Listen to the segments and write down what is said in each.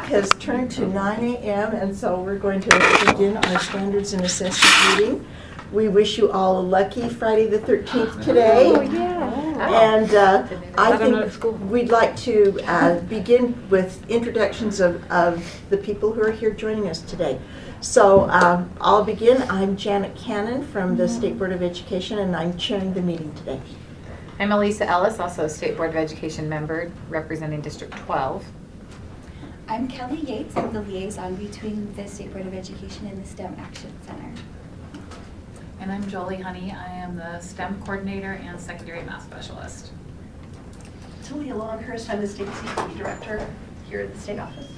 has turned to 9 a.m. and so we're going to begin our standards and assessment meeting. We wish you all a lucky Friday the 13th today. Oh, yeah. And I I'm not at think school. we'd like to begin with introductions of the people who are here joining us today. So I'll begin. I'm Janet Cannon from the State Board of Education, and I'm chairing the meeting today. I'm Elisa Ellis, also State Board of Education member representing District 12. I'm Kelly Yates. I'm the liaison between the State Board of Education and the STEM Action Center. And I'm Jolie Honey. I am the STEM coordinator and secondary math specialist. Talia Longhurst, I'm the state CTE director here at the state office.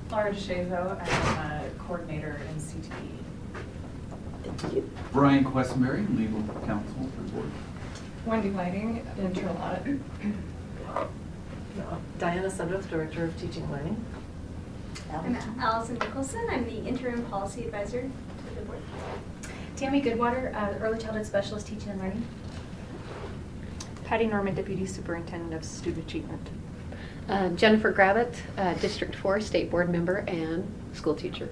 Laura DeShazo, I'm a coordinator in CTE. Thank you. Brian Questenberry, legal counsel for the board. Wendy Whiting, internal audit. Diana Sudworth, director of teaching and learning. I'm Allison Nicholson. I'm the interim policy advisor to the board. Tammy Goodwater, early childhood specialist, teaching and learning. Patty Norman, Deputy Superintendent of Student Achievement. Jennifer Gravitt, District 4 State Board member and school teacher.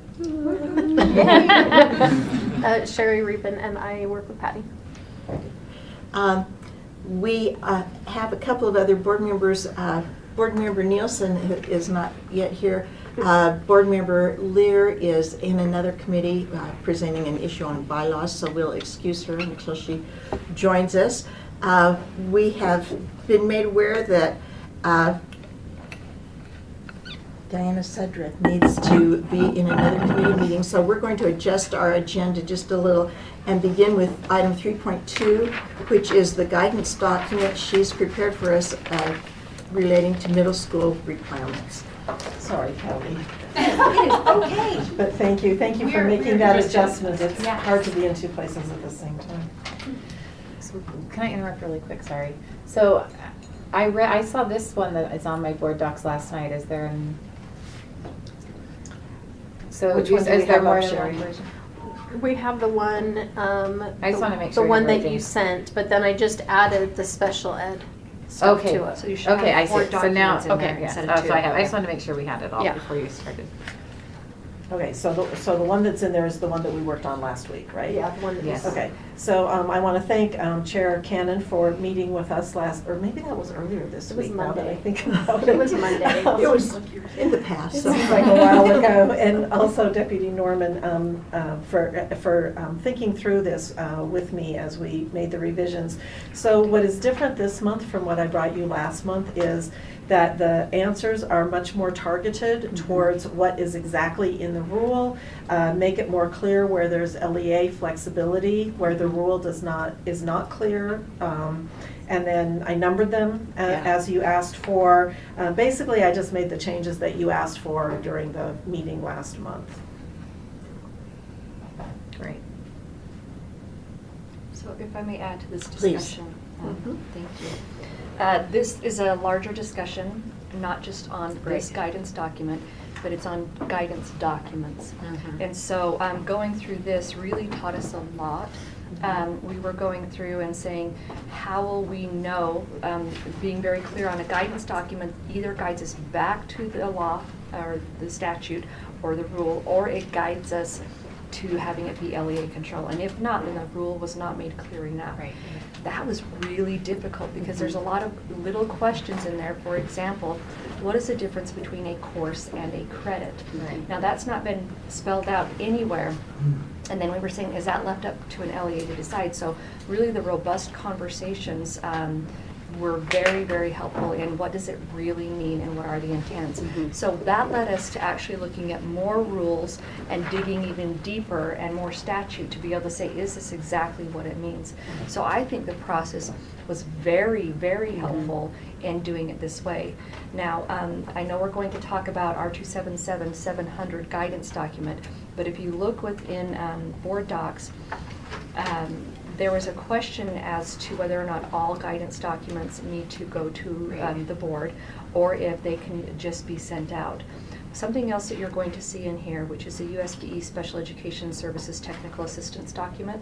Sherry Reapin, and I work with Patty. We have a couple of other board members. Board member Nielsen is not yet here. Board member Lear is in another committee presenting an issue on bylaws, so we'll excuse her until she joins us. We have been made aware that Diana Sudworth needs to be in another committee meeting, so we're going to adjust our agenda just a little and begin with item 3.2, which is the guidance document she's prepared for us relating to middle school requirements. Sorry, Kelly. It is okay. But thank you for We're making that just- adjustment. It's Yes. hard to be in two places at the same time. So, can I interrupt really quick? Sorry. So I saw this one that is on my board docs last night. Is there an... So Which one do we is there have more up, than Sherry? one version? We have the one, I just want to make sure the one you're that working. you sent, but then I just added the special ed stuff Okay. to it. So you should Okay, I have 4 see. So now, documents in there okay, yes. instead of 2. So I just wanted to make sure we had it all Yeah. before you started. Okay, so the one that's in there is the one that we worked on last week, right? Yeah, the one that you Yes. sent. Okay, so I want to thank Chair Cannon for meeting with us or maybe that was earlier this It was week, now that I Monday. think about it. It was Monday. It was in the past. It so- seems like a while ago, and also Deputy Norman for thinking through this with me as we made the revisions. So what is different this month from what I brought you last month is that the answers are much more targeted towards what is exactly in the rule, make it more clear where there's LEA flexibility, where the rule is not clear. And then I numbered them as you asked for. Basically, I just made the changes that you asked for during the meeting last month. Great. So if I may add to this Please. discussion. Mhm. Thank you. This is a larger discussion, not just on this Great. guidance document, but it's on guidance documents. Mhm. And so going through this really taught us a lot. We were going through and saying, how will we know, being very clear on a guidance document either guides us back to the law or the statute or the rule, or it guides us to having it be LEA control. And if not, then the rule was not made clear enough. Right. That was really difficult because there's a lot of little questions in there. For example, what is the difference between a course and a credit? Right. Now that's not been spelled out anywhere. And then we were saying, is that left up to an LEA to decide? So really the robust conversations were very, very helpful in what does it really mean and what are the intents. So that led us to actually looking at more rules and digging even deeper and more statute to be able to say, is this exactly what it means? So I think the process was very, very helpful in doing it this way. Now, I know we're going to talk about our 277-700 guidance document, but if you look within board docs, there was a question as to whether or not all guidance documents need to go to the board or if they can just be sent out. Something else that you're going to see in here, which is the USPE Special Education Services Technical Assistance document.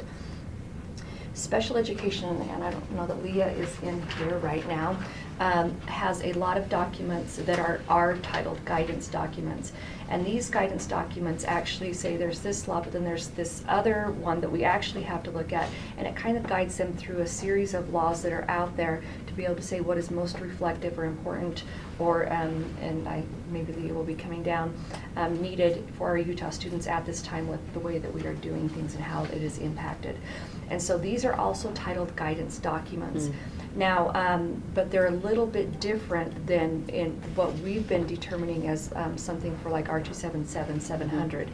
Special education, and I don't know that Leah is in here right now, has a lot of documents that are titled guidance documents. And these guidance documents actually say there's this law, but then there's this other one that we actually have to look at, and it kind of guides them through a series of laws that are out there to be able to say what is most reflective or important, or, and maybe Leah will be coming down, needed for our Utah students at this time with the way that we are doing things and how it is impacted. And so these are also titled guidance documents. Now, but they're a little bit different than in what we've been determining as something for like R277, 700.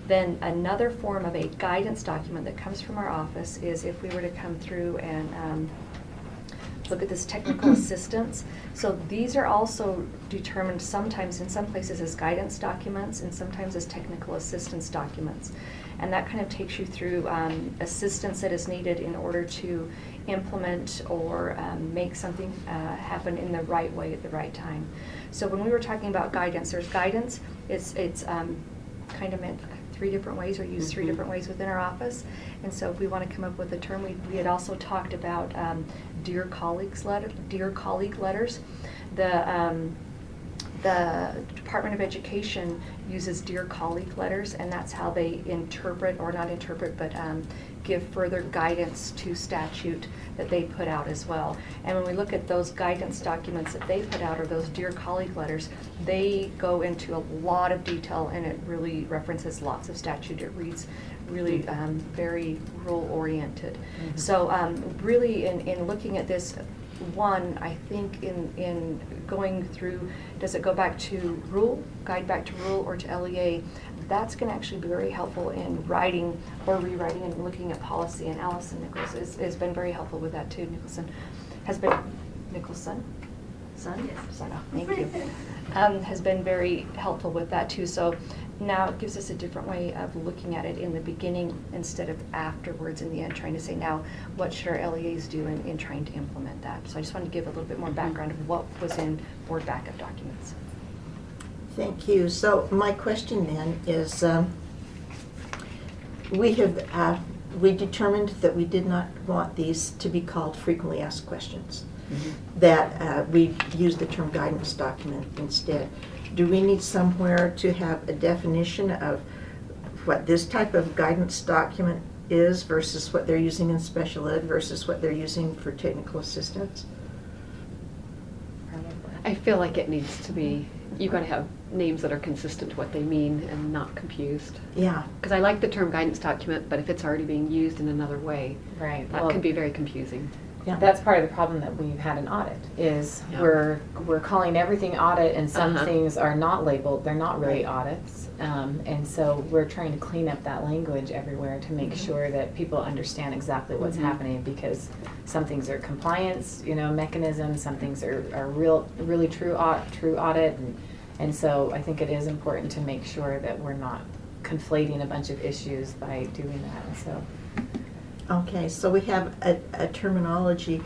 Then another form of a guidance document that comes from our office is if we were to come through and look at this technical assistance. So these are also determined sometimes in some places as guidance documents and sometimes as technical assistance documents. And that kind of takes you through assistance that is needed in order to implement or make something happen in the right way at the right time. So when we were talking about guidance, there's guidance. It's kind of meant 3 different ways or used 3 different ways within our office. And so if we want to come up with a term, we had also talked about dear colleague letters. The Department of Education uses dear colleague letters, and that's how they interpret, or not interpret, but give further guidance to statute that they put out as well. And when we look at those guidance documents that they put out, or those dear colleague letters, they go into a lot of detail, and it really references lots of statute. It reads really very rule-oriented. So really in looking at this, one, I think in going through, does it go back to rule, guide back to rule, or to LEA? That's going to actually be very helpful in writing or rewriting and looking at policy. And Allison Nichols has been very helpful with that too. Nicholson? Son? Yes. Son, oh, thank you. Has been very helpful with that too. So now it gives us a different way of looking at it in the beginning instead of afterwards in the end, trying to say now what should our LEAs do in trying to implement that. So I just wanted to give a little bit more background of what was in board backup documents. Thank you. So my question then is, we determined that we did not want these to be called frequently asked questions. That we use the term guidance document instead. Do we need somewhere to have a definition of what this type of guidance document is versus what they're using in special ed versus what they're using for technical assistance? I feel like it needs to be, you've got to have names that are consistent to what they mean and not confused. Yeah. Because I like the term guidance document, but if it's already being used in another way, Right. that can be very confusing. Yeah. That's part of the problem that we've had in audit is Yeah. we're calling everything audit, and some things are not labeled. They're not really Right. audits, and so we're trying to clean up that language everywhere to make sure that people understand exactly what's happening, because some things are compliance, mechanisms. Some things are really true audit, and so I think it is important to make sure that we're not conflating a bunch of issues by doing that. And so. Okay, so we have a terminology.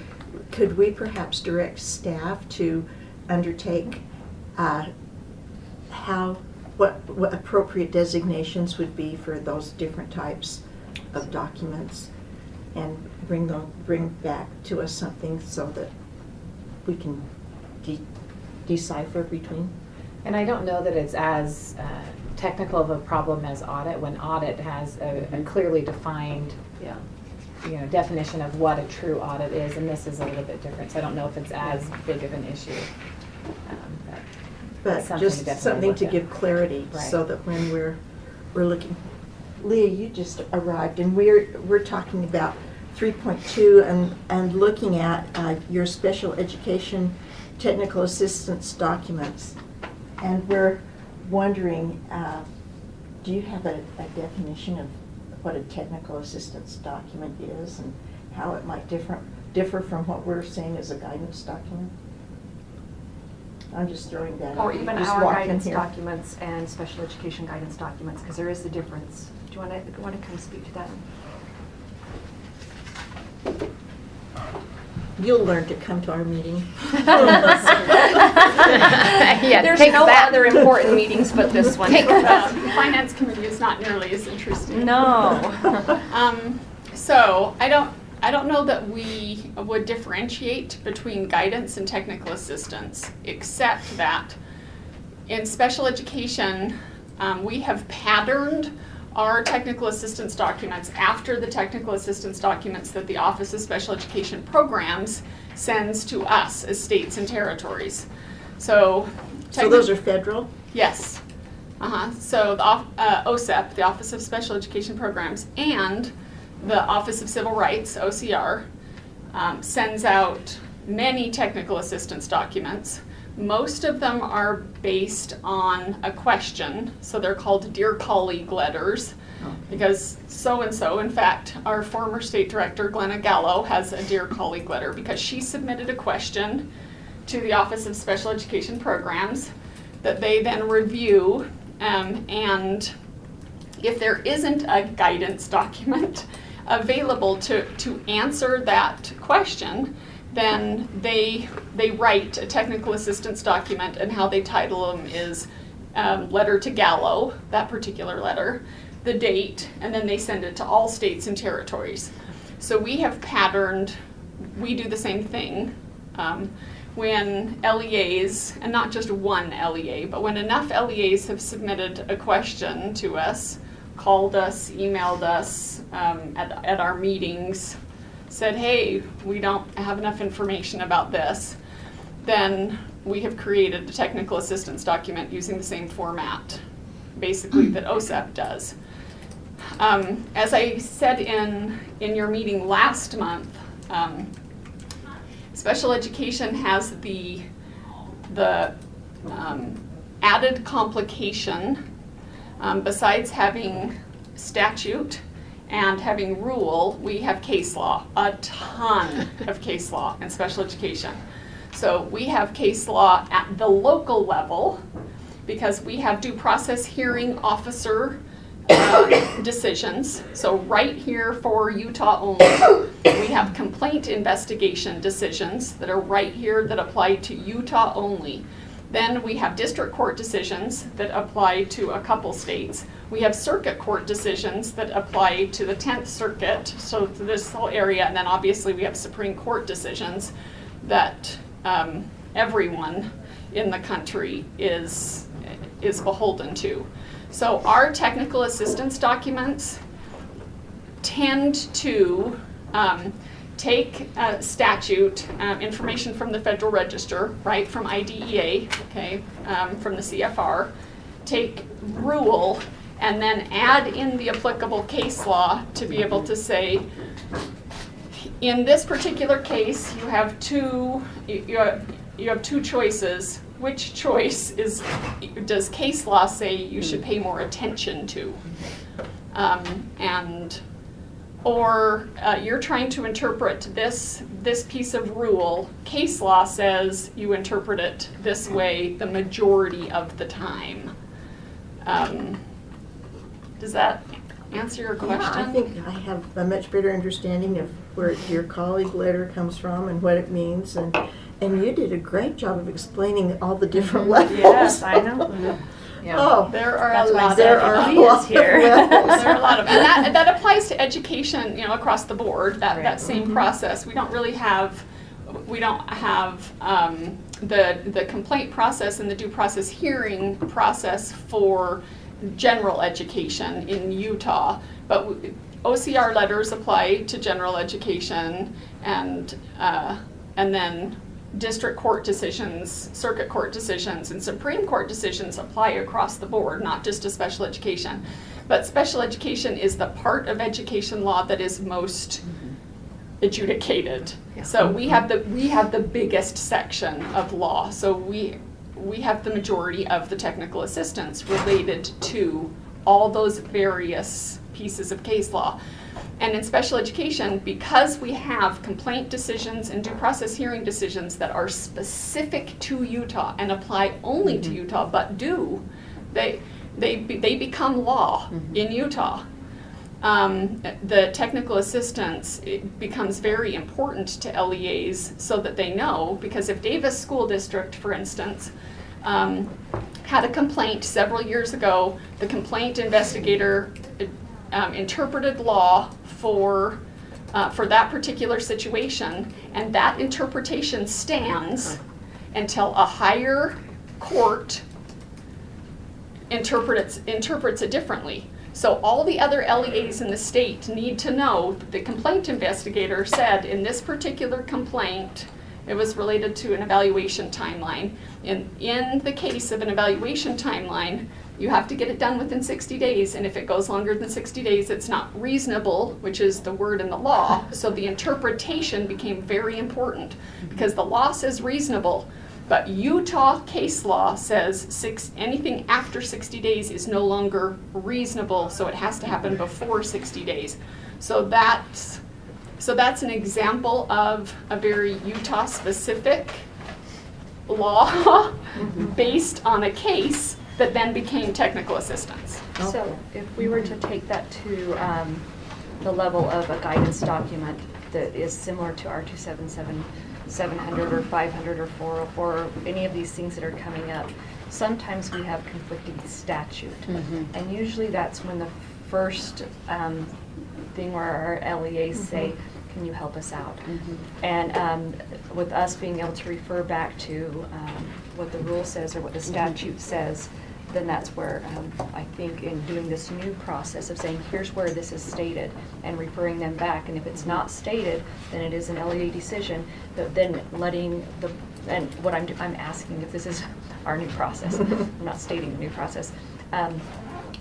Could we perhaps direct staff to undertake what appropriate designations would be for those different types of documents, and bring back to us something so that we can decipher between? And I don't know that it's as technical of a problem as audit, when audit has a clearly defined definition of what a true audit is, and this is a little bit different. So I don't know if it's as big of an issue. But just something to give clarity, so that when we're looking. Leah, you just arrived, and we're talking about 3.2 and looking at your special education technical assistance documents. And we're wondering, do you have a definition of what a technical assistance document is and how it might differ from what we're saying as a guidance document? I'm just throwing that out. Or even Just our walking guidance here. documents and special education guidance documents, because there is a difference. Do you want to come speak to that? You'll learn to come to our meeting. Yeah, There's take no that. other important meetings but this one. Finance committee is not nearly as interesting. No. So I don't I don't know that we would differentiate between guidance and technical assistance, except that in special education, we have patterned our technical assistance documents after the technical assistance documents that the Office of Special Education Programs sends to us as states and territories. So those are federal? Yes. So the OSEP, the Office of Special Education Programs, and the Office of Civil Rights, OCR, sends out many technical assistance documents. Most of them are based on a question, so they're called Dear Colleague letters, because so-and-so, in fact, our former state director, Glenna Gallo, has a Dear Colleague letter because she submitted a question to the Office of Special Education Programs that they then review, and if there isn't a guidance document available to answer that question, then they write a technical assistance document, and how they title them is letter to Gallo, that particular letter, the date, and then they send it to all states and territories. So we have patterned, we do the same thing. When LEAs, and not just one LEA, but when enough LEAs have submitted a question to us, called us, emailed us at our meetings, said, hey, we don't have enough information about this, then we have created a technical assistance document using the same format, basically, that OSEP does. As I said in your meeting last month, special education has the added complication, besides having statute and having rule, we have case law, a ton of case law in special education. So we have case law at the local level because we have due process hearing officer decisions. So right here for Utah only, we have complaint investigation decisions that are right here that apply to Utah only. Then we have district court decisions that apply to a couple states. We have circuit court decisions that apply to the 10th Circuit, so to this whole area, and then obviously we have Supreme Court decisions that everyone in the country is beholden to. So our technical assistance documents tend to take statute, information from the Federal Register, right, from IDEA, okay, from the CFR, take rule, and then add in the applicable case law to be able to say, in this particular case, you have two choices. Which choice does case law say you should pay more attention to? Or you're trying to interpret this piece of rule. Case law says you interpret it this way the majority of the time. Does that answer your question? Yeah, I think I have a much better understanding of where your colleague letter comes from and what it means, and you did a great job of explaining all the different levels. Yes, I know. Yeah. Oh, There are That's a why lot. there Stephanie are a is lot of here. levels. There are a lot of, and that applies to education, across the board. That Right. same process. We don't have the complaint process and the due process hearing process for general education in Utah, but OCR letters apply to general education, and then district court decisions, circuit court decisions, and Supreme Court decisions apply across the board, not just to special education. But special education is the part of education law that is most adjudicated. Yeah. So we have the biggest section of law. So we have the majority of the technical assistance related to all those various pieces of case law. And in special education, because we have complaint decisions and due process hearing decisions that are specific to Utah and apply only to Utah, but they become law in Utah. The technical assistance, it becomes very important to LEAs so that they know, because if Davis School District, for instance, had a complaint several years ago, the complaint investigator interpreted law for for that particular situation, and that interpretation stands until a higher court interprets it differently. So all the other LEAs in the state need to know that the complaint investigator said in this particular complaint, it was related to an evaluation timeline. In the case of an evaluation timeline, you have to get it done within 60 days, and if it goes longer than 60 days, it's not reasonable, which is the word in the law. So the interpretation became very important, because the law says reasonable, but Utah case law says anything after 60 days is no longer reasonable, so it has to happen before 60 days. So that's an example of a very Utah-specific law based on a case that then became technical assistance. So if we were to take that to the level of a guidance document that is similar to our 277-700 or 500 or 404, or any of these things that are coming up, sometimes we have conflicting statute. And usually that's when the first thing where our LEAs say, can you help us out? And with us being able to refer back to what the rule says or what the statute says, then that's where I think in doing this new process of saying, here's where this is stated, and referring them back, and if it's not stated, then it is an LEA decision, but then letting the, and what I'm asking if this is our new process, I'm not stating the new process,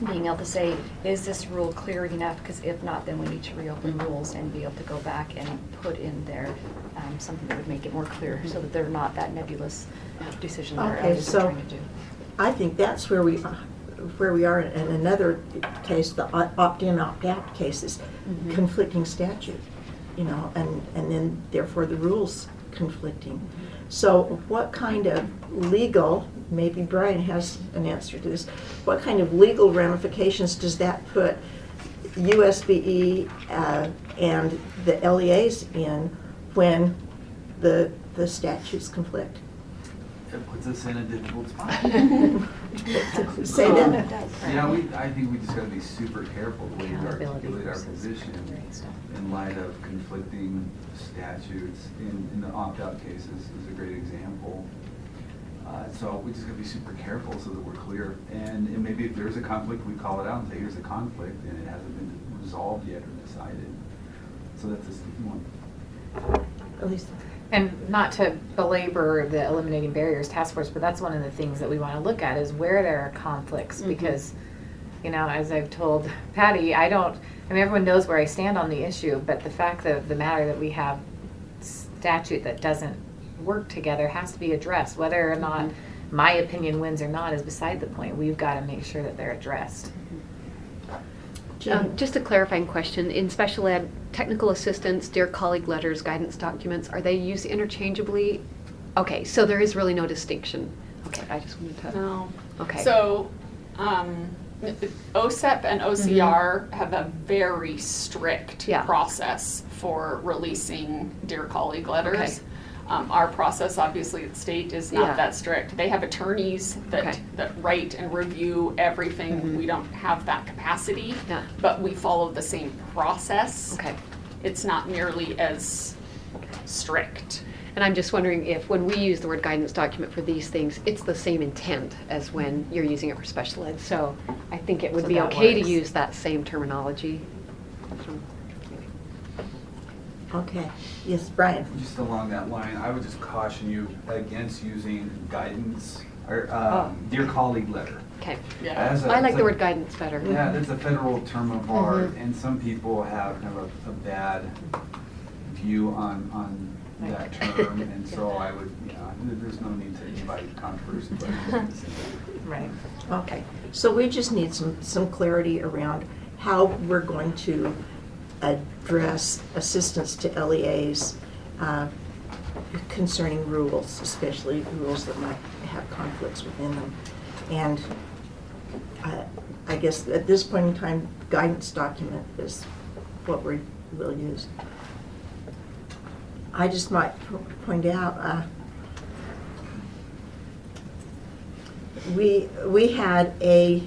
being able to say, is this rule clear enough? Because if not, then we need to reopen rules and be able to go back and put in there something that would make it more clear, so that they're not that nebulous decision that our others are trying to do. I think that's where we are in another case, the opt-in, opt-out cases, conflicting statute, you know, and then therefore the rules conflicting. So what kind of legal, maybe Brian has an answer to this, what kind of legal ramifications does that put USBE and the LEAs in when the statutes conflict? It puts us in a difficult spot. Say that. Yeah, I think we just gotta be super careful the way we articulate our position in light of conflicting statutes. In the opt-out cases is a great example. So we just gotta be super careful so that we're clear. And maybe if there's a conflict, we call it out and say, here's a conflict, and it hasn't been resolved yet or decided. So that's a sticky one. At least. And not to belabor the Eliminating Barriers Task Force, but that's one of the things that we want to look at is where there are conflicts, because, you know, as I've told Patty, I mean, everyone knows where I stand on the issue, but the fact of the matter that we have statute that doesn't work together has to be addressed. Whether or not my opinion wins or not is beside the point. We've got to make sure that they're addressed. Just a clarifying question. In special ed, technical assistance, dear colleague letters, guidance documents, are they used interchangeably? Okay, so there is really no distinction. Okay, I just wanted to. No. Okay. So OSEP and OCR have a very strict process for releasing dear colleague letters. Okay. Our process, obviously, at state is not that strict. They have attorneys that write and review everything. We don't have that capacity, but we follow the same process. Okay. It's not nearly as strict. And I'm just wondering if when we use the word guidance document for these things, it's the same intent as when you're using it for special ed. So I think it would be okay to use that same terminology. Okay. Yes, Brian. Just along that line, I would just caution you against using guidance or dear colleague letter. Okay. Yeah. I like the word guidance better. Yeah, that's a federal term of art, and some people have kind of a bad view on that term, and so I would, there's no need to invite controversy. Right. Okay. So we just need some clarity around how we're going to address assistance to LEAs concerning rules, especially rules that might have conflicts within them. And I guess at this point in time, guidance document is what we will use. I just might point out, we had a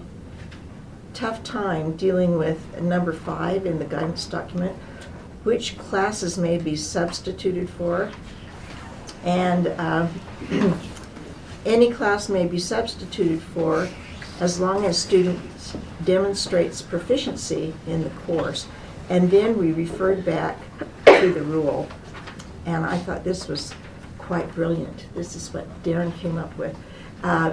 tough time dealing with number 5 in the guidance document, which classes may be substituted for, and any class may be substituted for as long as student demonstrates proficiency in the course. And then we referred back to the rule, and I thought this was quite brilliant. This is what Darren came up with.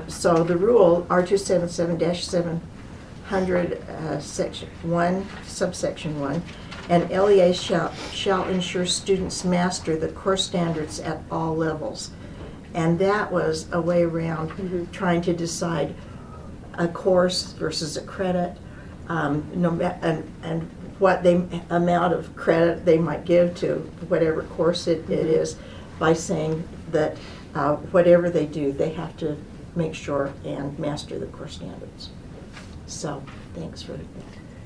So the rule, R277-700, section 1, subsection 1, and LEA shall ensure students master the course standards at all levels. And that was a way around trying to decide a course versus a credit, and what amount of credit they might give to whatever course it is, by saying that whatever they do, they have to make sure and master the course standards. So, thanks for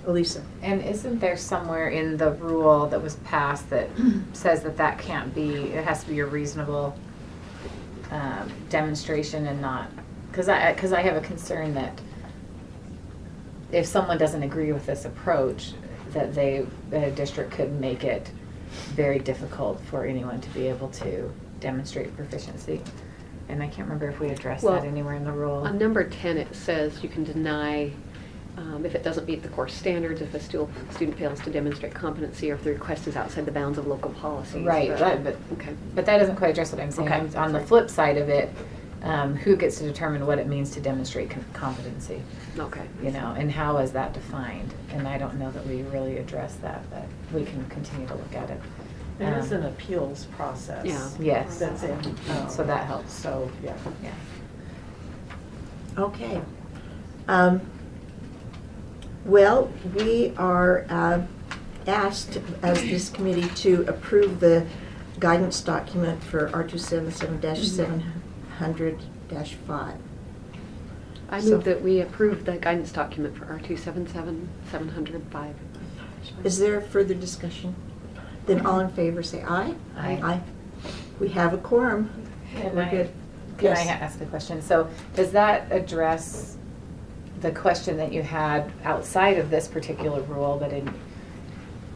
Elisa. And isn't there somewhere in the rule that was passed that says that can't be, it has to be a reasonable demonstration and not, because I have a concern that if someone doesn't agree with this approach, that the district could make it very difficult for anyone to be able to demonstrate proficiency. And I can't remember if we addressed Well, that anywhere in the rule. On number 10, it says you can deny if it doesn't meet the course standards, if a student fails to demonstrate competency, or if the request is outside the bounds of local policies. Right, but Okay. that doesn't quite address what I'm saying. Okay. On the flip side of it, who gets to determine what it means to demonstrate competency? Okay. You know, and how is that defined? And I don't know that we really address that, but we can continue to look at it. There is an appeals process. Yeah. Yes. That's in. So that helps. So, yeah. Yeah. Okay. Well, we are asked as this committee to approve the guidance document for R277-700-5. I So- move that we approve the guidance document for R277-700-5. Is there further discussion? Then all in favor say aye. Aye. We have a quorum. Can We're I- good. Can I Yes. ask a question? So does that address the question that you had outside of this particular rule, but in,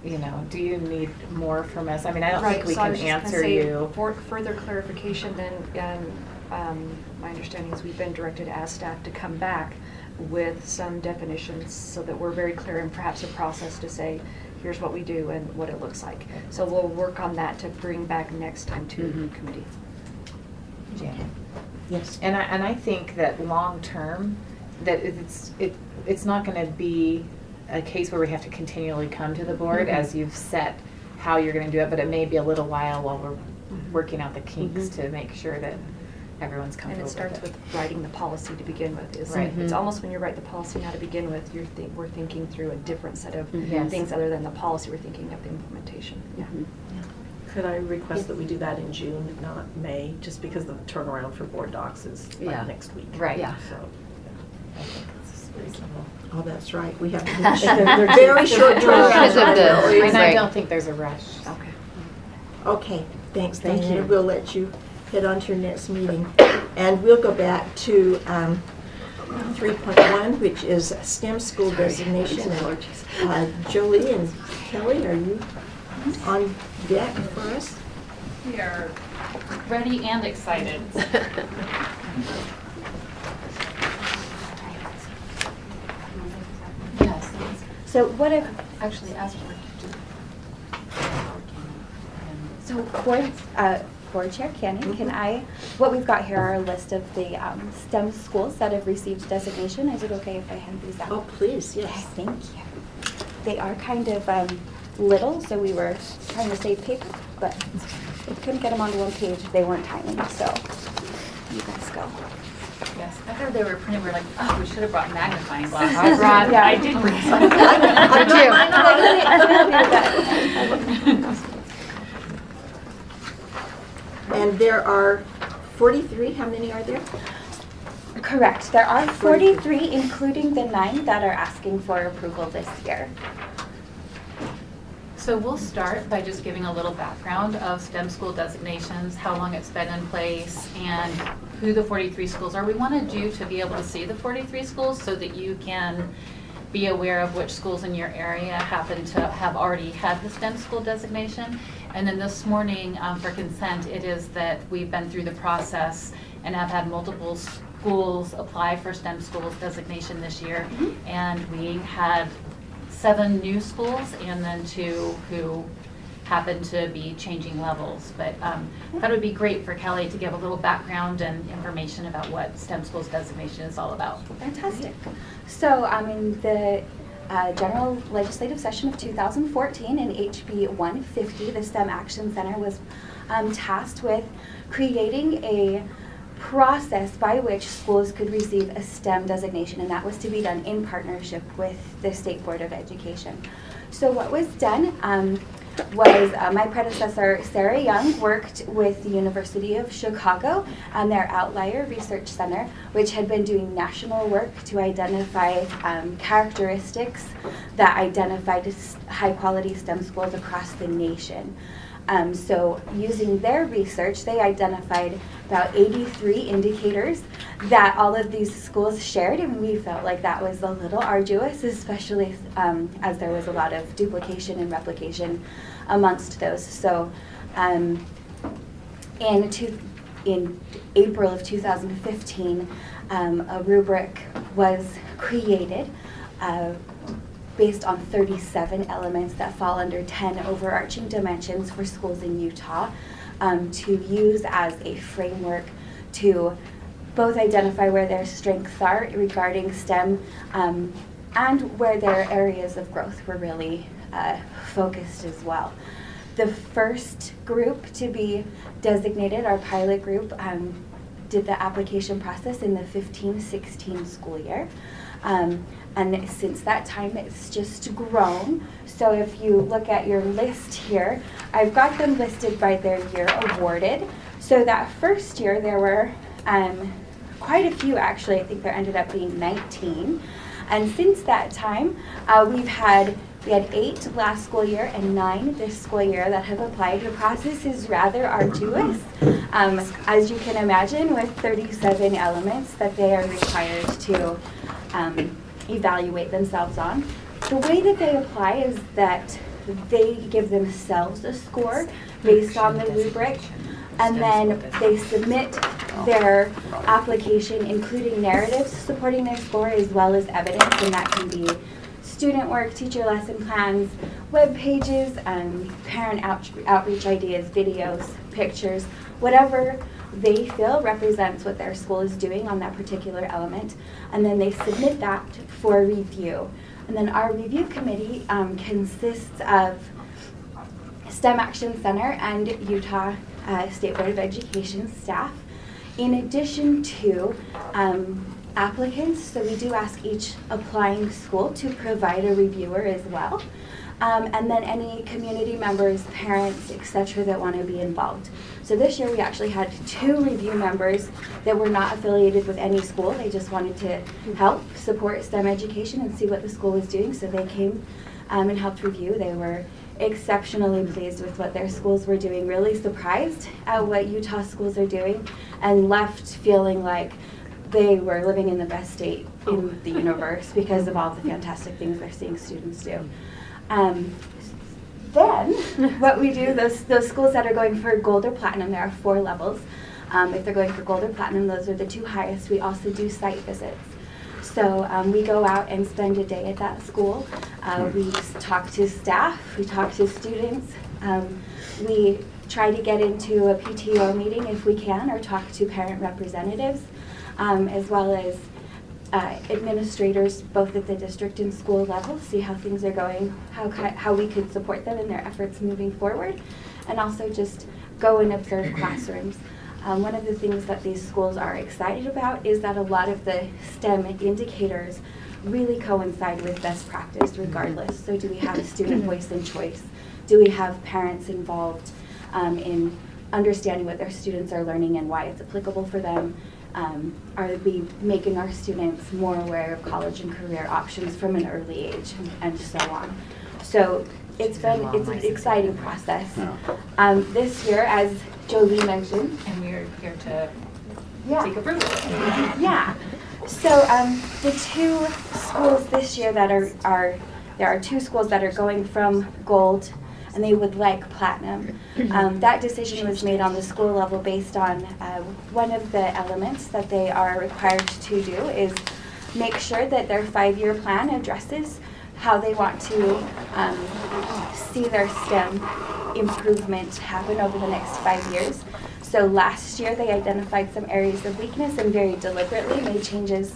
you know, do you need more from us? I mean, I don't think we so I can was just gonna answer say, you. For further clarification, then, my understanding is we've been directed as staff to come back with some definitions so that we're very clear, and perhaps a process to say, here's what we do and what it looks like. So we'll work on that to bring back next time to Mhm. committee. Janet? Yes. And I think that long-term, that it's not gonna be a case where we have to continually come to the board Mhm. as you've set how you're gonna do it, but it may be a little while while we're working out the kinks Mhm. to make sure that everyone's And comfortable it starts with writing the policy to begin with. Right. It's almost when you write the policy now to begin with, we're thinking through a different set of Yes. things other than the policy. We're thinking of the implementation. Yeah. Could I request that we do that in June, not May, just because the turnaround for board docs is Yeah. like next week? Right. Yeah. So, I think it's reasonable. Oh, that's right. We have to They're very short Because of turnaround. the- And I Right. don't think there's a rush. Okay. Okay, thanks, Thank Diana. you. We'll let you head on to your next meeting. And we'll go back to 3.1, which is STEM school designation. And, Jolie and Kelly, are you on deck for us? We are ready and excited. Yes. So what I've actually asked for. So Board Chair Cannon, can what we've got here are a list of the STEM schools that have received designation. Is it okay if I hand these out? Oh, please, Okay, yes. thank you. They are kind of little, so we were trying to save paper, but we couldn't get them onto one page. They weren't tiny, so you guys go. Yes, I thought they were printed, we're like, oh, we should have brought magnifying glasses. Yeah. I did bring some. And there are 43, how many are there? Correct. There are 43, including the 9 that are asking for approval this year. So we'll start by just giving a little background of STEM school designations, how long it's been in place, and who the 43 schools are. We wanted you to be able to see the 43 schools so that you can be aware of which schools in your area happen to have already had the STEM school designation. And then this morning, for consent, it is that we've been through the process and have had multiple schools apply for STEM schools designation this year. And we had 7 new schools and then 2 who happen to be changing levels. But I thought it would be great for Kelly to give a little background and information about what STEM schools designation is all about. Fantastic. So in the general legislative session of 2014 in HB 150, the STEM Action Center was tasked with creating a process by which schools could receive a STEM designation, and that was to be done in partnership with the State Board of Education. So what was done was my predecessor, Sarah Young, worked with the University of Chicago and their Outlier Research Center, which had been doing national work to identify characteristics that identified high-quality STEM schools across the nation. So using their research, they identified about 83 indicators that all of these schools shared, and we felt like that was a little arduous, especially as there was a lot of duplication and replication amongst those. So in April of 2015, a rubric was created based on 37 elements that fall under 10 overarching dimensions for schools in Utah, to use as a framework to both identify where their strengths are regarding STEM and where their areas of growth were really focused as well. The first group to be designated, our pilot group, did the application process in the 15-16 school year. And since that time, it's just grown. So if you look at your list here, I've got them listed by their year awarded. So that first year, there were quite a few, actually. I think there ended up being 19. And since that time, we had 8 last school year and 9 this school year that have applied. The process is rather arduous, as you can imagine, with 37 elements that they are required to evaluate themselves on. The way that they apply is that they give themselves a score based on the rubric, and then they submit their application, including narratives supporting their score, as well as evidence, and that can be student work, teacher lesson plans, web pages, parent outreach ideas, videos, pictures, whatever they feel represents what their school is doing on that particular element, and then they submit that for review. And then our review committee consists of STEM Action Center and Utah State Board of Education staff, in addition to applicants. So we do ask each applying school to provide a reviewer as well. And then any community members, parents, etc. that want to be involved. So this year we actually had 2 review members that were not affiliated with any school. They just wanted to help support STEM education and see what the school was doing. So they came and helped review. They were exceptionally pleased with what their schools were doing, really surprised at what Utah schools are doing, and left feeling like they were living in the best state in the universe because of all the fantastic things they're seeing students do. Then what we do, those schools that are going for gold or platinum, there are 4 levels. If they're going for gold or platinum, those are the 2 highest. We also do site visits. So we go out and spend a day at that school. We talk to staff, we talk to students. We try to get into a PTO meeting if we can, or talk to parent representatives, as well as administrators both at the district and school level, see how things are going, how we could support them in their efforts moving forward, and also just go and observe classrooms. One of the things that these schools are excited about is that a lot of the STEM indicators really coincide with best practice regardless. So do we have a student voice and choice? Do we have parents involved in understanding what their students are learning and why it's applicable for them? Are we making our students more aware of college and career options from an early age, and so on? So it's an exciting process. This year, as Jolie mentioned, And we're here to yeah. seek approval. Yeah. So the two schools this year that there are two schools that are going from gold and they would like platinum. That decision was made on the school level based on one of the elements that they are required to do is make sure that their 5-year plan addresses how they want to see their STEM improvement happen over the next 5 years. So last year they identified some areas of weakness and very deliberately made changes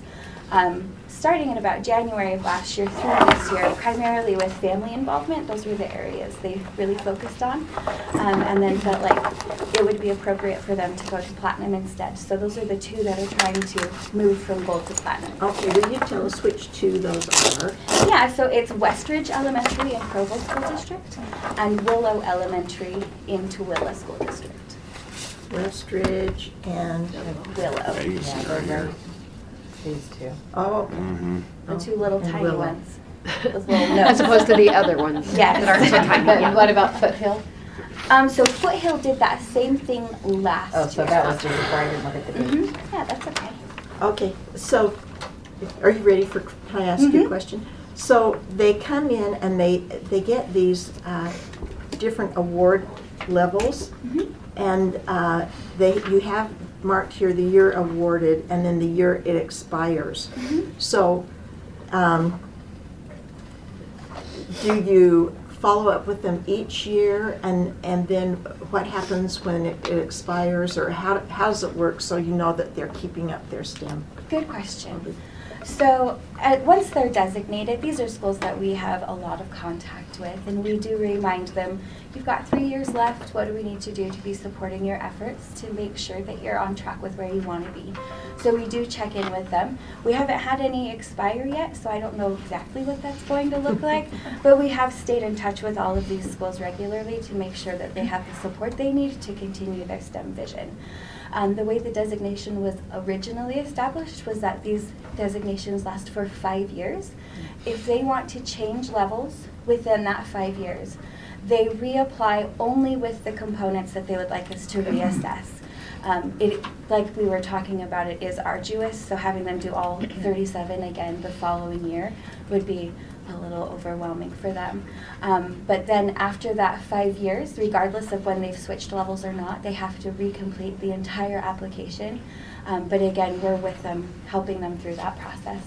starting in about January of last year through this year, primarily with family involvement. Those were the areas they really focused on, and then felt like it would be appropriate for them to go to platinum instead. So those are the two that are trying to move from gold to platinum. Okay, will you tell us which two those are? Yeah, so it's Westridge Elementary in Provo School District and Willow Elementary in Tooele School District. Westridge and Willow, Yeah, they're right. These two. oh, the two little And tiny Willow. ones. Those little As notes. opposed to the other ones Yes. that aren't so tiny. But Yeah. what about Foothill? So Foothill did that same thing last year. Oh, so that was just before I didn't look at the date. Yeah, that's okay. okay. So, are you ready for? Can I ask you a Mhm. question? So they come in and they get these different award levels, Mhm. and you have marked here the year awarded and then the year it expires. Mhm. So, do you follow up with them each year, and then what happens when it expires, or how does it work so you know that they're keeping up their STEM? Good question. So once they're designated, these are schools that we have a lot of contact with, and we do remind them, you've got 3 years left, what do we need to do to be supporting your efforts to make sure that you're on track with where you want to be? So we do check in with them. We haven't had any expire yet, so I don't know exactly what that's going to look like, but we have stayed in touch with all of these schools regularly to make sure that they have the support they need to continue their STEM vision. The way the designation was originally established was that these designations last for 5 years. If they want to change levels within that 5 years, they reapply only with the components that they would like us to reassess. Like we were talking about, it is arduous, so having them do all 37 again the following year would be a little overwhelming for them. But then after that 5 years, regardless of when they've switched levels or not, they have to recomplete the entire application. But again, we're with them, helping them through that process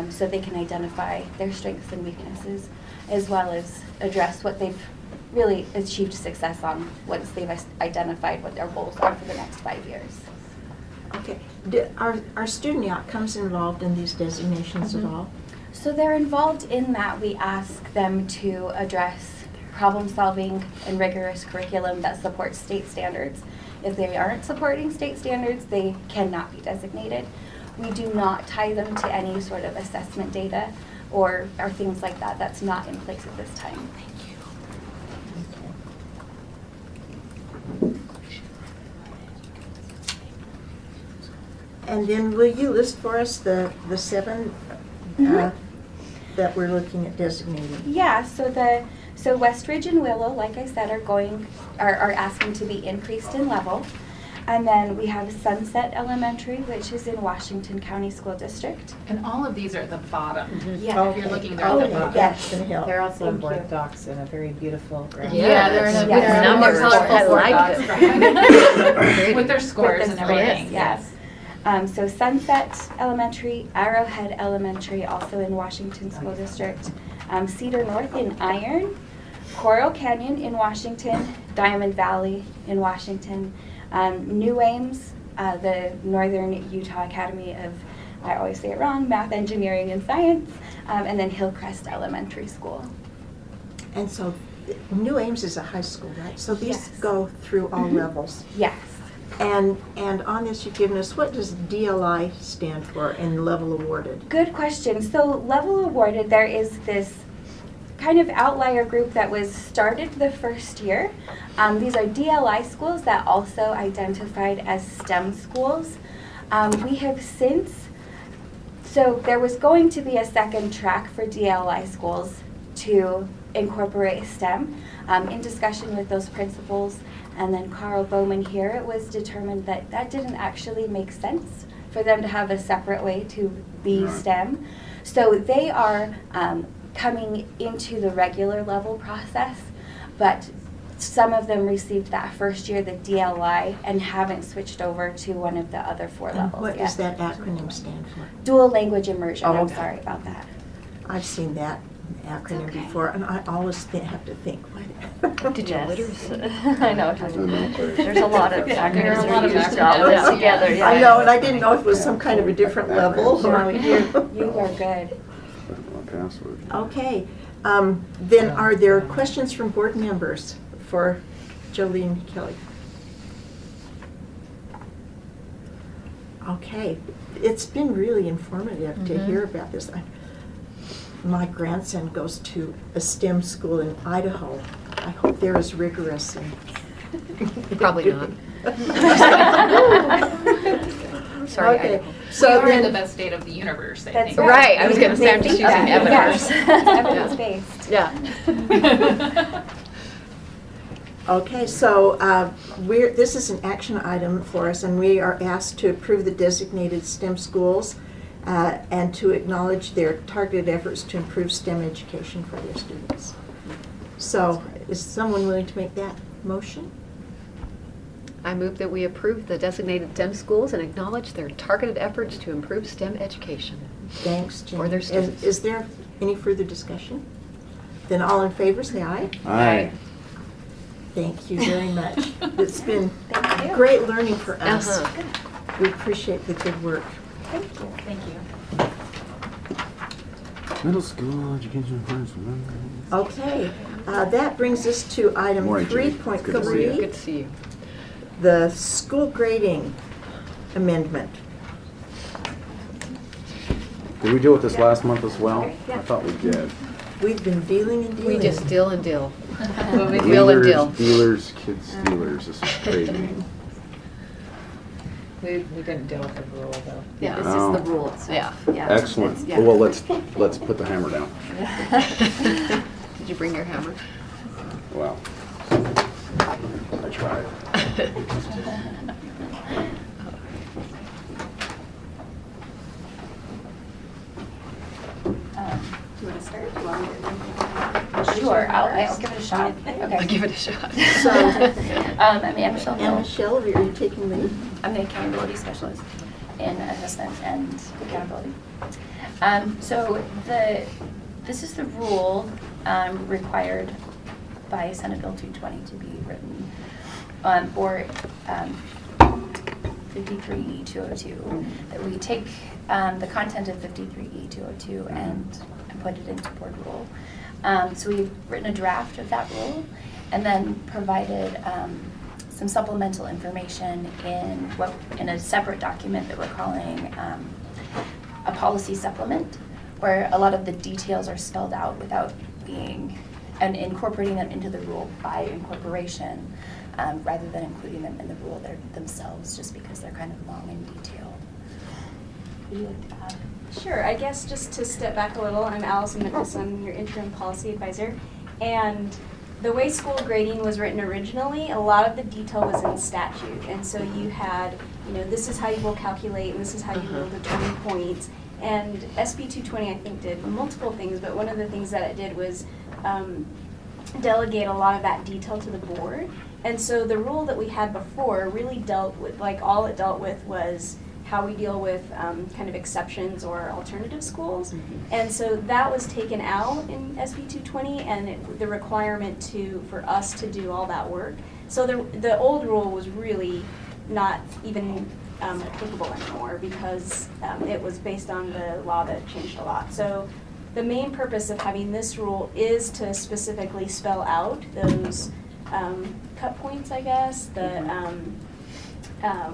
so they can identify their strengths and weaknesses, as well as address what they've really achieved success on once they've identified what their goals are for the next 5 years. Okay. Are student outcomes involved in these designations at all? So they're involved in that we ask them to address problem solving and rigorous curriculum that supports state standards. If they aren't supporting state standards, they cannot be designated. We do not tie them to any sort of assessment data or things like that. That's not in place at this time. And then will you list for us the 7 Mhm. that we're looking at designating? Yeah, so Westridge and Willow, like I said, are asking to be increased in level. And then we have Sunset Elementary, which is in Washington County School District. And all of these are at the bottom. Yeah. If you're looking, they're Oh, at the bottom. yes. That's gonna help. They're also in Thank you. board docs in a very beautiful graphic. Yeah, they're in a, Yes. they're in a more Numbers. colorful I board like docs, it. right? With their scores With and the everything. scores, yes. So Sunset Elementary, Arrowhead Elementary, also in Washington School District, Cedar North in Iron, Coral Canyon in Washington, Diamond Valley in Washington, New Ames, the Northern Utah Academy of, I always say it wrong, Math, Engineering, and Science, and then Hillcrest Elementary School. And so New Ames is a high school, right? So these Yes. go through all Mhm. levels. Yes. And on this you've given us, what does DLI stand for in level awarded? Good question. So level awarded, there is this kind of outlier group that was started the first year. These are DLI schools that also identified as STEM schools. We have since, so there was going to be a second track for DLI schools to incorporate STEM. In discussion with those principals and then Carl Bowman here, it was determined that that didn't actually make sense for them to have a separate way to be Right. STEM. So they are coming into the regular level process, but some of them received that first year, the DLI, and haven't switched over to one of the other 4 And levels what yet. does that acronym stand for? Dual language immersion, Oh, I'm okay. sorry about that. I've seen that acronym okay. before, and I always have to think, what? Digital Yes. literacy. I know. Elementary. There's a lot of Yeah, acronyms there are a that lot are of used to acronyms. all this Yeah. together, yeah. I know, and I didn't know if it was some kind of a different level. No, or- you are good. My password. Okay, then are there questions from board members for Jolene Kelly? Okay, it's been really informative to hear about this. My grandson goes to a STEM school in Idaho. I hope they're as rigorous and. Probably not. Sorry, Okay, Idaho. so we are the then, best state of the universe, I That's think. Right, I was gonna say, I'm just using Yes. evidence. Evidence-based. Yeah. okay, so this is an action item for us, and we are asked to approve the designated STEM schools and to acknowledge their targeted efforts to improve STEM education for their students. So, is someone willing to make that motion? I move that we approve the designated STEM schools and acknowledge their targeted efforts to improve STEM education. Thanks, Jen. For their students. Is there any further discussion? Then all in favor, say aye. Aye. Thank you very much. It's been Thank you. great learning for us. Uh-huh. We appreciate the good work. Thank you. Thank you. Middle school education first. Okay, that brings us to item Morning, Judy. Good to see you. 3.3, Good to see you. the school grading amendment. Did we deal with this last month as well? I thought we did. We've been dealing and dealing. We just deal and deal. Deal and deal. Dealers, kids, dealers. This is crazy. We didn't deal with the rule though. Yeah. This Oh. is the rule itself. Yeah. Excellent. It's- yeah. Well, let's put the hammer down. Did you bring your hammer? Well, I tried. Do you want to start? Do you want me to? Sure, I'll give it a shot. Okay. I'll give it a shot. So, I'm Anne Michelle and Hill. Michelle, are you taking lead? I'm the accountability specialist in assessment and accountability. This is the rule required by Senate Bill 220 to be written or 53E202, that we take the content of 53E202 and put it into board rule. So we've written a draft of that rule and then provided some supplemental information in a separate document that we're calling a policy supplement, where a lot of the details are spelled out without being, and incorporating them into the rule by incorporation, rather than including them in the rule themselves, just because they're kind of long and detailed. Would you like to add? Sure, I guess just to step back a little, I'm Allison Nicholson, your interim policy advisor. And the way school grading was written originally, a lot of the detail was in statute. And so you had, this is how you will calculate and this is how you will determine points. And SB 220, I think, did multiple things, but one of the things that it did was delegate a lot of that detail to the board. And so the rule that we had before really dealt with, all it dealt with was how we deal with kind of exceptions or alternative schools. And so that was taken out in SB 220, and the requirement for us to do all that work. So the old rule was really not even applicable anymore, because it was based on the law that changed a lot. So the main purpose of having this rule is to specifically spell out those cut points, I guess,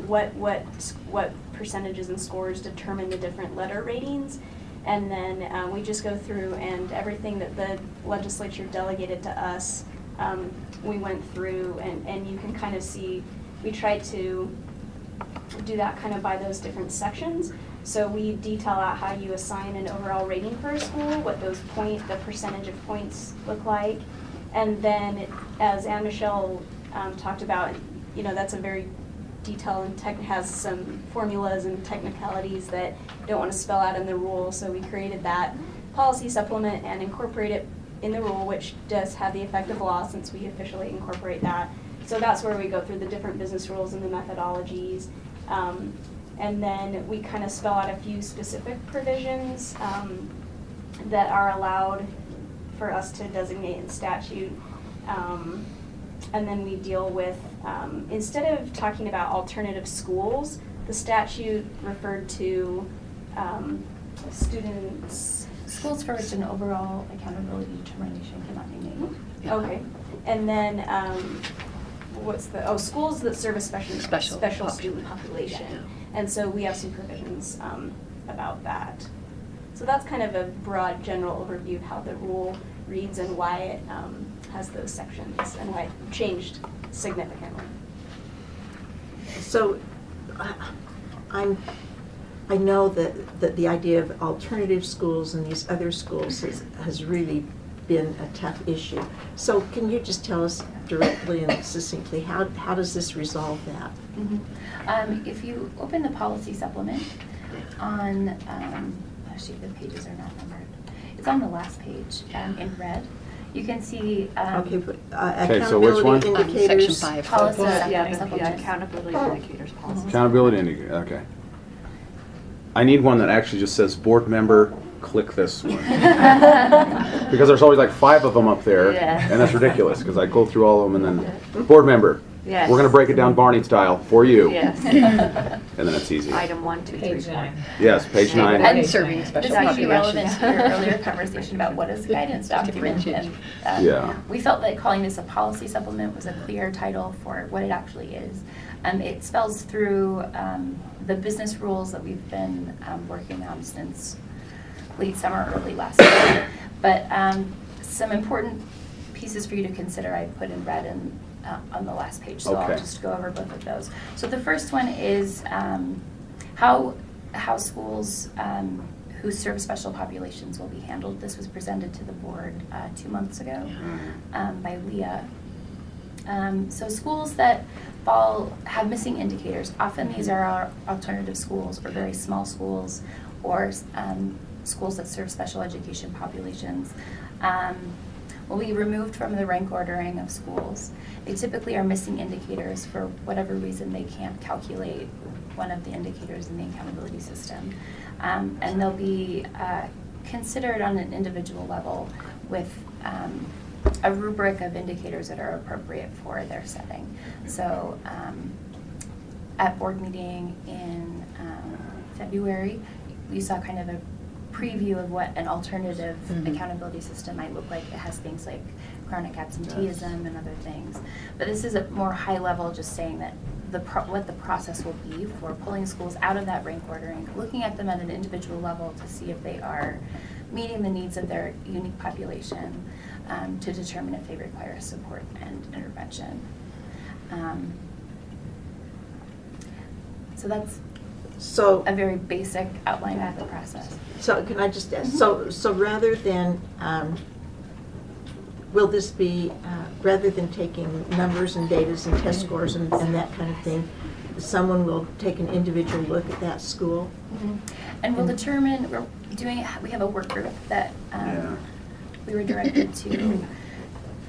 what percentages and scores determine the different letter ratings. And then we just go through, and everything that the legislature delegated to us, we went through, and you can kind of see, we tried to do that kind of by those different sections. So we detail out how you assign an overall rating for a school, what the percentage of points look like. And then, as Anne Michelle talked about, that's a very detail and has some formulas and technicalities that don't want to spell out in the rule. So we created that policy supplement and incorporate it in the rule, which does have the effect of law since we officially incorporate that. So that's where we go through the different business rules and the methodologies. And then we kind of spell out a few specific provisions that are allowed for us to designate in statute. And then we deal with, instead of talking about alternative schools, the statute referred to students. Schools for which an overall accountability determination cannot be made. Yeah. Okay. And then schools that serve a special student population. Yeah. And so we have some provisions about that. So that's kind of a broad general overview of how the rule reads and why it has those sections and why it changed significantly. So I know that the idea of alternative schools and these other schools has really been a tough issue. So can you just tell us directly and succinctly, how does this resolve that? Mm-hmm. If you open the policy supplement on, actually the pages are not numbered. It's on the last page in red. You can see Okay, but Okay, so which one? accountability Section indicators. 5. Policy Yeah, the supplement. accountability indicators policy. Accountability indicator, okay. I need one that actually just says board member, click this one. Because there's always like 5 of them up there, Yes. and that's ridiculous, because I go through all of them and then, board member, Yes. we're gonna break it down Barney style for you. Yes. And then it's easy. Item 1, 2, 3, Page 4. 9. Yes, page 9. And serving special this might be relevant populations. to your earlier conversation about what is a guidance document. And, Yeah. We felt that calling this a policy supplement was a clear title for what it actually is. It spells through the business rules that we've been working on since late summer, early last year. But some important pieces for you to consider I put in red and on the last page, so I'll Okay. just go over both of those. So the first one is how schools who serve special populations will be handled. This was presented to the board 2 months ago by Leah. So schools that have missing indicators, often these are our alternative schools or very small schools or schools that serve special education populations, will be removed from the rank ordering of schools. They typically are missing indicators for whatever reason they can't calculate one of the indicators in the accountability system. And they'll be considered on an individual level with a rubric of indicators that are appropriate for their setting. So at board meeting in February, we saw kind of a preview of what an alternative accountability system might look like. It has things like chronic absenteeism and other things. But this is a more high level, just saying that what the process will be for pulling schools out of that rank ordering, looking at them at an individual level to see if they are meeting the needs of their unique population, to determine if they require support and intervention. So that's So, a very basic outline of the process. so can I just ask, so rather than, will this be, rather than taking numbers and datas and test scores and that kind of thing, someone will take an individual look at that school? And we'll determine, we have a work group that we were directed to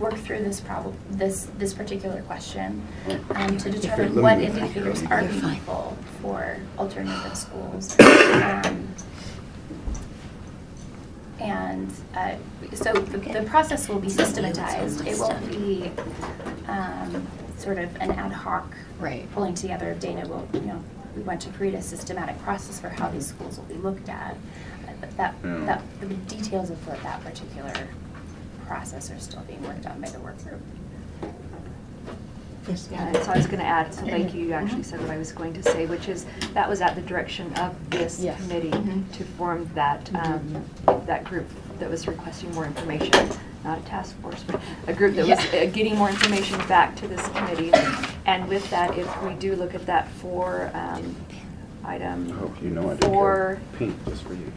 work through this problem, this particular question, to determine what indicators are meaningful for alternative schools. So the process will be systematized. It won't be sort of an ad hoc pulling together of data. We want to create a systematic process for how these schools will be looked at. But the details of what that particular process are still being worked on by the work group. Yes, Yeah, and so I was going to add, so thank you, you actually said what I was going to say, which is that was at the direction of this committee to form that that group that was requesting more information, not a task force, but a group that was getting more information back to this committee. And with that, if we do look at that item I hope you know I did for paint just for you.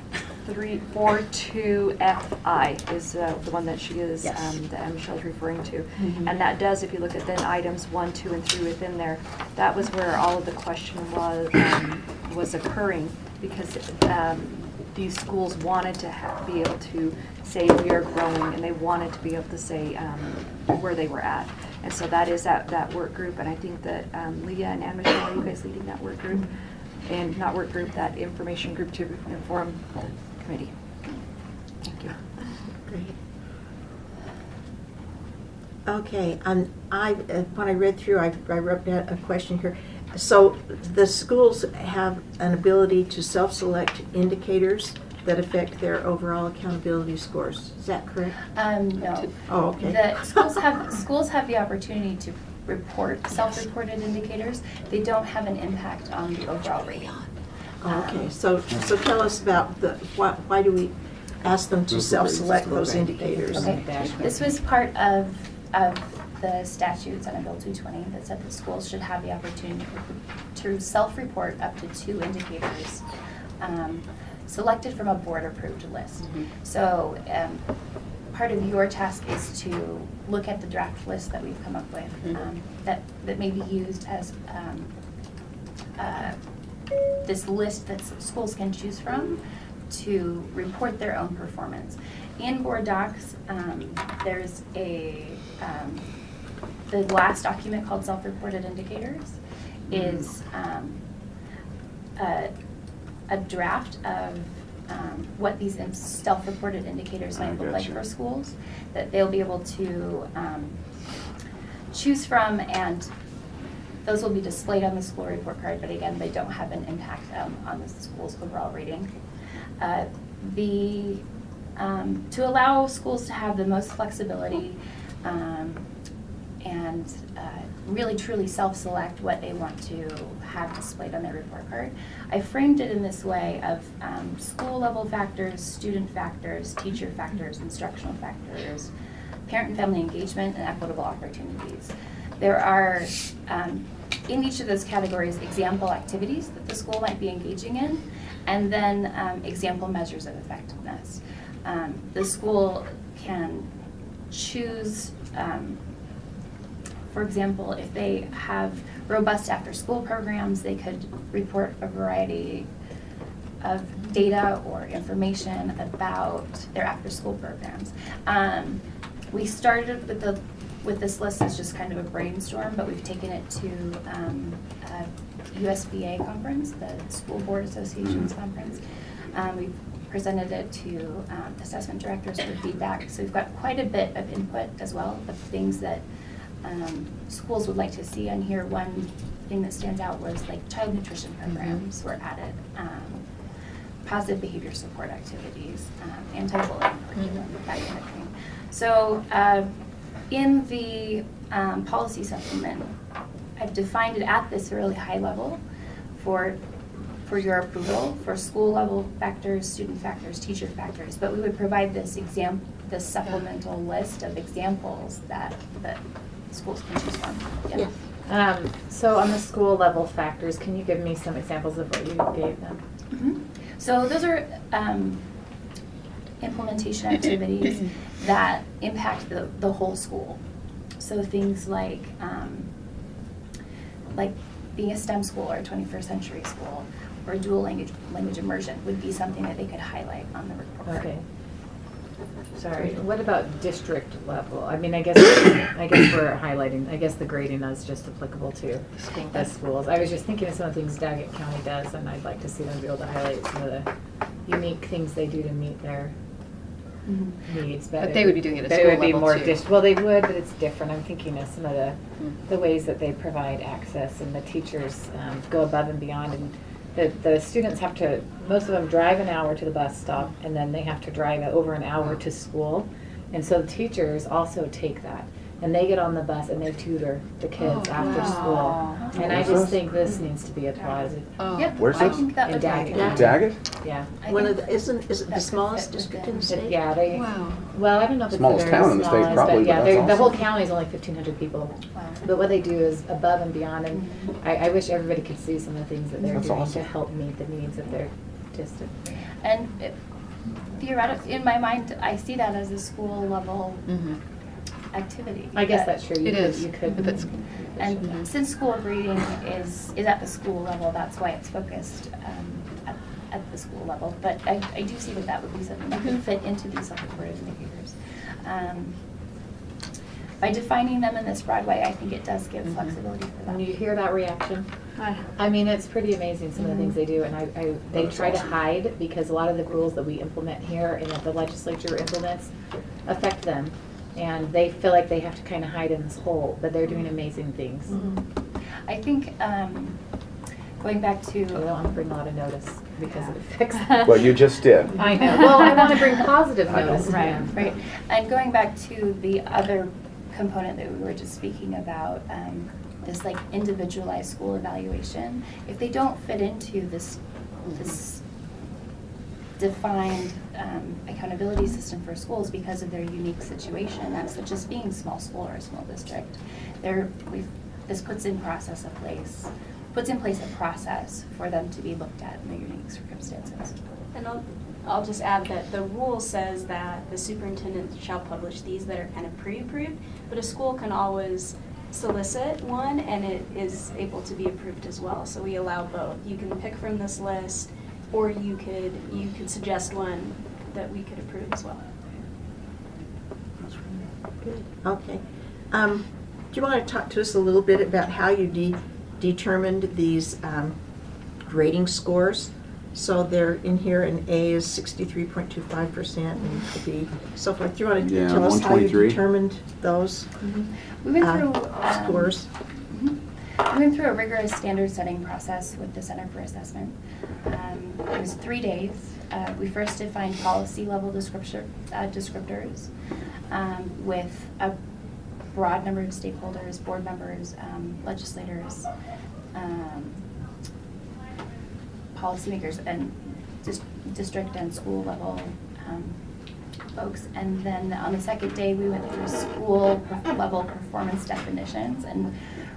42FI is the one that she is, Yes. that Michelle's referring to. Mhm. And that does, if you look at then items 1, 2, and 3 within there, that was where all of the question was occurring, because these schools wanted to be able to say we are growing, and they wanted to be able to say where they were at. And so that is that work group, and I think that Leah and Anne Michelle, are you guys leading that work group? And not work group, that information group to inform committee. Thank you. Great. Okay, when I read through, I wrote down a question here. So the schools have an ability to self-select indicators that affect their overall accountability scores. Is that correct? No. Oh, okay. The schools have the opportunity to report self-reported indicators. They don't have an impact on the overall rating. Oh, okay, so tell us about why do we ask them to Those were great. self-select those indicators? Okay, this was part of the statute, Senate Bill 220, that said that schools should have the opportunity to self-report up to 2 indicators selected from a board-approved list. So part of your task is to look at the draft list that we've come up with that may be used as this list that schools can choose from to report their own performance. In board docs, there's the last document called self-reported indicators is a draft of what these self-reported indicators might look like for schools that they'll be able to choose from, and those will be displayed on the school report card, but again, they don't have an impact on the school's overall rating. To allow schools to have the most flexibility and really truly self-select what they want to have displayed on their report card, I framed it in this way of school level factors, student factors, teacher factors, instructional factors, parent and family engagement, and equitable opportunities. There are, in each of those categories, example activities that the school might be engaging in, and then example measures of effectiveness. The school can choose, for example, if they have robust after-school programs, they could report a variety of data or information about their after-school programs. We started with this list as just kind of a brainstorm, but we've taken it to a USBA conference, the School Board Association's conference. We've presented it to assessment directors for feedback, so we've got quite a bit of input as well of things that schools would like to see on here. One thing that stands out was like child nutrition programs were added, positive behavior support activities, anti-bullying curriculum, that kind of thing. So in the policy supplement, I've defined it at this really high level for your approval for school level factors, student factors, teacher factors, but we would provide this supplemental list of examples that schools can choose from. Yeah. So on the school level factors, can you give me some examples of what you gave them? So those are implementation activities that impact the whole school. So things like being a STEM school or a 21st century school or dual language immersion would be something that they could highlight on the report card. Okay. Sorry, what about district level? I mean, I guess we're highlighting, I guess the grading is just applicable to the schools. I was just thinking of some of the things Daggett County does, and I'd like to see them be able to highlight some of the unique things they do to meet their needs. But they would be doing it at but school it would be level, more too. well, they would, but it's different. I'm thinking of some of the ways that they provide access, and the teachers go above and beyond, and the students have to, most of them drive an hour to the bus stop, and then they have to drive over an hour to school. And so the teachers also take that, and they get on the bus and they tutor the kids after school. And I just think this needs to be applauded. Yep, Where's I this? think that In would Daggett. be Daggett? Yeah. I One think of the, is it the that could smallest fit district in the within- state? Yeah, they, Wow. well, I don't know if it's Smallest the very town in the state, smallest, probably, but but yeah, that's the whole awesome. county is only 1,500 people. Wow. But what they do is above and beyond, and I wish everybody could see some of the things that they're That's doing awesome. to help meet the needs of their district. And theoretically, in my mind, I see that as a school level activity. I guess that's true. It is. You could. If it's- And since school grading is at the school level, that's why it's focused at the school level. But I do see that would be something that could fit into these self-reported indicators. By defining them in this broad way, I think it does give flexibility for them. When you hear that reaction, I mean, it's pretty amazing some of the things they do, and they try to hide because a lot of the rules that we implement here and that the legislature implements affect them, and they feel like they have to kind of hide in this hole, but they're doing amazing things. I think going back I don't to want to bring a lot of notice because it affects. Well, you just did. I know. Well, I want to bring positive I know. notice. right, right, and going back to the other component that we were just speaking about, this like individualized school evaluation. If they don't fit into this defined accountability system for schools because of their unique situation, such as being a small school or a small district, this puts in place a process for them to be looked at in their unique circumstances. And I'll just add that the rule says that the superintendent shall publish these that are kind of pre-approved, but a school can always solicit one and it is able to be approved as well. So we allow both. You can pick from this list, or you could suggest one that we could approve as well. Okay. Do you want to talk to us a little bit about how you determined these grading scores? So they're in here, and A is 63.25%, and B, so forth. Do you want to Yeah, tell us how you 123. determined those We went through scores? We went through a rigorous standard setting process with the Center for Assessment. It was 3 days. We first defined policy level descriptors with a broad number of stakeholders, board members, legislators, policymakers, and district and school level folks. And then on the second day, we went through school level performance definitions and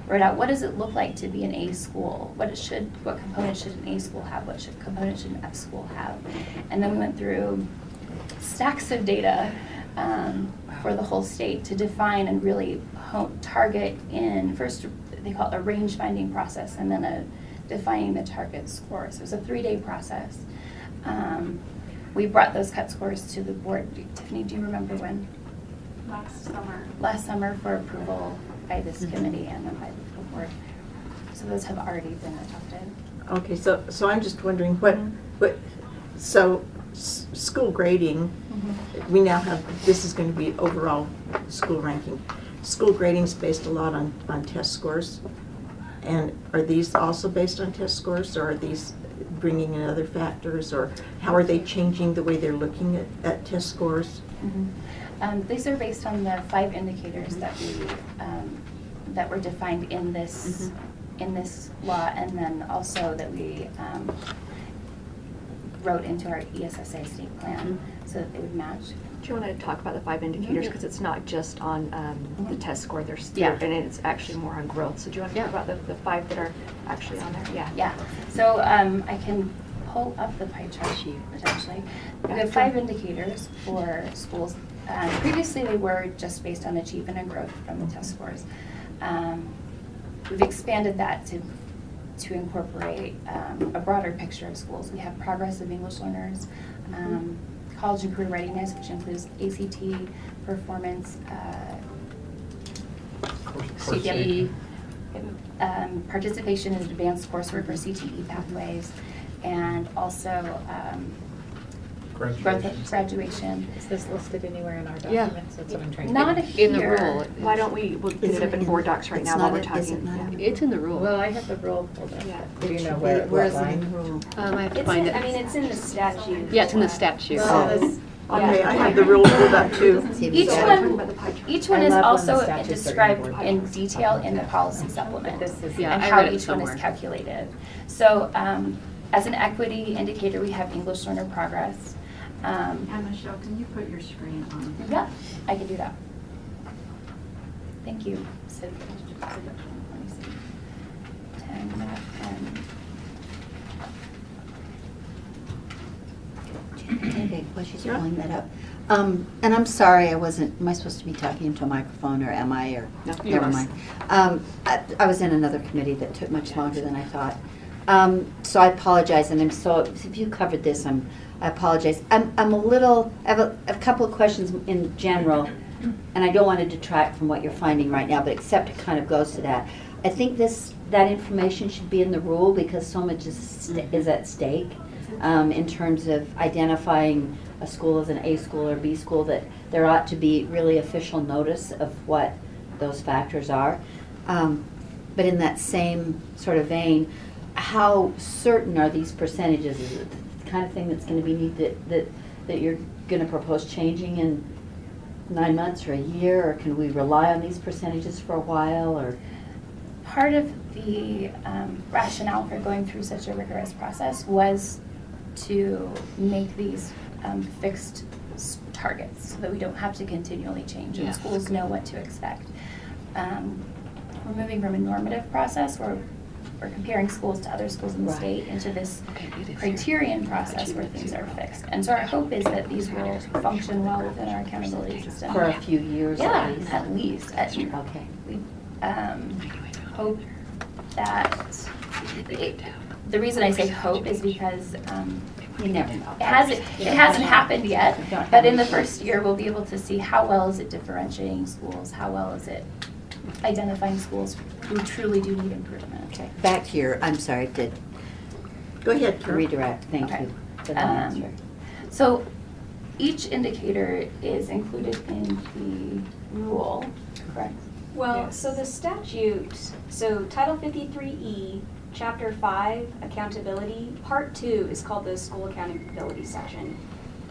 wrote out what does it look like to be an A school? What components should an A school have? What components should an F school have? And then we went through stacks of data for the whole state to define and really target in, first they call it a range finding process, and then defining the target score. So it was a 3-day process. We brought those cut scores to the board. Tiffany, do you remember when? Last summer for approval by this committee and then by the board. So those have already been adopted. Okay, so I'm just wondering school grading, we now have, this is going to be overall school ranking. School grading is based a lot on test scores. And are these also based on test scores, or are these bringing in other factors, or how are they changing the way they're looking at test scores? These are based on the 5 indicators that were defined in this law, and then also that we wrote into our ESSA state plan so that they would match. Do you want to talk about the 5 indicators, because it's not just on the test score, Yeah. and it's actually more on growth. So do you want to talk about the 5 that are actually on there? Yeah, so I can pull up the pie chart sheet potentially. We have 5 indicators for schools. Previously they were just based on achievement and growth from the test scores. We've expanded that to incorporate a broader picture of schools. We have progress of English learners, college and career readiness, which includes ACT, performance, CTE, participation in advanced coursework or CTE pathways, and also graduation. Is this listed anywhere in our Yeah. documents? That's what I'm trying to Not figure In the here. rule. Why don't we'll get it up in board docs right It's now not while we're in- is talking. it not in- It's in the rule. Well, I have the rule pulled up. Yeah. Do you know Where what is it in line? the rule? I have to It's find in, it. I mean, it's in the statute. Yeah, it's in the statute. Well, Oh. this- Okay, I have the rule pulled up too. Each Talking one, about the pie chart. each one I is love when the also statutes are described in board in docs. detail in the policy supplement. This is, Yeah, and I how read it each one is somewhere. calculated. So as an equity indicator, we have English learner progress. And Michelle, can you put your screen on? Yeah, I can do that. Thank you. So, let me see. 10, Okay, while she's pulling that up. And I'm sorry, am I supposed to be talking into a microphone, or am I, or? No. Never mind. I was in another committee that took much longer than I thought. So I apologize, and if you covered this, I apologize. I have a couple of questions in general, and I don't want to detract from what you're finding right now, but except it kind of goes to that. I think that information should be in the rule, because so much is at stake. In terms of identifying a school as an A school or B school, that there ought to be really official notice of what those factors are. But in that same sort of vein, how certain are these percentages? Is it the kind of thing that's going to be needed that you're going to propose changing in 9 months or a year, or can we rely on these percentages for a while? Or Part of the rationale for going through such a rigorous process was to make these fixed targets so that we don't have to continually change and schools know what to expect. We're moving from a normative process where we're comparing schools to other schools in the state into this criterion process where things are fixed. And so our hope is that these will function well within our accountability system. for a few years Yeah, at least? at least. Okay. We hope that, the reason I say hope is because You never know. it hasn't happened yet, but in the first year, we'll be able to see how well is it differentiating schools, how well is it identifying schools who truly do need improvement. Okay. Back to your, I'm sorry, to Go ahead, Carol. redirect. Thank Okay. you for that answer. So each indicator is included in the rule, correct? Well, so the statute, so Title 53E, Chapter 5, Accountability, Part 2 is called the School Accountability Section.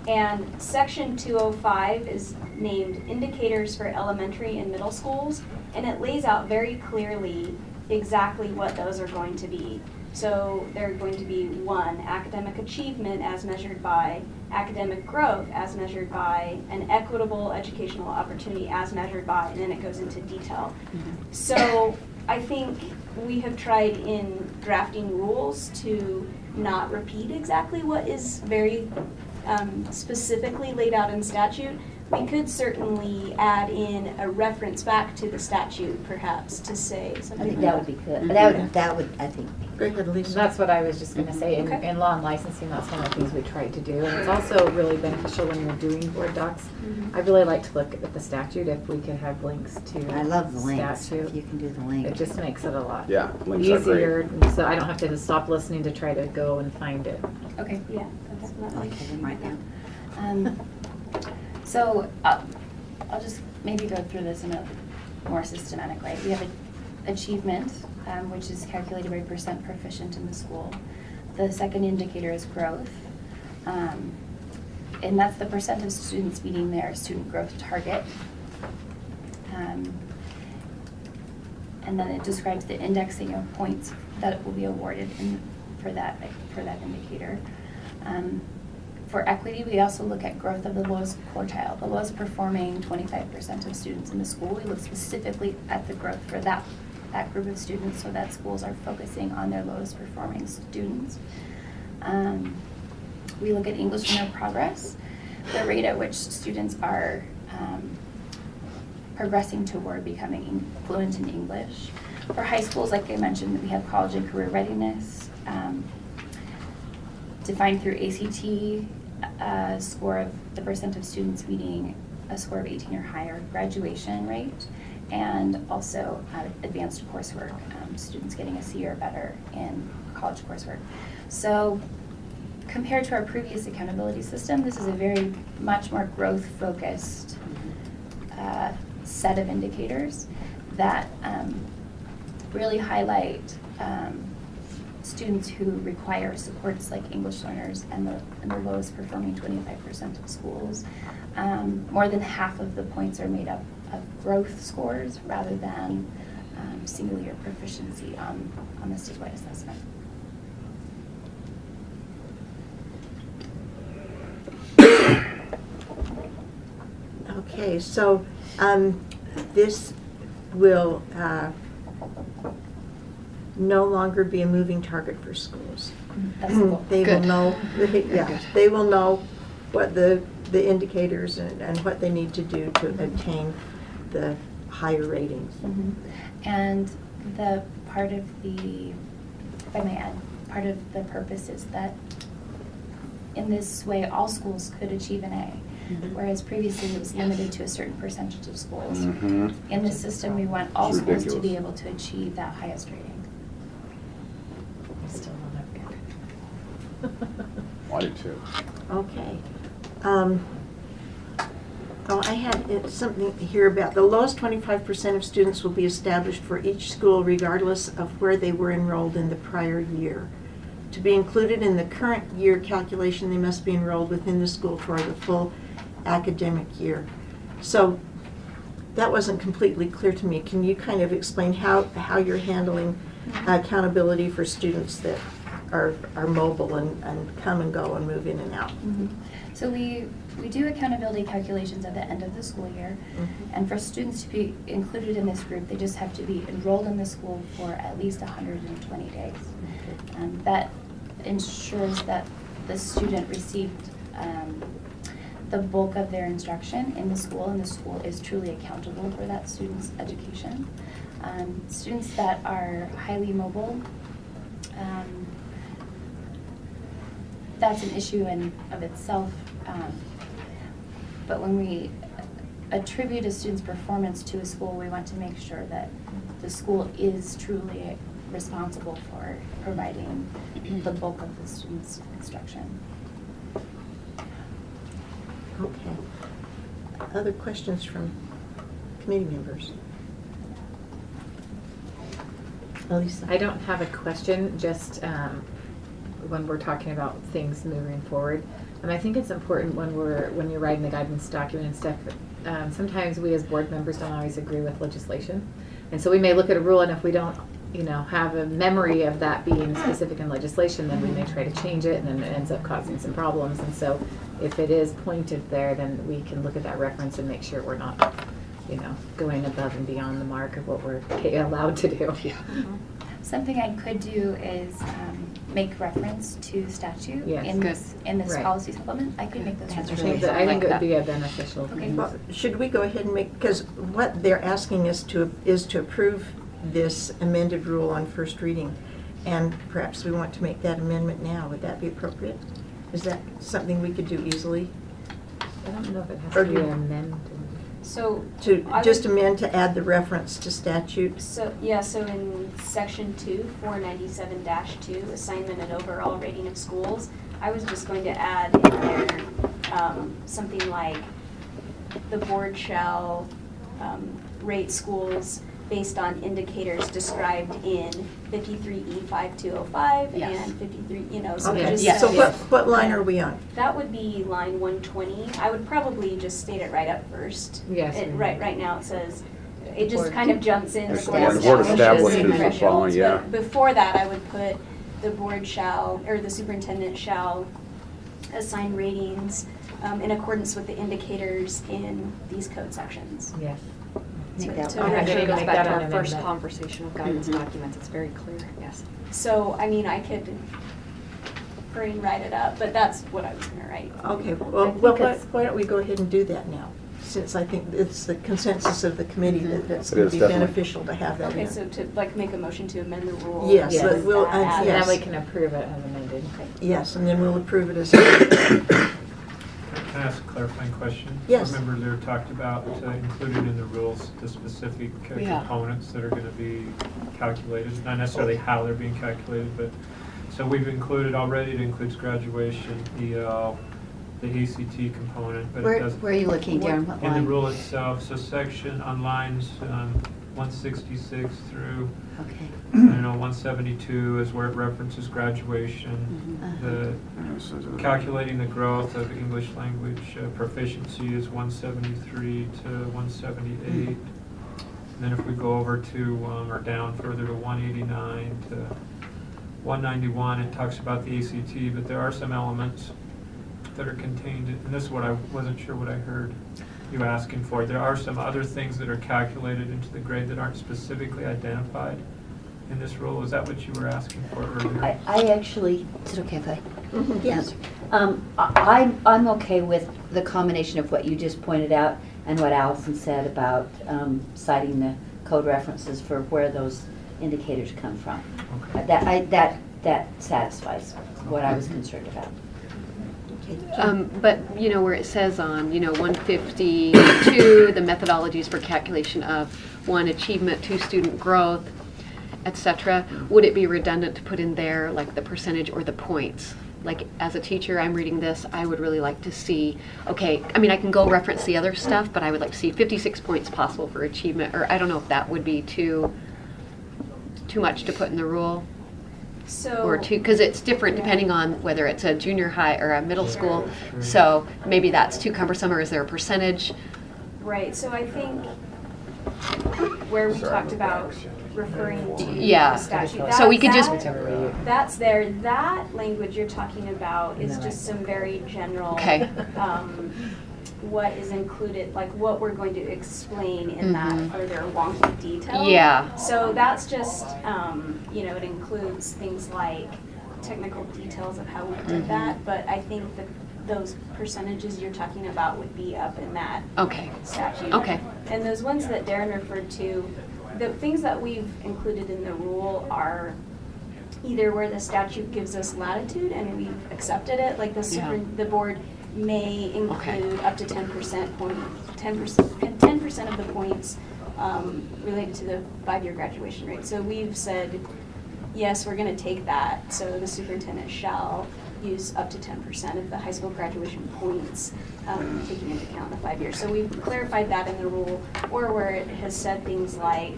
And Section 205 is named Indicators for Elementary and Middle Schools, and it lays out very clearly exactly what those are going to be. So they're going to be 1, academic achievement as measured by, academic growth as measured by, and equitable educational opportunity as measured by, and then it goes into detail. So I think we have tried in drafting rules to not repeat exactly what is very specifically laid out in statute. We could certainly add in a reference back to the statute, perhaps, to say I something. think like that would be good. That would, I think. Go ahead, Lisa. That's what I was just going to say. Okay. In law and licensing, that's one of the things we tried to do. And it's also really beneficial when you're doing board docs. I really like to look at the statute if we could have links to I love the links, statute. if you can do the It link. just makes it a lot Yeah, links are great. easier, and so I don't have to stop listening to try to go and find it. Okay. Yeah, definitely. Okay, then right now. So I'll just maybe go through this in a more systematic way. We have achievement, which is calculated by percent proficient in the school. The second indicator is growth. And that's the percent of students meeting their student growth target. And then it describes the indexing of points that will be awarded for that indicator. For equity, we also look at growth of the lowest quartile, the lowest performing 25% of students in the school. We look specifically at the growth for that group of students so that schools are focusing on their lowest performing students. We look at English learner progress, the rate at which students are progressing toward becoming fluent in English. For high schools, like I mentioned, we have college and career readiness, defined through ACT, score of the percent of students meeting a score of 18 or higher, graduation rate, and also advanced coursework, students getting a C or better in college coursework. So compared to our previous accountability system, this is a very much more growth-focused set of indicators that really highlight students who require supports like English learners and the lowest performing 25% of schools. More than half of the points are made up of growth scores rather than single year proficiency on the statewide assessment. Okay, so this will no longer be a moving target for schools. That's the goal. They will Good. know, yeah, they will know what the indicators and what they need to do to obtain the higher ratings. And the part of the, if I may add, part of the purpose is that in this way, all schools could achieve an A. Whereas previously it was limited to a certain percentage of schools. In this system, we want all It's schools to ridiculous. be able to achieve that highest rating. Still not good. I do too. Okay. I had something here about the lowest 25% of students will be established for each school regardless of where they were enrolled in the prior year. To be included in the current year calculation, they must be enrolled within the school for the full academic year. So that wasn't completely clear to me. Can you kind of explain how you're handling accountability for students that are mobile and come and go and move in and out? So we do accountability calculations at the end of the school year. And for students to be included in this group, they just have to be enrolled in the school for at least 120 days. That ensures that the student received the bulk of their instruction in the school, and the school is truly accountable for that student's education. Students that are highly mobile, that's an issue in of itself. But when we attribute a student's performance to a school, we want to make sure that the school is truly responsible for providing the bulk of the student's instruction. Okay. Other questions from committee members? Elisa? I don't have a question, just when we're talking about things moving forward. And I think it's important when you're writing the guidance document and stuff, sometimes we as board members don't always agree with legislation. And so we may look at a rule, and if we don't, have a memory of that being specific in legislation, then we may try to change it, and then it ends up causing some problems. And so if it is pointed there, then we can look at that reference and make sure we're not, going above and beyond the mark of what we're allowed to do. Something I could do is make reference to statute Yes. in Good. this Right. policy supplement. I could make those That's I changes. think, really I think it like would be that. a beneficial Okay. thing. Well, should we go ahead and because what they're asking us is to approve this amended rule on first reading, and perhaps we want to make that amendment now. Would that be appropriate? Is that something we could do easily? I don't know if it has Or to be do- amended. So. To I just would- amend to add the reference to statute? So in section 2, 497-2, assignment and overall rating of schools, I was just going to add in there something like the board shall rate schools based on indicators described in 53E5205 Yes. and 53, so Okay, just. Yes. so what line are we on? That would be line 120. I would probably just state it right up first. Yes. Right now it says, it just Board. kind of jumps in. Yes, the the board board establishes establishes the thresholds, following, yeah. but before that, I would put the board shall, or the superintendent shall assign ratings in accordance with the indicators in these code sections. Yes. Make that To one. Okay, It good. goes Make back that to an our first amendment. conversation of guidance documents. It's very clear, yes. So, I could write it up, but that's what I was gonna write. Okay, I well, think why don't we go ahead and do that now? Since I think it's the consensus of the committee that it's It going is to be definitely. beneficial to have that Okay, in. so to make a motion to amend the rule. Yes, Yes. but we'll, Add- And then yes, we can approve it as amended. yes, and then we'll approve it as. Can I ask a clarifying question? Yes. Remember Lear talked about including in the rules the specific Yeah. components that are going to be calculated, not necessarily how they're being calculated, but, so we've included already, it includes graduation, EL, the ACT component, but it Where doesn't. are you looking, Darren? What In the line? rule itself, so section on lines 166 through, Okay. 172 is where it references graduation. The calculating the growth of English language proficiency is 173 to 178. And then if we go over to, or down further to 189 to 191, it talks about the ACT, but there are some elements that are contained, and this is what I wasn't sure what I heard you asking for. There are some other things that are calculated into the grade that aren't specifically identified in this rule. Is that what you were asking for earlier? I actually, is it okay if I Yes. I'm okay with the combination of what you just pointed out and what Allison said about citing the code references for where those indicators come from. That satisfies what I was concerned about. But, where it says on, 152, the methodologies for calculation of 1, achievement, 2, student growth, etc., would it be redundant to put in there like the percentage or the points? Like, as a teacher, I'm reading this, I would really like to see, okay, I mean, I can go reference the other stuff, but I would like to see 56 points possible for achievement, or I don't know if that would be too much to put in the rule. So. Or because it's different depending on whether it's a junior high or a middle school. So maybe that's too cumbersome, or is there a percentage? Right, so I think where we talked about referring to Yeah. the statute. So we could just- That's there, that language you're talking about is just some very general. Okay. What is included, like what we're going to explain in that further wonky detail. Yeah. So that's just, it includes things like technical details of how we did that, but I think that those percentages you're talking about would be up in that Okay. statute. Okay. And those ones that Darren referred to, the things that we've included in the rule are either where the statute gives us latitude and we've accepted it, like the board may include up to 10% 10% of the points related to the 5-year graduation rate. So we've said, yes, we're going to take that. So the superintendent shall use up to 10% of the high school graduation points, taking into account the 5 years. So we've clarified that in the rule, or where it has said things like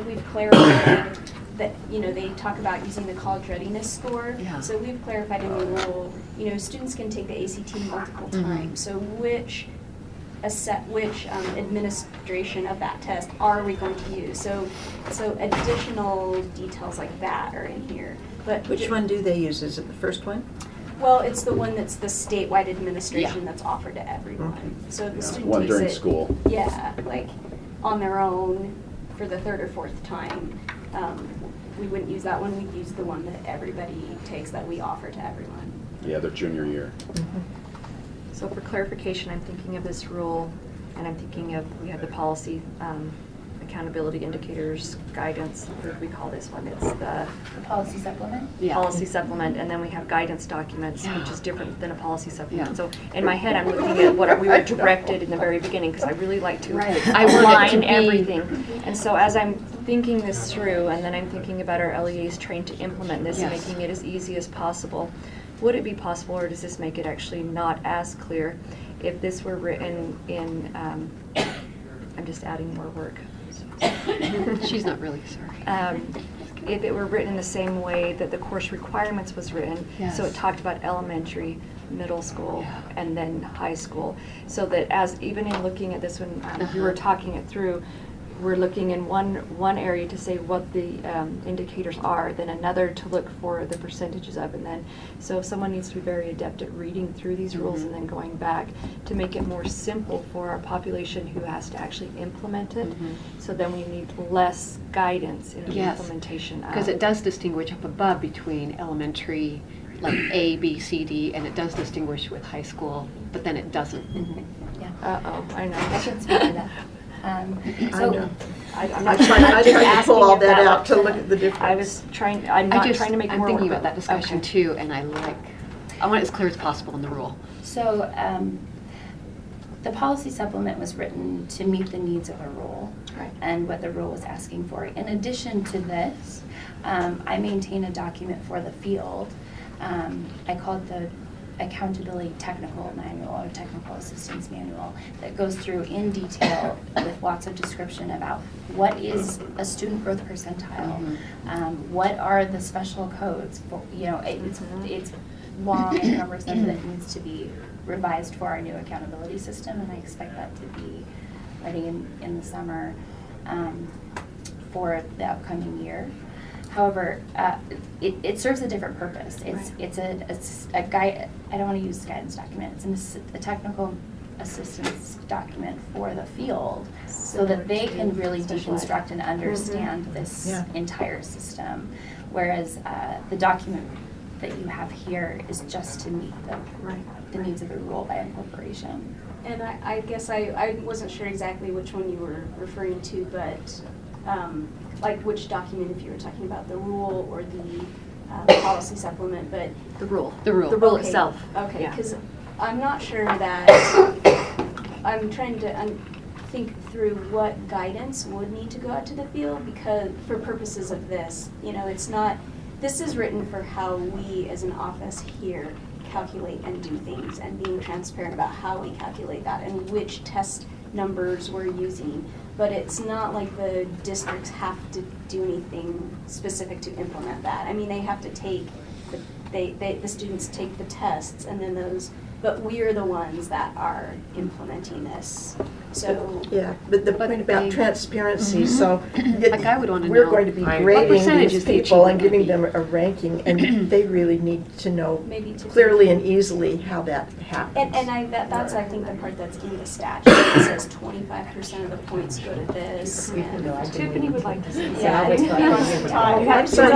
we've clarified that, they talk about using the college readiness score. Yeah. So we've clarified in the rule, students can take the ACT multiple times. So which administration of that test are we going to use? So additional details like that are in here. But Which one do they use? Is it the first one? Well, it's the one that's the statewide administration that's offered to everyone. Okay. So if the student One takes during it, school. yeah, like on their own for the 3rd or 4th time, we wouldn't use that one. We'd use the one that everybody takes that we offer to everyone. Yeah, their junior year. So for clarification, I'm thinking of this rule, and I'm thinking of, we have the policy accountability indicators guidance, what do we call this one? It's the Policy supplement? policy supplement, and then we have guidance documents, which is different than a policy supplement. Yeah. So in my head, I'm looking at what we were directed in the very beginning, because I really like to Right. I want it to align be- everything. And so as I'm thinking this through, and then I'm thinking about our LEAs trained to implement this, and Yes. making it as easy as possible, would it be possible, or does this make it actually not as clear, if this were written in, I'm just adding more work. She's not really sorry. If it were written in the same way that the course requirements was written, so it Yes. talked about elementary, middle school, Yeah. and then high school, so that as, even in looking at this when you were talking it through, we're looking in one area to say what the indicators are, then another to look for the percentages of, and then, so if someone needs to be very adept at reading through these rules and then going back to make it more simple for our population who has to actually implement it, so then we need less guidance in the Yes. implementation of. Because it does distinguish up above between elementary, like A, B, C, D, and it does distinguish with high school, but then it doesn't. Yeah. Uh-oh, I know. I can speak to that. I So, know. I'm I tried to asking pull all if that was- out to look at the difference. I was trying, I'm not trying to make more I'm thinking work, about that but- discussion okay. too, and I want it as clear as possible in the rule. So, the policy supplement was written to meet the needs of a rule Right. and what the rule was asking for. In addition to this, I maintain a document for the field. I call it the Accountability Technical Manual or Technical Assistance Manual that goes through in detail with lots of description about what is a student growth percentile, what are the special codes for, it's long and cumbersome that needs to be revised for our new accountability system, and I expect that to be ready in the summer for the upcoming year. However, it serves a different purpose. It's a guide. I don't want to use guidance document. It's a technical assistance document for the field, so that they can really deconstruct and understand this entire system. Whereas the document that you have here is just to meet the needs of the rule by incorporation. And I guess I wasn't sure exactly which one you were referring to, but like which document, if you were talking about the rule or the policy supplement, but. The rule. The rule. The rule Okay. itself. Okay, Yeah. because I'm not sure that, I'm trying to think through what guidance would need to go out to the field, because for purposes of this, you know, it's not, this is written for how we as an office here calculate and do things, and being transparent about how we calculate that and which test numbers we're using. But it's not like the districts have to do anything specific to implement that. I mean, they have to take, the students take the tests and then those, but we're the ones that are implementing this. So. Yeah, but the point about transparency, so. Like I would wanna We're know, going to be what grading percentage these is the people and achievement giving gonna them a ranking, and they really need to know Maybe to- clearly and easily how that happens. And that's I think the part that's in the statute. It says 25% of the points go to this. And Tiffany would like to see. Yeah. I'm sorry,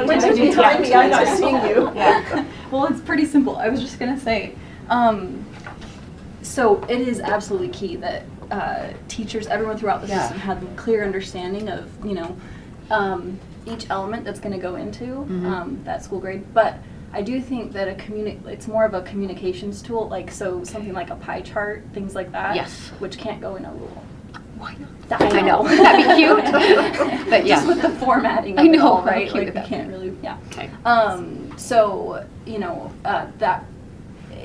when you time me, I'm not seeing you. Yeah. Well, it's pretty simple. I was just gonna say, so it is absolutely key that teachers, everyone throughout the system, have a clear understanding of, you know, each element that's going to go into that school grade. But I do think that it's more of a communications tool, like so something like a pie chart, things like that. Yes. Which can't go in a rule. Why not? I know. That'd be cute. But yeah. Just with the formatting I of it know, all, how right? cute Like would we that can't be? really, yeah. Okay. So, you know, that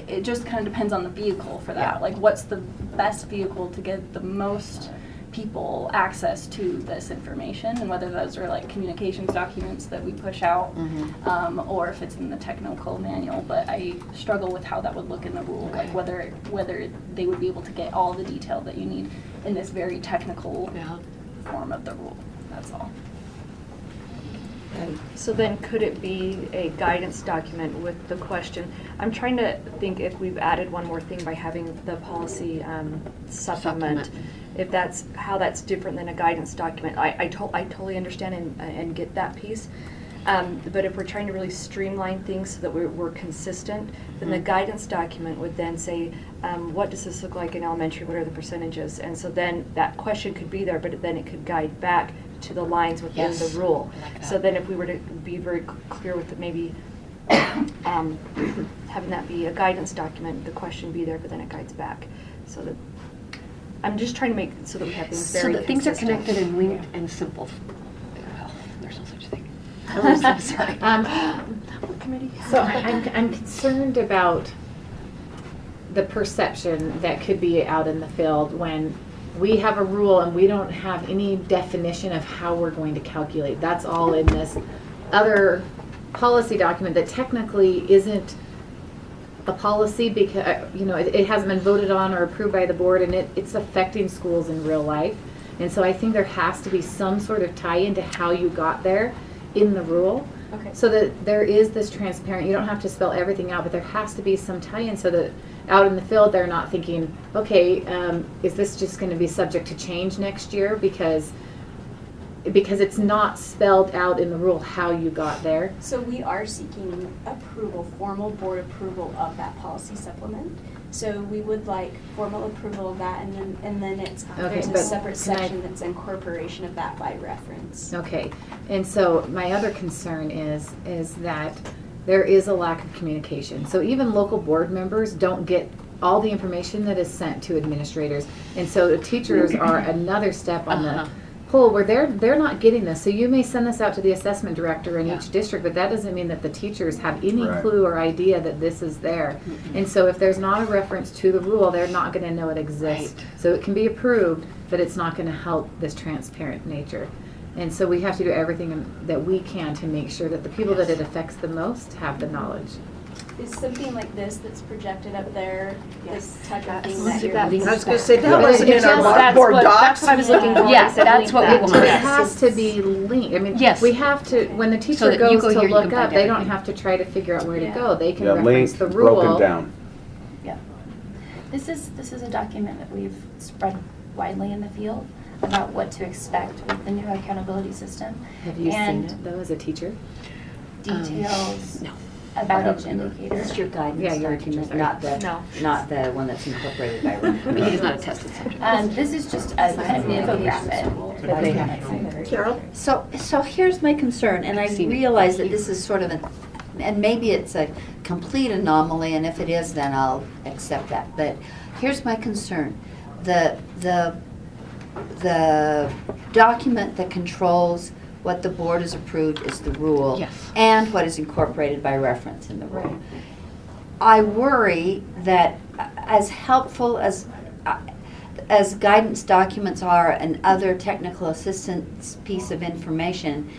it just kind of depends on the vehicle for that. Yeah. Like what's the best vehicle to get the most people access to this information, and whether those are like communications documents that we push out, or if it's in the technical manual. But I struggle with how that would look in the rule, like whether they would be able to get all the detail that you need in this very technical form of the rule. That's all. So then could it be a guidance document with the question? I'm trying to think if we've added one more thing by having the policy supplement. If that's, how that's different than a guidance document. I totally understand and get that piece. But if we're trying to really streamline things so that we're consistent, then the guidance document would then say, what does this look like in elementary? What are the percentages? And so then that question could be there, but then it could guide back to the lines within the rule. So then if we were to be very clear with it, maybe having that be a guidance document, the question be there, but then it guides back. So that, I'm just trying to make it so that we have things very So that things are consistent. connected and linked and simple. Well, there's no such thing. I'm sorry. What committee? So I'm concerned about the perception that could be out in the field when we have a rule and we don't have any definition of how we're going to calculate. That's all in this other policy document that technically isn't a policy because, you know, it hasn't been voted on or approved by the board, and it's affecting schools in real life. And so I think there has to be some sort of tie into how you got there in the rule. Okay. So that there is this transparent, you don't have to spell everything out, but there has to be some tie-in so that out in the field they're not thinking, okay, is this just going to be subject to change next year because it's not spelled out in the rule how you got there. So we are seeking approval, formal board approval of that policy supplement. So we would like formal approval of that, and then it's, Okay, there's a but separate can I- section that's incorporation of that by reference. Okay, and so my other concern is that there is a lack of communication. So even local board members don't get all the information that is sent to administrators. And so the teachers are another step on the pole where they're not getting this. So you may send this out to the assessment director in each district, but that doesn't mean that the teachers have any Right. clue or idea that this is there. And so if there's not a reference to the rule, they're not going to know it exists. Right. So it can be approved, but it's not going to help this transparent nature. And so we have to do everything that we can to make sure that the people that it affects the most have the knowledge. Is something like this that's projected up there, this type of thing Let's that do you're. that. I was going to say, that But wasn't in our That's board docs. That's what I was looking for. Yes, that's what we want. But it Yes. has to be linked. I mean, Yes. we have to, when the teacher that you goes go to here, you look can up, find they don't everything. have to try to figure out where to Yeah. go. They can Yeah, reference linked, the rule. broken down. Yeah. This is a document that we've spread widely in the field about what to expect with the new accountability system. Have you seen And it though as a teacher? details No. about have each it either. indicator. This is your guidance Yeah, your document, teachers are- not the, No. not the one that's incorporated by reference. He is not a tested subject. This is just a kind of infographic. that They we have can- Carol? So here's my concern, and I Seen it. realize that this is sort of and maybe it's a complete anomaly, and if it is, then I'll accept that. But here's my concern. The document that controls what the board has approved is the rule. Yes. And what is incorporated by reference in the rule. I worry that as helpful as guidance documents are and other technical assistance piece of information,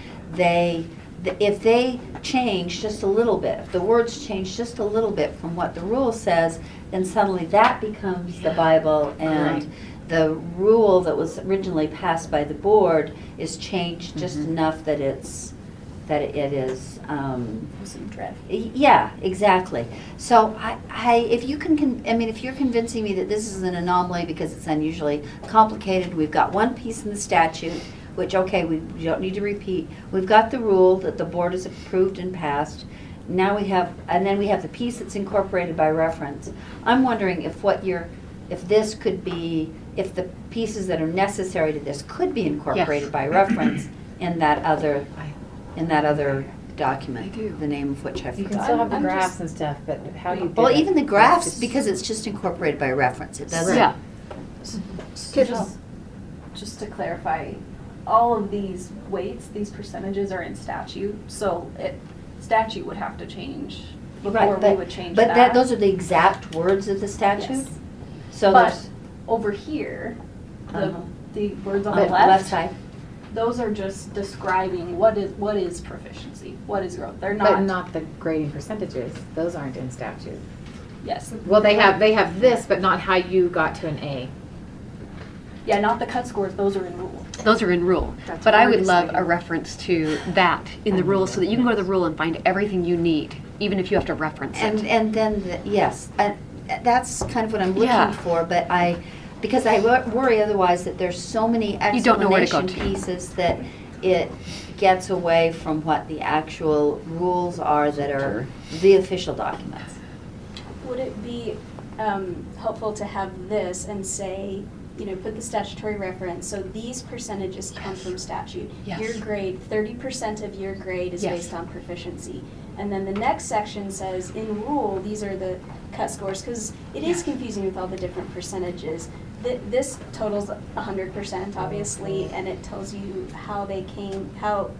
if they change just a little bit, if the words change just a little bit from what the rule says, then suddenly that becomes the Bible, and the rule that was originally passed by the board is changed just enough that it is Some drift. yeah, exactly. So if you can, if you're convincing me that this is an anomaly because it's unusually complicated, we've got one piece in the statute, which, okay, we don't need to repeat. We've got the rule that the board has approved and passed. Now we have, and then we have the piece that's incorporated by reference. I'm wondering if this could be, if the pieces that are necessary to this could be incorporated by reference in that other document. I do. The name of which I You forgot. can still have the I'm graphs just- and stuff, but how you do Well, it, even the that's graphs, just- because it's just incorporated by reference. It doesn't. Yeah. Just to clarify, all of these weights, these percentages are in statute, so statute would have to change before Right, we would change but that. those are the exact words of the statute? Yes. So But there's. over here, Uh-huh. the words on But the left, side. those are just describing what is proficiency, what is growth. They're But not, not the grading percentages, those aren't in statute. yes. Well, they have this, but not how you got to an A. Yeah, not the cut scores, those are in rule. Those are in rule. That's But what I we're would love a deciding. reference to that in the rule so that you can go to the rule and find everything you need, even if you have to reference it. And then, yes, that's kind of what I'm Yeah. looking for, but because I worry otherwise that there's so many You don't know where to go explanation to. pieces that it gets away from what the actual rules are that are the official documents. Would it be helpful to have this and say, put the statutory reference, so these percentages come from statute. Yes. Your grade, 30% of your grade is Yes. based on proficiency. And then the next section says, in rule, these are the cut scores, because it is confusing with all the different percentages. This totals 100%, obviously, and it tells you how they came, how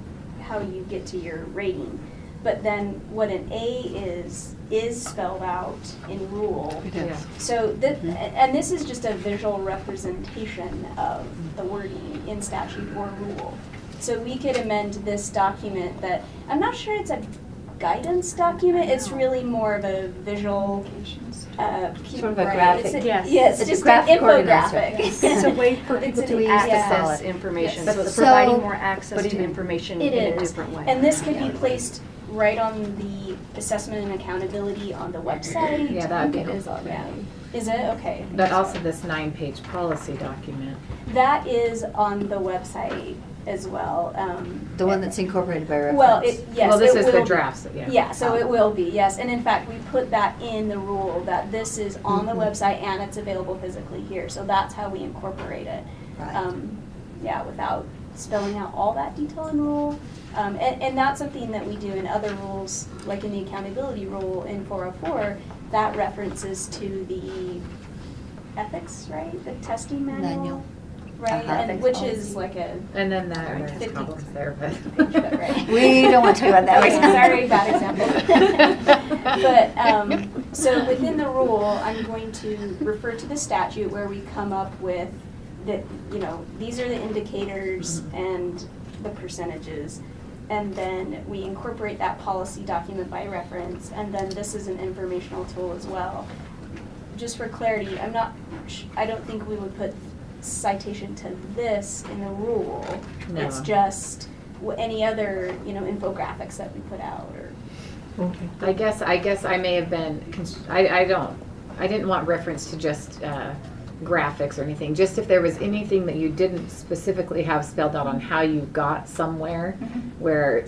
you get to your rating. But then what an A is spelled out in rule. It is. So, and this is just a visual representation of the wording in statute or rule. So we could amend this document that, I'm not sure it's a guidance document, it's really more of a visual, Sort of a right, graphic. it's a- Yes. Yeah, it's It's a just an graphic organizer. infographic. It's a way for It's people an- to yeah. access information, Yes. so it's So- providing more access but to even- information It in a is. different way. And this could be placed right on the assessment and accountability on the website. Yeah, that would be It is helpful. already. Is it? Okay. But also this 9-page policy document. That is on the website as well. The one that's incorporated by reference. Well, yes, Well, this it is will the be. drafts, yeah. Yeah, so it will be, yes. And in fact, we put that in the rule, that this is on the website and it's available physically here. So that's how we incorporate it. Right. Yeah, without spelling out all that detail in rule. And that's something that we do in other rules, like in the accountability rule in 404, that references to the ethics, right? The testing manual. Right, Uh-huh. and which is like a, And then that, Sorry, there's 50. problems there, but. right. We don't want to talk about that. Sorry, bad example. But, so within the rule, I'm going to refer to the statute where we come up with that, these are the indicators and the percentages. And then we incorporate that policy document by reference, and then this is an informational tool as well. Just for clarity, I don't think we would put citation to this in the rule. No. It's just any other, infographics that we put out or. I guess I may have been, I didn't want reference to just graphics or anything, just if there was anything that you didn't specifically have spelled out on how you got somewhere, where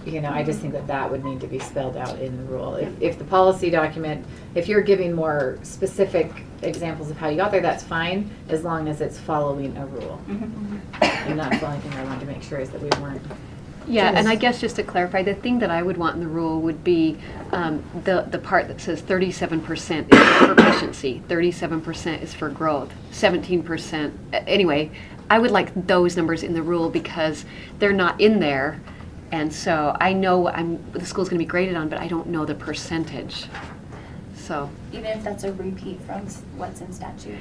you know, I just think that that would need to be spelled out in the rule. If the policy document, if you're giving more specific examples of how you got there, that's fine, as long as it's following a rule. And that's the only thing I wanted to make sure is that we weren't. Yeah, and I guess just to clarify, the thing that I would want in the rule would be the part that says 37% is for proficiency, 37% is for growth, 17%. Anyway, I would like those numbers in the rule because they're not in there. And so I know the school's going to be graded on, but I don't know the percentage. So Even if that's a repeat from what's in statute.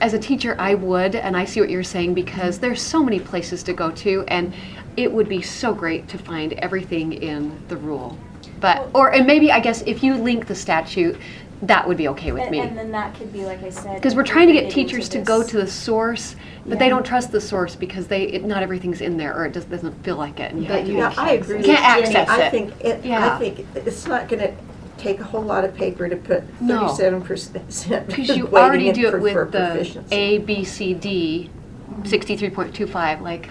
as a teacher, I would, and I see what you're saying because there's so many places to go to, and it would be so great to find everything in the rule. But, and maybe, I guess, if you link the statute, that would be okay with me. And then that could be, like I said. Because we're trying to get incorporated teachers into to go this. to the source, but they don't trust the source because not everything's in there, or it just doesn't feel like it. And you have to Yeah, I agree with can't Jenny. access I it. think I think it's not going to take a whole lot of paper to put 37% Because you weighting already in do for it with the proficiency. A, B, C, D, 63.25, like.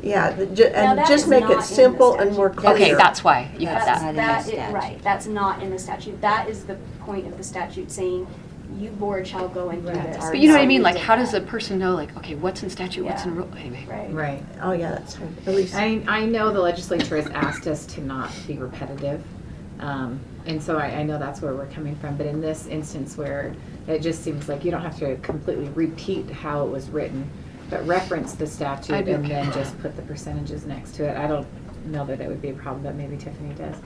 Yeah, Now, that just is make not it in the simple and more statute. clear. Okay, that's why you have That's that. not in the statute. Right, that's not in the statute. That is the point of the statute saying, you board shall go and do this. But you know what I mean? Like, how does a person know, like, okay, what's in statute, what's in rule? Anyway. Right. Oh, yeah, that's right. At least. I know the legislature has asked us to not be repetitive. And so I know that's where we're coming from. But in this instance where it just seems like you don't have to completely repeat how it was written, but reference the statute I'd be and okay then with just put the percentages next to it. I don't know that it would be a problem, but maybe Tiffany does.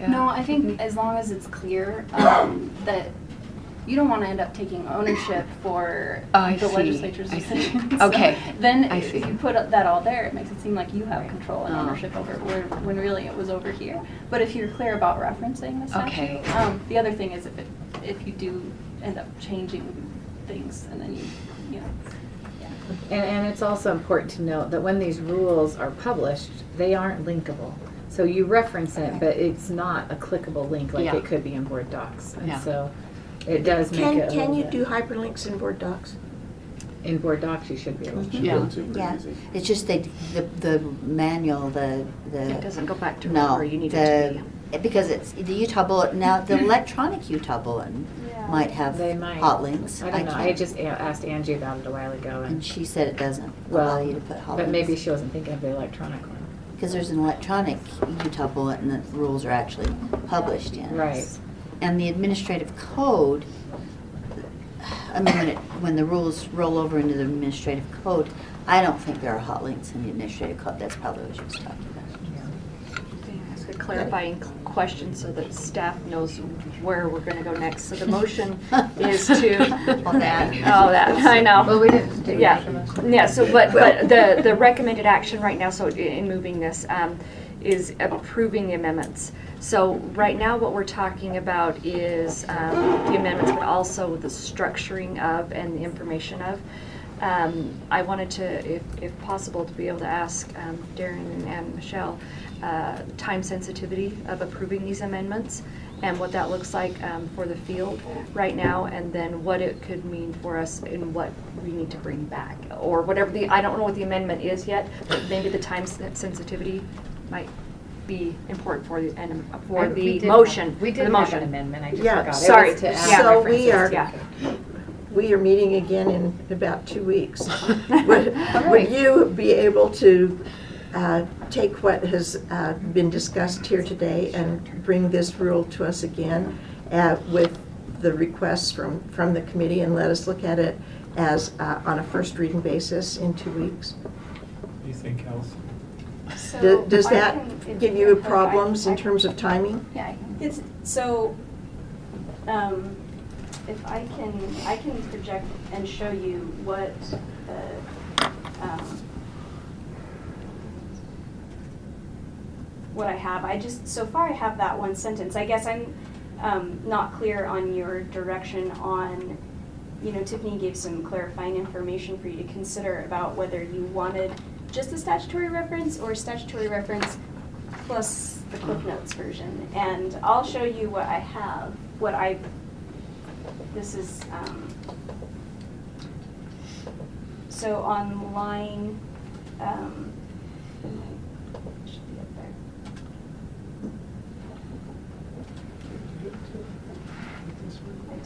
No, I think as long as it's clear that you don't want to end up taking ownership for I the see. legislature's I see. decisions. Okay. Then I if see. you put that all there, it makes it seem like you have control and Oh. ownership over it, when really it was over here. But if you're clear about referencing the statute, Okay. the other thing is if you do end up changing things and then you know. And it's also important to note that when these rules are published, they aren't linkable. So you reference it, but it's not a clickable link like Yeah. it could be in Board Docs. And Yeah. so it does make it a Can little you bit- do hyperlinks in Board Docs? In Board Docs, you should be able to. Yeah. Yeah, it's just the manual, the. It doesn't go back to No, where you need it to be. because it's the Utah Bulletin, now the electronic Utah Bulletin might have They might. hot links. I don't know. I can't- just asked Angie about it a while ago. And she said it doesn't allow you to put hot links. But maybe she wasn't thinking of the electronic one. Because there's an electronic Utah Bulletin that rules are actually published in. Right. And the administrative code, I mean, when the rules roll over into the administrative code, I don't think there are hot links in the administrative code. That's probably what she was talking about. Ask a clarifying question so that staff knows where we're going to go next. So the motion is to. that. I know. Well, we didn't. Did we Yeah, make a motion? yeah, so, but the recommended action right now, so in moving this, is approving the amendments. So right now, what we're talking about is the amendments, but also the structuring of and the information of. I wanted to, if possible, to be able to ask Darren and Michelle time sensitivity of approving these amendments and what that looks like for the field right now, and then what it could mean for us and what we need to bring back, or whatever I don't know what the amendment is yet, but maybe the time sensitivity might be important for the motion. We for did the have motion. an amendment, I just Yeah, forgot. It sorry. was to add Yeah. So we references. are, we are meeting again in about 2 weeks. Would you be able to take what has been discussed here today and bring this rule to us again with the requests from the committee and let us look at it as on a first reading basis in 2 weeks? What do you think, Allison? So Does I that can- give you problems in terms of timing? Yeah. It's, so, if I can project and show you what what I have. So far I have that one sentence. I guess I'm not clear on your direction on, Tiffany gave some clarifying information for you to consider about whether you wanted just the statutory reference or statutory reference plus the Cliff Notes version. And I'll show you what I have, this is, so on line, should be up there.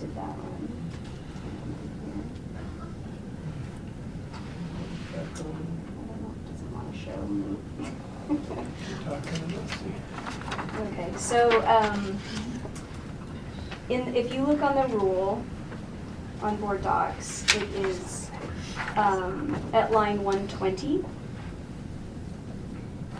printed that one. I don't know, it doesn't want to show me. Okay, so if you look on the rule on board docs, it is at line 120.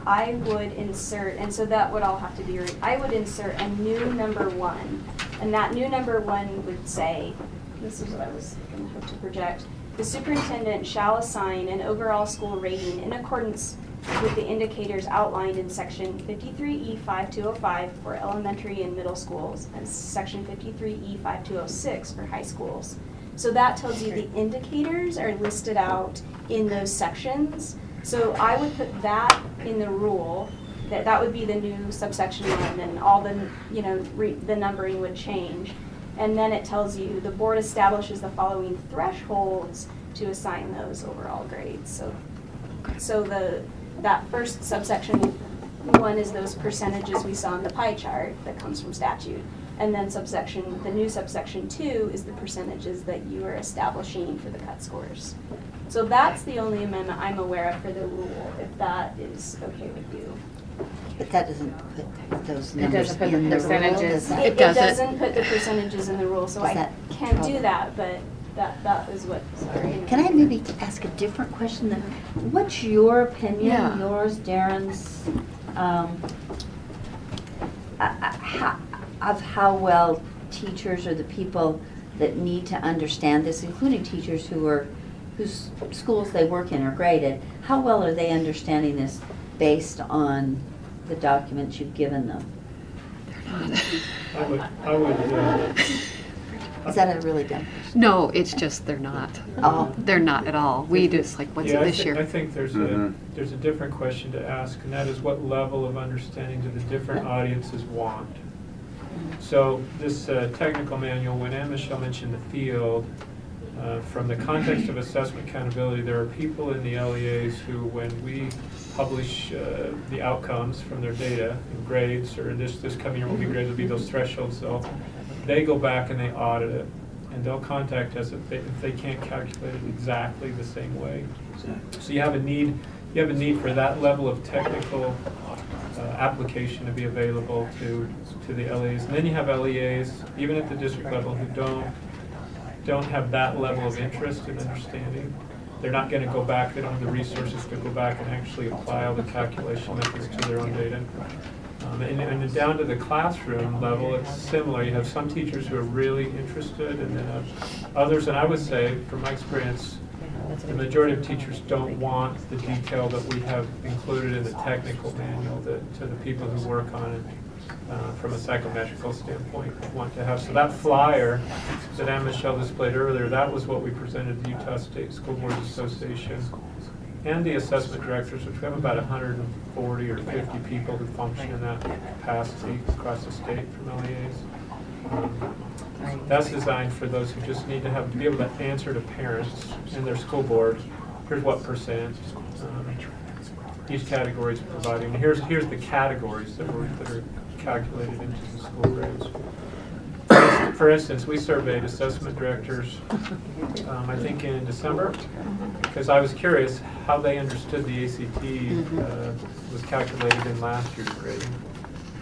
I would insert, and so that would all have to be, I would insert a new number 1. And that new number 1 would say, this is what I was going to hope to project, the superintendent shall assign an overall school rating in accordance with the indicators outlined in section 53E 5205 for elementary and middle schools and section 53E 5206 for high schools. So that tells you the indicators are listed out in those sections. So I would put that in the rule, that would be the new subsection 1, and all the, the numbering would change. And then it tells you the board establishes the following thresholds to assign those overall grades. So that first subsection 1 is those percentages we saw in the pie chart that comes from statute. And then the new subsection 2 is the percentages that you are establishing for the cut scores. So that's the only amendment I'm aware of for the rule, if that is okay with you. But that doesn't put those It numbers doesn't put the in the rule, percentages. does it? It doesn't put the percentages in the rule, so Does I that can't do trouble? that, but that is what, sorry. Can I maybe ask a different question then? What's your opinion, Yeah. yours, Darren's, of how well teachers or the people that need to understand this, including teachers whose schools they work in are graded, how well are they understanding this based on the documents you've given them? I would, Is that a really dumb? No, it's just they're not. Oh. They're not at all. We just like, what's yeah, it this year? I think there's a different question to ask, and that is what level of understanding do the different audiences want? So this technical manual, when Anne Michelle mentioned the field, from the context of assessment accountability, there are people in the LEAs who, when we publish the outcomes from their data and grades, or this coming year will be grades, will be those thresholds, they go back and they audit it, and they'll contact us if they can't calculate it exactly the same way. So you have a need for that level of technical application to be available to the LEAs. And then you have LEAs, even at the district level, who don't have that level of interest and understanding. They're not going to go back, they don't have the resources to go back and actually apply all the calculation methods to their own data. And down to the classroom level, it's similar. You have some teachers who are really interested, and then others, and I would say, from my experience, the majority of teachers don't want the detail that we have included in the technical manual to the people who work on it from a psychometrical standpoint want to have. So that flyer that Anne Michelle displayed earlier, that was what we presented to the Utah State School Boards Association and the assessment directors, which we have about 140 or 50 people who function in that capacity across the state from LEAs. That's designed for those who just need to be able to answer to parents and their school board, here's what percent each category is providing. Here's the categories that are calculated into the school grades. For instance, we surveyed assessment directors, I think in December, because I was curious how they understood the ACT was calculated in last year's grading,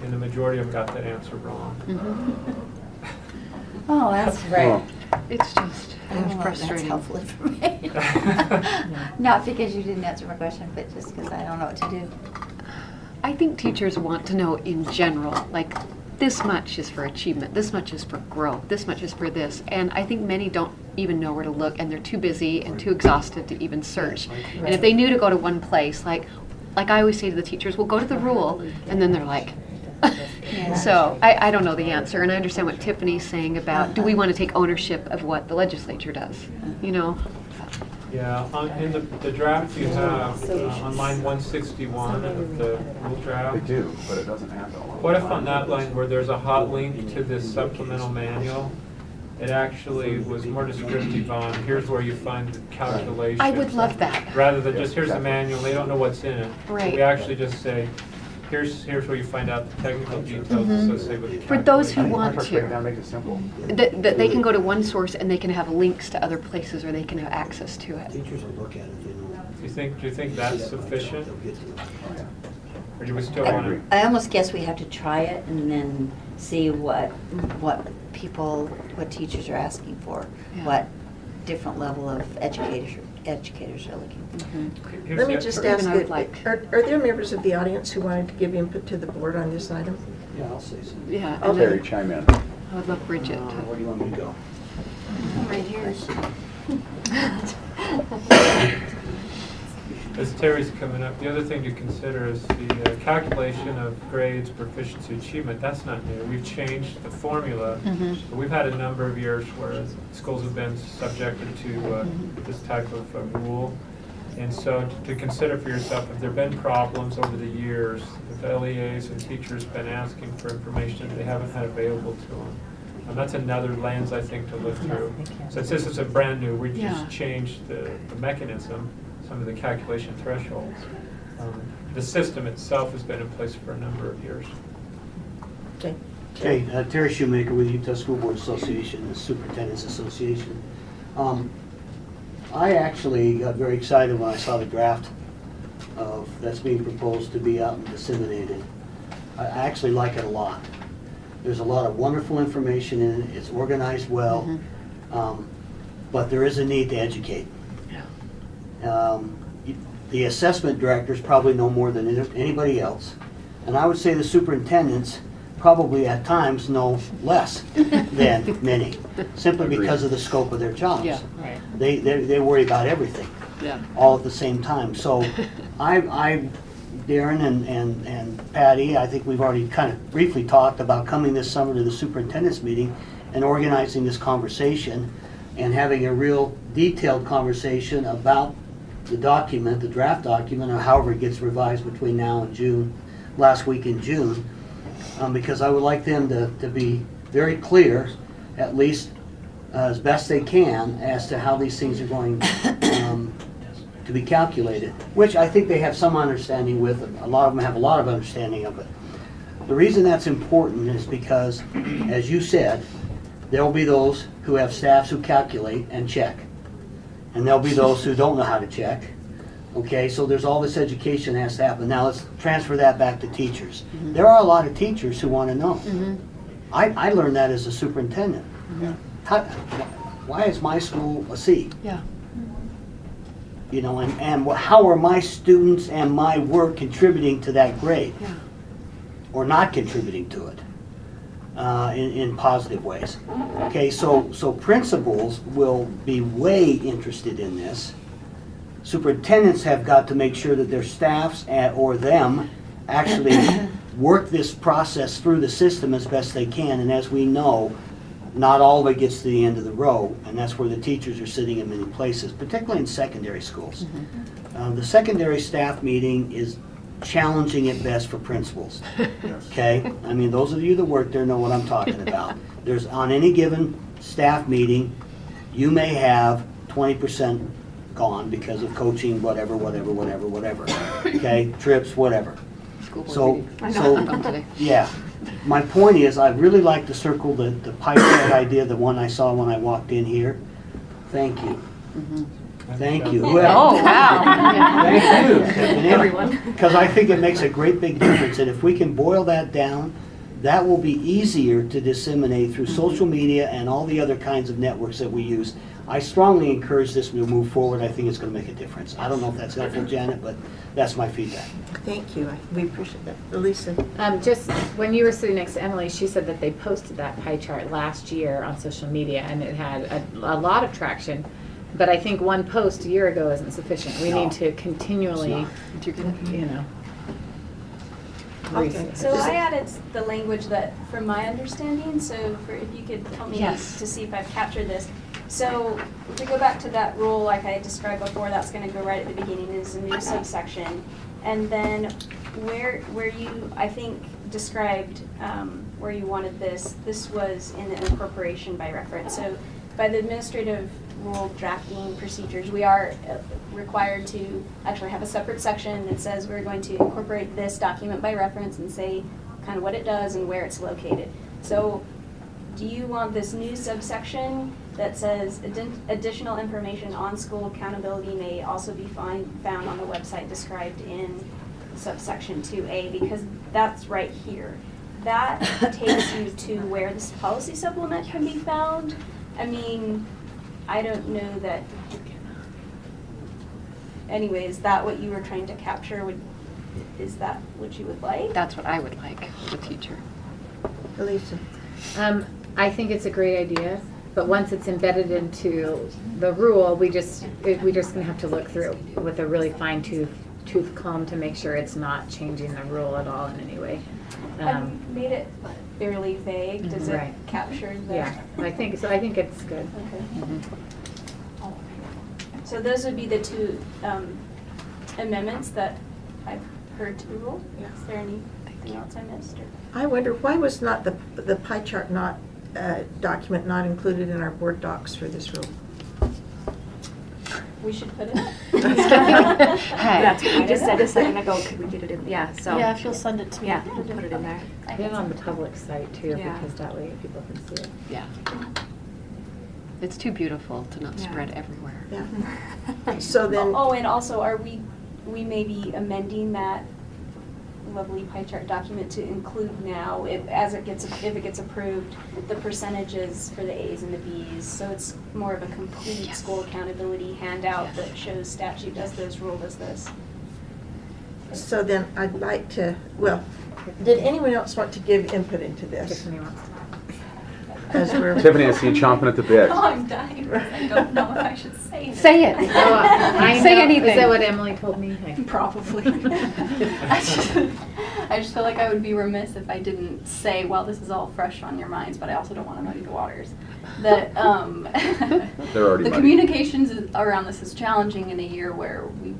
and the majority of them got that answer wrong. Oh, that's right. It's just That's frustrating. helpful information. Not because you didn't answer my question, but just because I don't know what to do. I think teachers want to know in general, like, this much is for achievement, this much is for growth, this much is for this. And I think many don't even know where to look, and they're too busy and too exhausted to even search. And if they knew to go to one place, like I always say to the teachers, well, go to the rule, and then they're like, so I don't know the answer, and I understand what Tiffany's saying about, do we want to take ownership of what the legislature does, you know? Yeah, in the draft you have, on line 161 of the rule draft. They do, but it doesn't have that one. What if on that line where there's a hot link to this supplemental manual, it actually was more descriptive on, here's where you find the calculations. I would love that. Rather than just, here's the manual, they don't know what's in it. Right. We actually just say, here's where you find out the technical details associated with the For those who calculation. want to, Make it simple. that they can go to one source and they can have links to other places or they can have access to it. Teachers will look at it, they know. Do you think that's sufficient? They'll get to it. Or do we still want to? I almost guess we have to try it and then see what teachers are asking for, Yeah. what different level of educators are looking for. Here's Let me the- just or even ask, I would like- are there members of the audience who wanted to give input to the board on this item? Yeah, I'll say so. Yeah. Oh, and Terry, then chime in. I would love Bridget. Where do you want me to go? Right here. As Terry's coming up, the other thing to consider is the calculation of grades, proficiency, achievement. That's not new. We've changed the formula. But we've had a number of years where schools have been subjected to this type of rule. And so to consider for yourself, if there have been problems over the years, if LEAs and teachers have been asking for information that they haven't had available to them. And that's another lens, I think, to look through. Since this is a brand new, we Yeah. just changed the mechanism, some of the calculation thresholds. The system itself has been in place for a number of years. Okay. Okay, Terry Shoemaker with Utah School Board Association, the Superintendent's Association. I actually got very excited when I saw the draft that's being proposed to be out and disseminated. I actually like it a lot. There's a lot of wonderful information in it, it's organized well, but there is a need to educate. The assessment directors probably know more than anybody else, and I would say the superintendents probably at times know less than many, simply because of the scope of their jobs. Yeah, right. They worry about everything, Yeah. all at the same time. So Darren and Patty, I think we've already kind of briefly talked about coming this summer to the superintendent's meeting and organizing this conversation and having a real detailed conversation about the document, the draft document, or however it gets revised between now and June, last week in June, because I would like them to be very clear, at least as best they can, as to how these things are going to be calculated, which I think they have some understanding with. A lot of them have a lot of understanding of it. The reason that's important is because, as you said, there will be those who have staffs who calculate and check. And there'll be those who don't know how to check. Okay, so there's all this education that has to happen. Now let's transfer that back to teachers. There are a lot of teachers who want to know. I learned that as a superintendent. Why is my school a C? Yeah. You know, and how are my students and my work contributing to that grade? Yeah. Or not contributing to it in positive ways. Okay, so principals will be way interested in this. Superintendents have got to make sure that their staffs or them actually work this process through the system as best they can. And as we know, not all of it gets to the end of the row, and that's where the teachers are sitting in many places, particularly in secondary schools. The secondary staff meeting is challenging at best for principals. Okay? I mean, those of you that work there know what I'm talking about. There's, on any given staff meeting, you may have 20% gone because of coaching, whatever. Okay? Trips, whatever. School board So, meeting. I know, I'm going today. yeah. My point is, I'd really like to circle the pie chart idea, the one I saw when I walked in here. Thank you. Thank you. Oh, wow. Thank you, Tiffany. Everyone. Because I think it makes a great big difference, and if we can boil that down, that will be easier to disseminate through social media and all the other kinds of networks that we use. I strongly encourage this to move forward. I think it's going to make a difference. I don't know if that's helpful, Janet, but that's my feedback. Thank you. We appreciate that. Elisa? Just when you were sitting next to Emily, she said that they posted that pie chart last year on social media, and it had a lot of traction. But I think one post a year ago isn't sufficient. We need to continually, you know. Okay. So I added the language that, from my understanding, so if you could help me Yes. to see if I've captured this. So to go back to that rule like I described before, that's going to go right at the beginning is a new subsection. And then where you, I think, described where you wanted this was in the incorporation by reference. So by the administrative rule drafting procedures. We are required to actually have a separate section that says we're going to incorporate this document by reference and say kind of what it does and where it's located. So do you want this new subsection that says additional information on school accountability may also be found on the website described in subsection 2A, because that's right here. That takes you to where this policy supplement can be found. I mean, I don't know that, anyway, is that what you were trying to capture? Is that what you would like? That's what I would like as a teacher. Elisa? I think it's a great idea, but once it's embedded into the rule, we're just gonna have to look through it with a really fine-tooth comb to make sure it's not changing the rule at all in any way. I made it fairly vague. Does it Right. capture the? Yeah, I think so. I think it's good. Okay. So those would be the two amendments that I've heard to the rule. Is there anything else I missed? Or? I wonder, why was not the pie chart document not included in our board docs for this rule? We should put it. That's what we just said a second ago, could we get it in, yeah, so. Yeah, if you'll send it to me. Yeah, we'll put it in there. Put it on the public site too, Yeah. because that way people can see it. Yeah. It's too beautiful to not Yeah. spread everywhere. Yeah. So then. Oh, and also, are we may be amending that lovely pie chart document to include now, if it gets approved, the percentages for the A's and the B's. So it's more of a complete school accountability handout that shows statute does this, rule does this. So then I'd like to, well, did anyone else want to give input into this? Tiffany wants to. As we're Tiffany, I see you chomping at the bit. Oh, I'm dying. I don't know if I should say it. Say it. I Say know. anything. Is that what Emily told me? Probably. I just feel like I would be remiss if I didn't say, well, this is all fresh on your minds, but I also don't want to muddy the waters. That They're already the muddy. communications around this is challenging in a year where we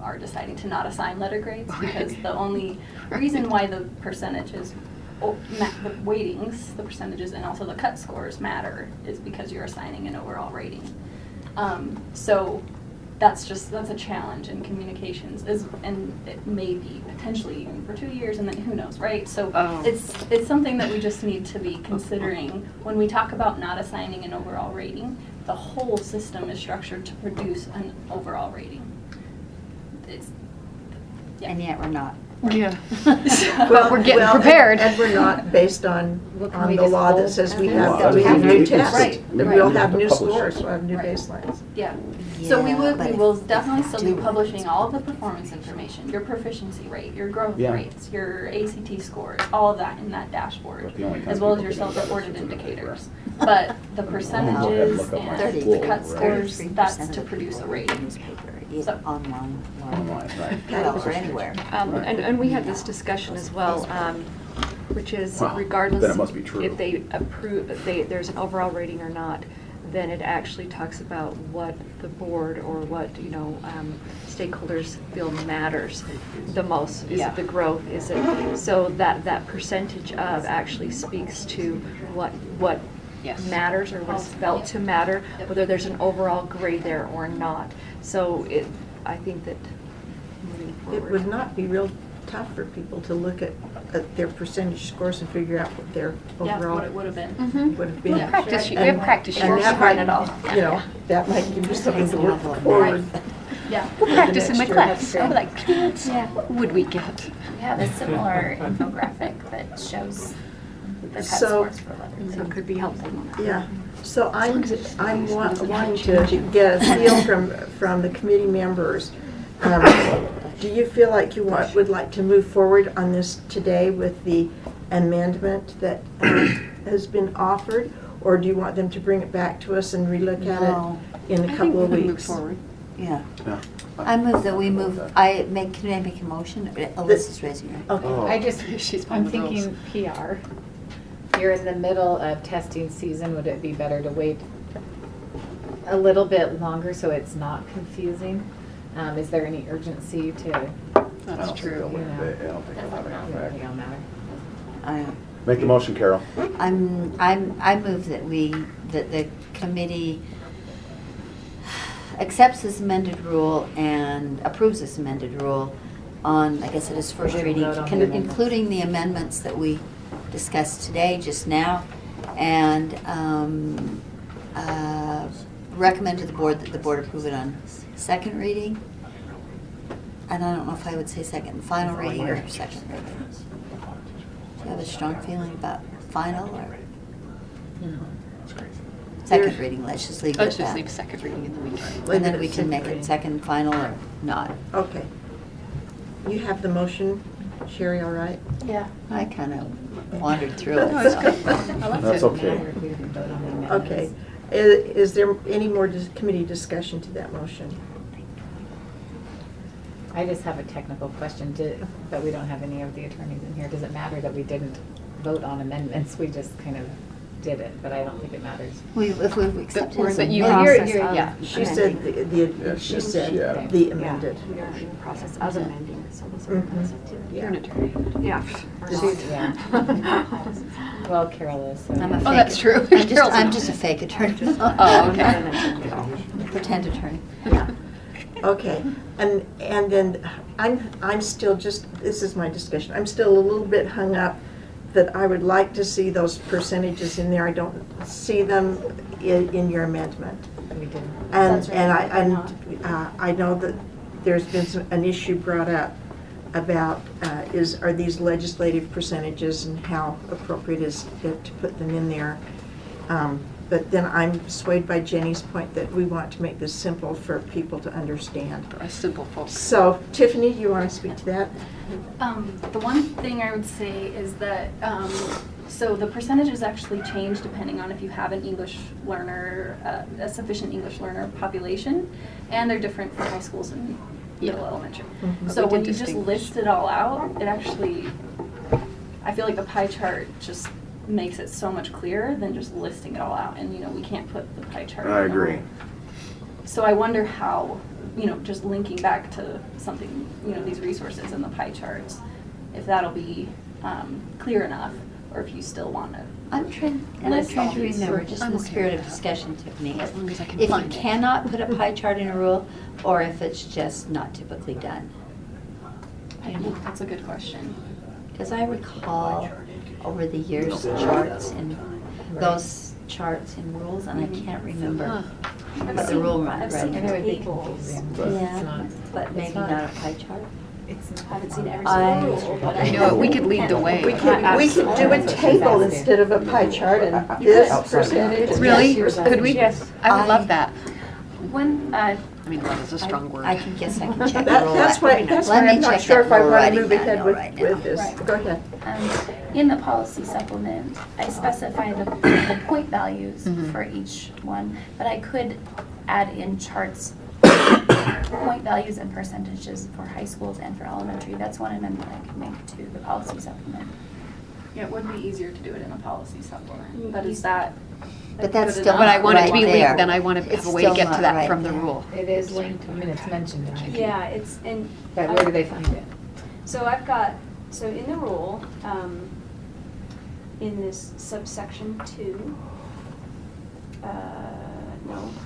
are deciding to not assign letter grades, because the only reason why the percentages, the weightings, the percentages, and also the cut scores matter is because you're assigning an overall rating. So that's a challenge in communications, and it may be potentially even for 2 years, and then who knows, right? So it's something that we just need to be considering when we talk about not assigning an overall rating. The whole system is structured to produce an overall rating. And yet we're not. Yeah. But we're getting prepared. And we're not based on can we the just law that hold says we that? have, Well, we have we new can tests. right. We'll Right. have new Publish it. scores, we'll have new Right. baselines. Yeah. So we but will if- definitely if still do be it, publishing all of the performance information, your proficiency rate, your growth Yeah. rates, your ACT scores, all of that in that dashboard, But the only time as well as people your get into that is self-reported if it's a indicators. But the percentages look up my and school, the cut right. scores, 33% that's of to the produce a people read rating. newspaper, So- online, Online, right. well, or anywhere. And we had this discussion as well, which is Wow. regardless Then it must be true. if they approve, if there's an overall rating or not, then it actually talks about what the board or what, stakeholders feel matters the most. Is Yeah. it the growth? Is it, so that percentage of actually speaks to what Yes. matters or what is felt to matter, whether there's an overall grade there or not. So I think that moving It forward. would not be real tough for people to look at their percentage scores and figure out what their Yeah, overall what it would have been. would have been. We have practice, we And- have practice and sheets. that Run might, it all. that might give you something to work Right. forward. Yeah. We'll practice in my next year. class. I'll be like, Yeah. what would we get? We have a similar infographic that shows the cut So- scores for letters. So it could be helpful. Yeah, so I'm wanting to get a feel from the committee members. Do you feel like you would like to move forward on this today with the amendment that has been offered? Or do you want them to bring it back to us and relook at No. it in a couple of Move weeks? forward. Yeah. Yeah. I move that we move, can I make a motion? Alyssa's raising her hand. Okay. Oh. I'm thinking PR. You're in the middle of testing season, would it be better to wait a little bit longer so it's not confusing? Is there any urgency to? That's true. You know, I don't think it'll have any I don't effect. think it'll matter. Make the motion, Carol. I move that the committee accepts this amended rule and approves this amended rule on, I guess it is first reading, Vote on the amendments. including the amendments that we discussed today, just now, and recommend to the board that the board approve it on second reading. And I don't know if I would say second and final reading or second reading. Do you have a strong feeling about final or? Second reading, let's just leave it at Let's just that. leave second reading in the week. And then we can make it second, final, or not. Okay. You have the motion, Sherry, all right? Yeah. I kind of wandered through it. No, it's so. good. That's okay. Okay. Is there any more committee discussion to that motion? I just have a technical question, but we don't have any of the attorneys in here. Does it matter that we didn't vote on amendments? We just kind of did it, but I don't think it matters. If we accept We're in his the amendment. process of Yeah. She said she said Yeah. the amended. We are in the process of amending it, so those are Mhm. You're an attorney. Yeah. Yeah. Well, Carol is. So I'm a yeah. fake. Oh, that's true. I'm Carol's I'm not. just a fake attorney. Oh, okay. Pretend attorney. Okay, and then I'm still just, this is my discussion, I'm still a little bit hung up that I would like to see those percentages in there. I don't see them in your amendment. We didn't. And, That's right, and I know that there's been an issue brought up about are these legislative percentages and how appropriate is it to put them in there. But then I'm swayed by Jenny's point that we want to make this simple for people to understand. For us simple folks. So Tiffany, you want to speak to that? The one thing I would say is that, so the percentages actually change depending on if you have an English learner, a sufficient English learner population, and they're different for high schools and middle elementary. Mhm. So We did when you just distinguish. list it all out, it actually, I feel like the pie chart just makes it so much clearer than just listing it all out, and we can't put the pie chart. I in agree. all. So I wonder how, just linking back to something, these resources and the pie charts, if that'll be clear enough, or if you still want to. I'm trying to remember, just in the spirit of discussion, Tiffany, As long as I can if you find it. cannot put a pie chart in a rule, or if it's just not typically done. That's a good question. Because I recall over the years charts and those charts and rules, and I can't remember what the rule I've right seen And it would be tables. confusing, but it's Yeah, not. but maybe not a pie chart. I haven't seen every I- single rule, but You know what, we could lead the way. We could do a table instead of a pie chart and this percentage. Really? Yes. Could we? Yes. I would love that. when, I mean, love is a strong word. I can guess I can check the That- rule. That's why Let I'm me not check sure that if I rule want to writing move ahead manual with right now. this. Right. Go ahead. In the policy supplement, I specify the point values Mhm. for each one, but I could add in charts, point values and percentages for high schools and for elementary. That's one amendment I could make to the policy supplement. Yeah, it would be easier to do it in a policy supplement, but is that? But that's good still enough? But I want it to be Right linked, there. then I want to It's have a way to still get to not that right from the there. rule. It is linked, I mean, it's mentioned in IT. yeah, it's, and. But where do they find it? So I've got, so in the rule, in this subsection 2,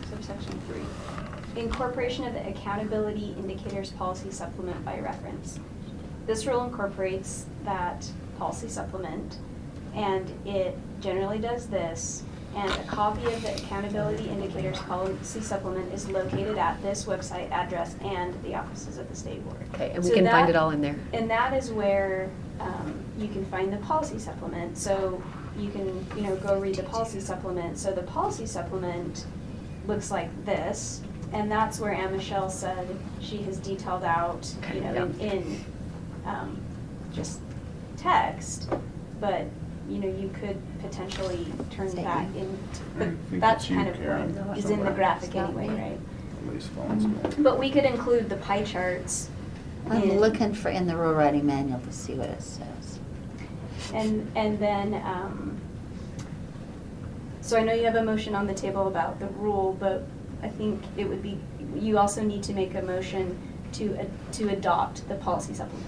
subsection 3, incorporation of the accountability indicators policy supplement by reference. This rule incorporates that policy supplement, and it generally does this, and a copy of the accountability indicators policy supplement is located at this website address and the offices of the state board. Okay, and we So can find that- it all in there. And that is where you can find the policy supplement. So you can, go read the policy supplement. So the policy supplement looks like this, and that's where Anne Michelle said she has detailed out, in just text. But you could potentially turn that into. But that's kind of what is in the graphic anyway, right? At least phones. But we could include the pie charts. I'm in- looking for in the rule writing manual to see what it says. And then, so I know you have a motion on the table about the rule, but I think it would be, you also need to make a motion to adopt the policy supplement.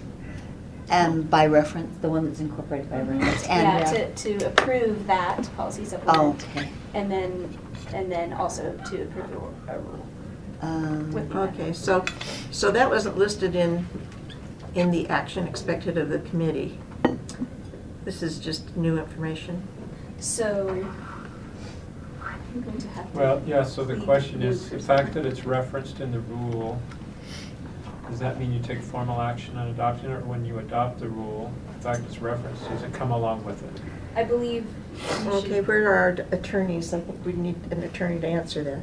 And by reference, the one that's incorporated by reference. And Yeah, to approve that policy Oh, supplement. okay. And then also to approve a rule. with Okay, so that wasn't listed in the action expected of the committee. This is just new information. So I'm going to have to. Well, yeah, so the read question new is, the fact that it's referenced in the rule, does that mean you take formal action on adopting it, or when you adopt the rule, the fact it's referenced, does it come along with it? I believe. you Okay, should- where are our attorneys? I think we need an attorney to answer that.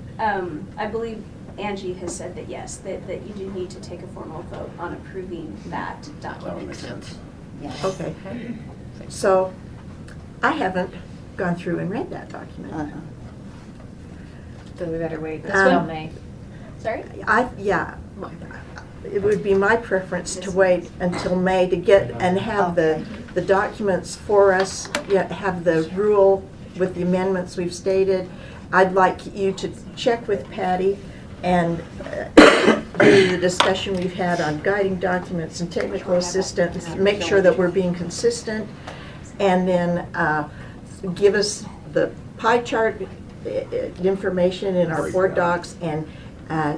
I believe Angie has said that yes, that you do need to take a formal vote on approving that That would document. make sense. Yes. Okay. So I haven't gone through and read that document. Uh-huh. So we better wait Um, until May. Sorry? It would be my preference to wait until May to get and have the documents for us, have the rule with the amendments we've stated. I'd like you to check with Patty and do the discussion we've had on guiding documents and technical assistance, make sure that we're being consistent, and then give us the pie chart information in our board docs, and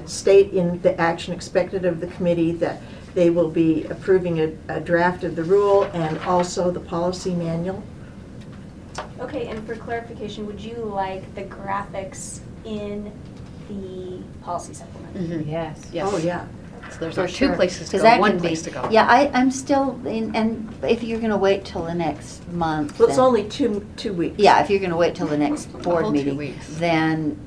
state in the action expected of the committee that they will be approving a draft of the rule and also the policy manual. Okay, and for clarification, would you like the graphics in the policy supplement? Yes. Yes. Oh, yeah. So there's For our two sure. places to 'Cause go, that one can be- place to go. Yeah, I'm still, and if you're gonna wait till the next month. Well, it's then- only two weeks. Yeah, if you're gonna wait till the next board whole 2 meeting, weeks. then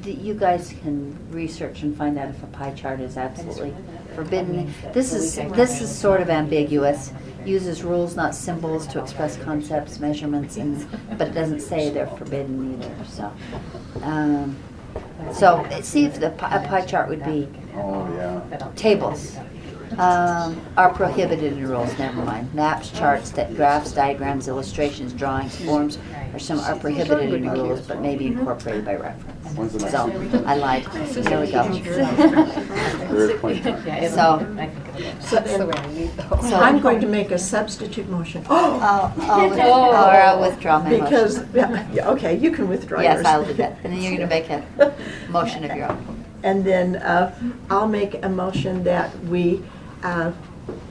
you guys can research and find out if a pie chart is absolutely forbidden. This is sort of ambiguous. Uses rules, not symbols, to express concepts, measurements, but it doesn't say they're forbidden either, so. So see if a pie chart would be Oh, yeah. tables. Are prohibited in rules, never mind. Maps, charts, graphs, diagrams, illustrations, drawings, forms are prohibited in rules, but may be incorporated by reference. When's the next So, one? I lied. There we go. Very point. So, So then, So- I'm going to make a substitute motion. I'll withdraw my motion. Because, yeah, okay, you can withdraw yours. Yes, I'll do that. And then you're gonna make a motion of your own. And then I'll make a motion that we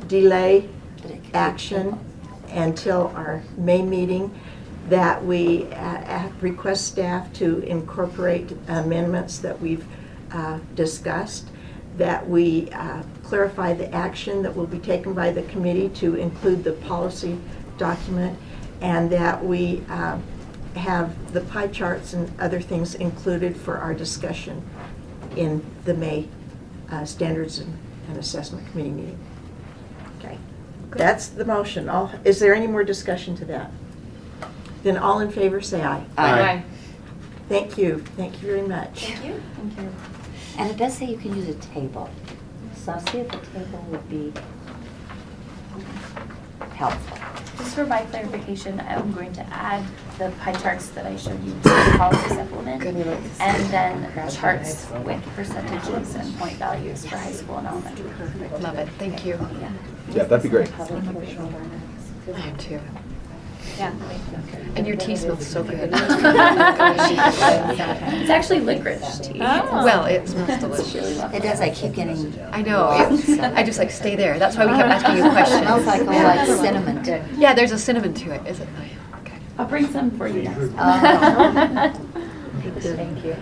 delay action until our May meeting, that we request staff to incorporate amendments that we've discussed, that we clarify the action that will be taken by the committee to include the policy document, and that we have the pie charts and other things included for our discussion in the May Standards and Assessment Committee meeting. Okay, that's the motion. Is there any more discussion to that? Then all in favor say aye. Aye. Thank you very much. Thank you. Thank you. And it does say you can use a table. So see if a table would be helpful. Just for my clarification, I'm going to add the pie charts that I showed you to the policy supplement, and then charts with percentages and point values for high school and elementary. Love it, thank you. Yeah, that'd be great. I am too. Yeah. And your tea smells so good. It's actually licorice tea. Well, it smells delicious. It does, I keep getting. I know, I just like stay there. That's why we kept asking you It questions. smells like cinnamon. Yeah, there's a cinnamon to it, is it? Okay. I'll bring some for you next. Thank you.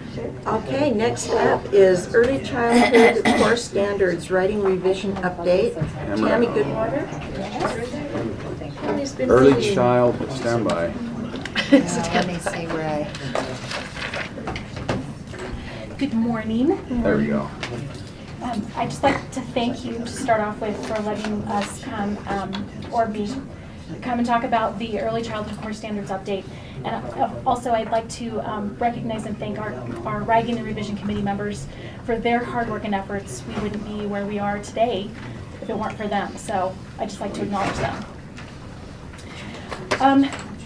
Okay, next up is Early Childhood Core Standards Writing Revision Update. Tammy Goodwater. Tammy's been Early reading. child, stand by. Let me see where Good morning. There we go. I'd just like to thank you to start off with for letting us come, or me, come and talk about the Early Childhood Core Standards update. And also I'd like to recognize and thank our writing and revision committee members for their hard work and efforts. We wouldn't be where we are today if it weren't for them. So I'd just like to acknowledge them.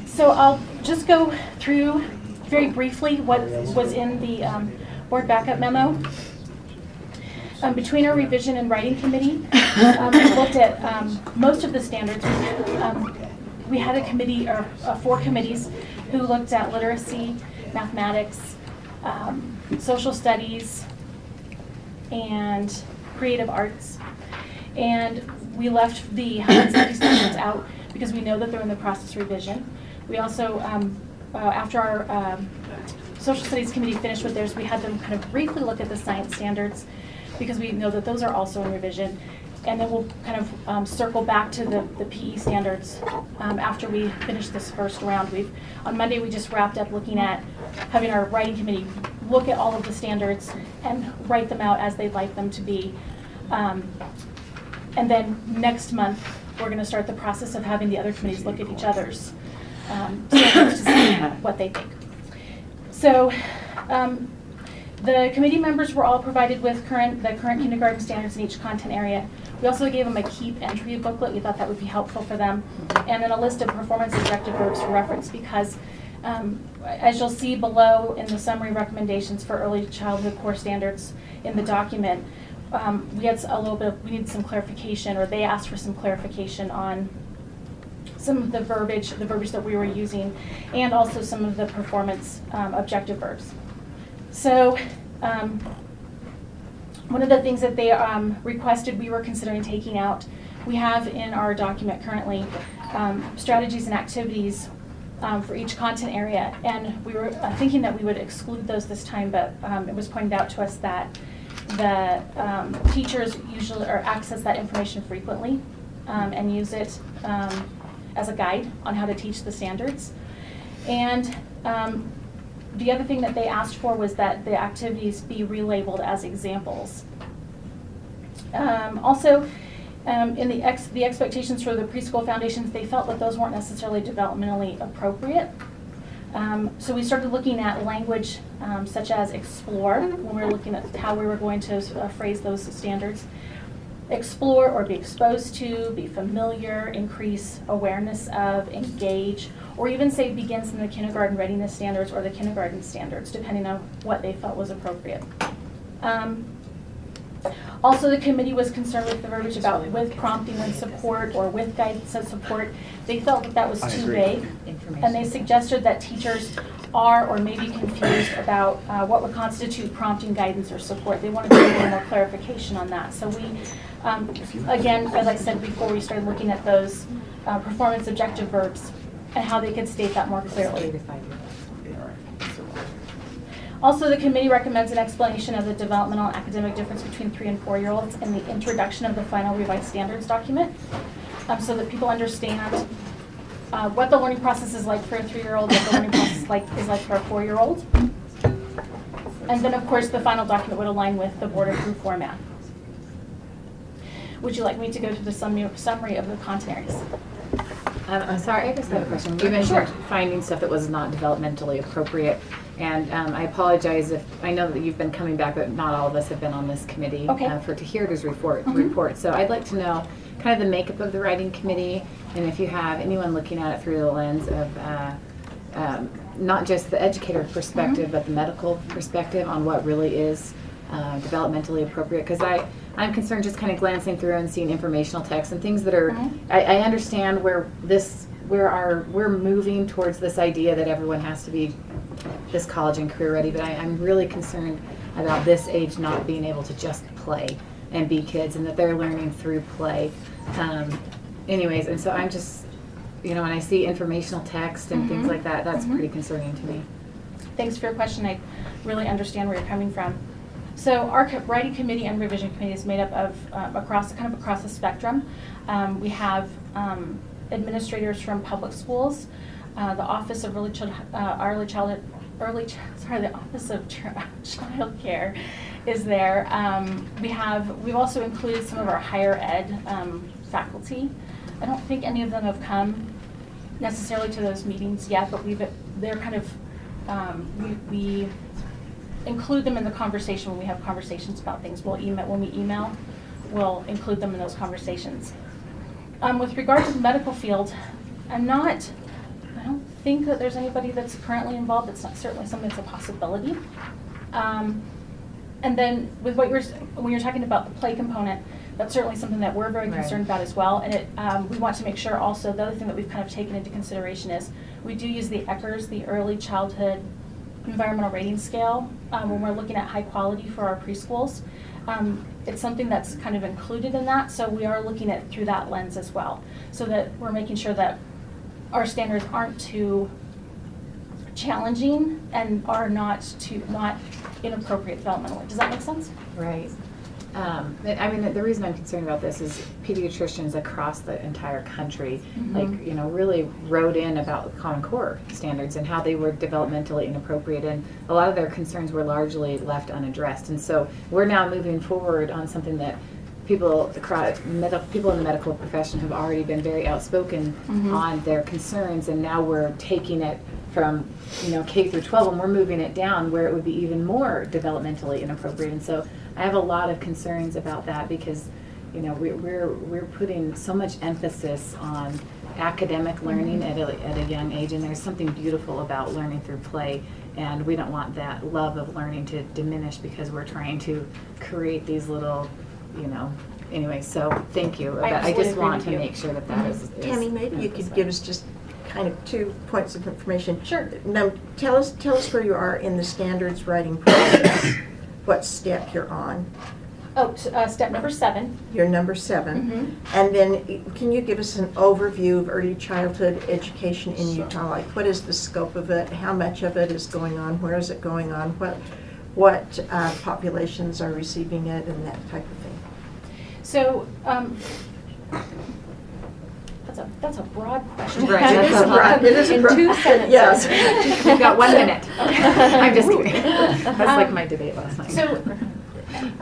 So I'll just go through very briefly what was in the board backup memo. Between our revision and writing committee, we looked at most of the standards. We had a committee, or 4 committees, who looked at literacy, mathematics, social studies, and creative arts. And we left the 170 standards out because we know that they're in the process of revision. We also, after our social studies committee finished with theirs, we had them kind of briefly look at the science standards because we know that those are also in revision. And then we'll kind of circle back to the PE standards after we finish this first round. On Monday, we just wrapped up looking at having our writing committee look at all of the standards and write them out as they'd like them to be. And then next month, we're going to start the process of having the other committees look at each other's standards to see what they think. So the committee members were all provided with the current kindergarten standards in each content area. We also gave them a keep entry booklet. We thought that would be helpful for them. And then a list of performance objective verbs for reference because as you'll see below in the summary recommendations for early childhood core standards in the document, we needed some clarification, or they asked for some clarification on some of the verbiage that we were using, and also some of the performance objective verbs. So one of the things that they requested we were considering taking out, we have in our document currently strategies and activities for each content area, and we were thinking that we would exclude those this time, but it was pointed out to us that the teachers usually access that information frequently and use it as a guide on how to teach the standards. And the other thing that they asked for was that the activities be relabeled as examples. Also, in the expectations for the preschool foundations, they felt that those weren't necessarily developmentally appropriate. So we started looking at language such as explore when we were looking at how we were going to phrase those standards. Explore or be exposed to, be familiar, increase awareness of, engage, or even say begins in the kindergarten readiness standards or the kindergarten standards, depending on what they felt was appropriate. Also, the committee was concerned with the verbiage about with prompting and support or with guidance and support. They felt that that was too vague, and they suggested that teachers are or may be confused about what would constitute prompting, guidance, or support. They wanted to get a little more clarification on that. So we, again, as I said before, we started looking at those performance objective verbs and how they could state that more clearly. Also, the committee recommends an explanation of the developmental and academic difference between 3- and 4-year-olds in the introduction of the final revised standards document, so that people understand what the learning process is like for a 3-year-old, what the learning process is like for a 4-year-old. And then, of course, the final document would align with the board-approved format. Would you like me to go through the summary of the content areas? I'm sorry, I just have a question. You mentioned finding stuff that was not developmentally appropriate, and I apologize if, I know that you've been coming back, but not all of us have been on this committee to hear this report. So I'd like to know kind of the makeup of the writing committee, and if you have anyone looking at it through the lens of not just the educator perspective, but the medical perspective on what really is developmentally appropriate, because I'm concerned just kind of glancing through and seeing informational text and things that are, I understand where we're moving towards this idea that everyone has to be this college and career ready, but I'm really concerned about this age not being able to just play and be kids, and that they're learning through play. Anyways, and so I'm just, when I see informational text and things like that, that's pretty concerning to me. Thanks for your question. I really understand where you're coming from. So our writing committee and revision committee is made up of across the spectrum. We have administrators from public schools, the Office of the Office of Child Care is there. We've also included some of our higher ed faculty. I don't think any of them have come necessarily to those meetings yet, but they're kind of we include them in the conversation when we have conversations about things. When we email, we'll include them in those conversations. With regard to the medical field, I don't think that there's anybody that's currently involved. It's not certainly something that's a possibility. And then with when you're talking about the play component, that's certainly something that we're very concerned about as well. And we want to make sure also, the other thing that we've kind of taken into consideration is we do use the ECHRS, the Early Childhood environmental rating scale when we're looking at high quality for our preschools. It's something that's kind of included in that, so we are looking at it through that lens as well, so that we're making sure that our standards aren't too challenging and are not inappropriate developmentally. Does that make sense? Right. I mean, the reason I'm concerned about this is pediatricians across the entire country, really wrote in about the Common Core standards and how they were developmentally inappropriate, and a lot of their concerns were largely left unaddressed. And so we're now moving forward on something that people in the medical profession have already been very outspoken on their concerns, and now we're taking it from K through 12, and we're moving it down where it would be even more developmentally inappropriate. And so I have a lot of concerns about that because we're putting so much emphasis on academic learning at a young age, and there's something beautiful about learning through play, and we don't want that love of learning to diminish because we're trying to create these little anyway, so thank you. I just want to make sure that that is Tammy, maybe you could give us just kind of 2 points of information. Sure. Now, tell us where you are in the standards writing process, what step you're on. Oh, step number 7. You're number 7. And then can you give us an overview of early childhood education in Utah? Like, what is the scope of it? How much of it is going on? Where is it going on? What populations are receiving it, and that type of thing? So, that's a broad question. Right. It is broad. It is In broad. 2 sentences. Yes. We've got 1 minute. I'm just kidding. That's like my debate last night. So,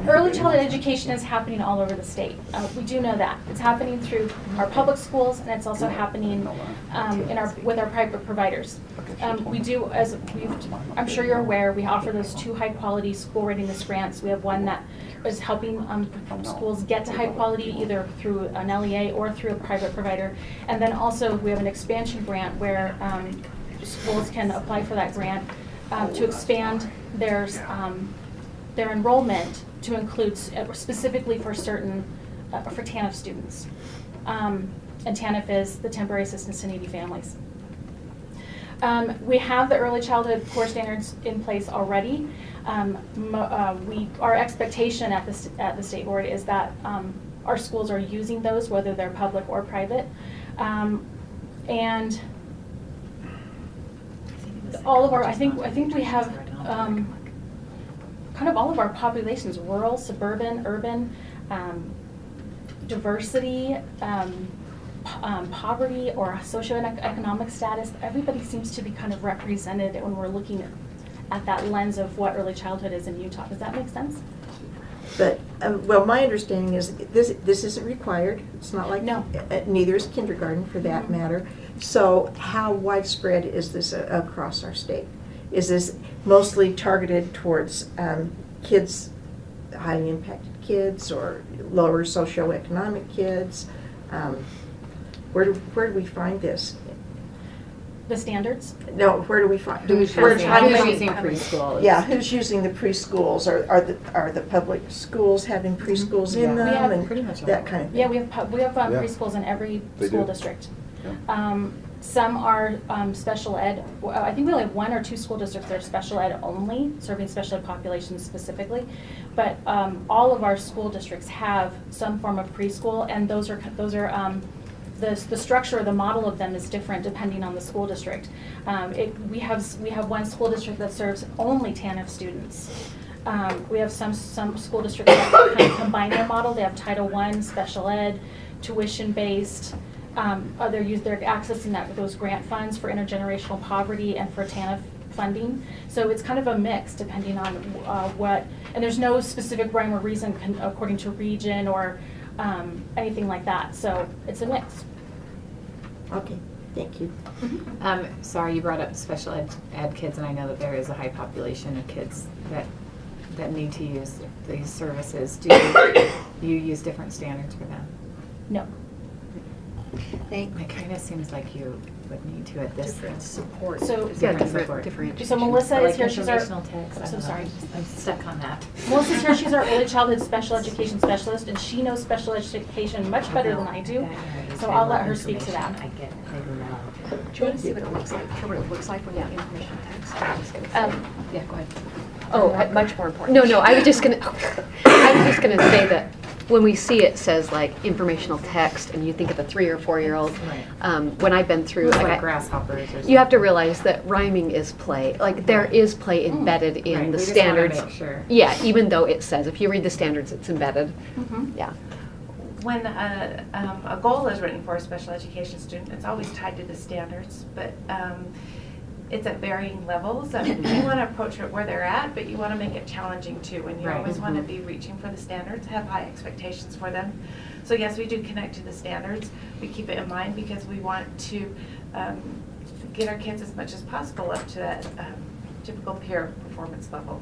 early childhood education is happening all over the state. We do know that. It's happening through our public schools, and it's also happening with our private providers. We do, I'm sure you're aware, we offer those 2 high-quality school readiness grants. We have one that is helping schools get to high quality either through an LEA or through a private provider. And then also we have an expansion grant where schools can apply for that grant to expand their enrollment to include specifically for certain, for TANF students. And TANF is the Temporary Assistance to Needy Families. We have the early childhood core standards in place already. Our expectation at the state board is that our schools are using those, whether they're public or private. And all of our, I think we have kind of all of our populations, rural, suburban, urban, diversity, poverty or socioeconomic status, everybody seems to be kind of represented when we're looking at that lens of what early childhood is in Utah. Does that make sense? But, well, my understanding is this isn't required. It's not like, no. Neither is kindergarten for that matter. So how widespread is this across our state? Is this mostly targeted towards kids, highly impacted kids, or lower socioeconomic kids? Where do we find this? The standards? No, where do we find? Who's using preschools? Yeah, who's using the preschools? Are the public schools having preschools in them? We have and pretty much that kind of thing. Yeah, we have preschools in every school district. Yeah. Some are special ed. I think we only have 1 or 2 school districts that are special ed only, serving special ed populations specifically. But all of our school districts have some form of preschool, and those are the structure or the model of them is different depending on the school district. We have one school district that serves only TANF students. We have some school districts that kind of combine their model. They have Title I, special ed, tuition-based. They're accessing those grant funds for intergenerational poverty and for TANF funding. So it's kind of a mix depending on and there's no specific rhyme or reason according to region or anything like that. So it's a mix. Okay, thank you. Sorry, you brought up special ed kids, and I know that there is a high population of kids that need to use these services. Do you use different standards for them? No. It kind of seems like you would need to at this. Different support. So- Yeah, Different different, support. differentiation. So Melissa Like is here, she's our, informational text, I I'm so don't know. sorry. I'm stuck on that. Melissa's here, she's our early childhood special education specialist, and she knows special education much better than I do. So I'll let her speak to that. I get, I know. Do you want to see what it looks like, what it looks like when you have information text? I'm just gonna say- Yeah, go ahead. Oh, much more important. No, I was just gonna, say that when we see it says like informational text and you think of the 3 or 4-year-old, when I've been through, It's like like grasshoppers or something. you have to realize that rhyming is play. Like there is play embedded in Right, the we just wanna standards. make sure. Yeah, even though it says, if you read the standards, it's embedded. Yeah. When a goal is written for a special education student, it's always tied to the standards, but it's at varying levels. I mean, you want to approach it where they're at, but you want to make it challenging too. And you Right. always want to be reaching for the standards, have high expectations for them. So yes, we do connect to the standards. We keep it in mind because we want to get our kids as much as possible up to that typical peer performance level.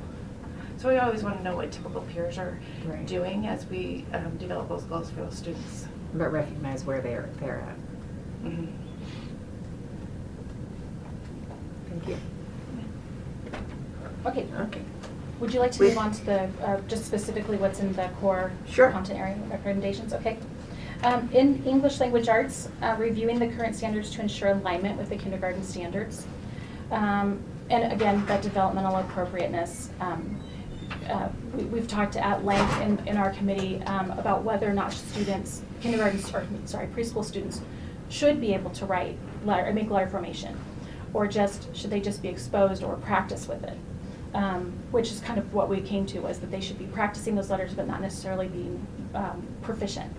So we always want to know what typical peers are Right. doing as we develop those goals for those students. But recognize where they're at. Mm-hmm. Thank you. Okay. Okay. Would you like to move on to the, just specifically what's in the core Sure. content area recommendations? Okay. In English language arts, reviewing the current standards to ensure alignment with the kindergarten standards. And again, that developmental appropriateness. We've talked at length in our committee about whether or not students, preschool students should be able to write letter, or make letter formation, or should they just be exposed or practice with it, which is kind of what we came to, was that they should be practicing those letters but not necessarily being proficient.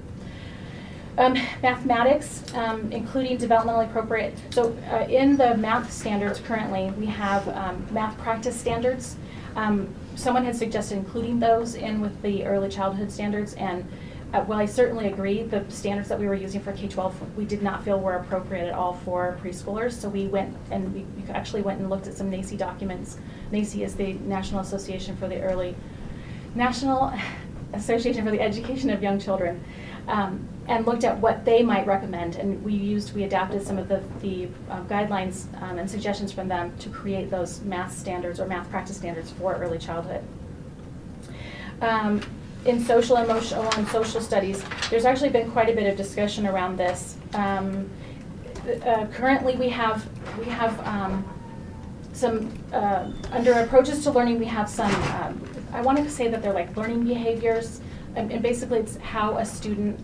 Mathematics, including developmentally appropriate. So in the math standards currently, we have math practice standards. Someone had suggested including those in with the early childhood standards, and while I certainly agree, the standards that we were using for K-12, we did not feel were appropriate at all for preschoolers. So we went and we actually went and looked at some NACE documents. NACE is the National Association for the Education of Young Children, and looked at what they might recommend. And we adapted some of the guidelines and suggestions from them to create those math standards or math practice standards for early childhood. In social, emotional, and social studies, there's actually been quite a bit of discussion around this. Currently, we have some, under approaches to learning, we have some, I want to say that they're like learning behaviors, and basically it's how a student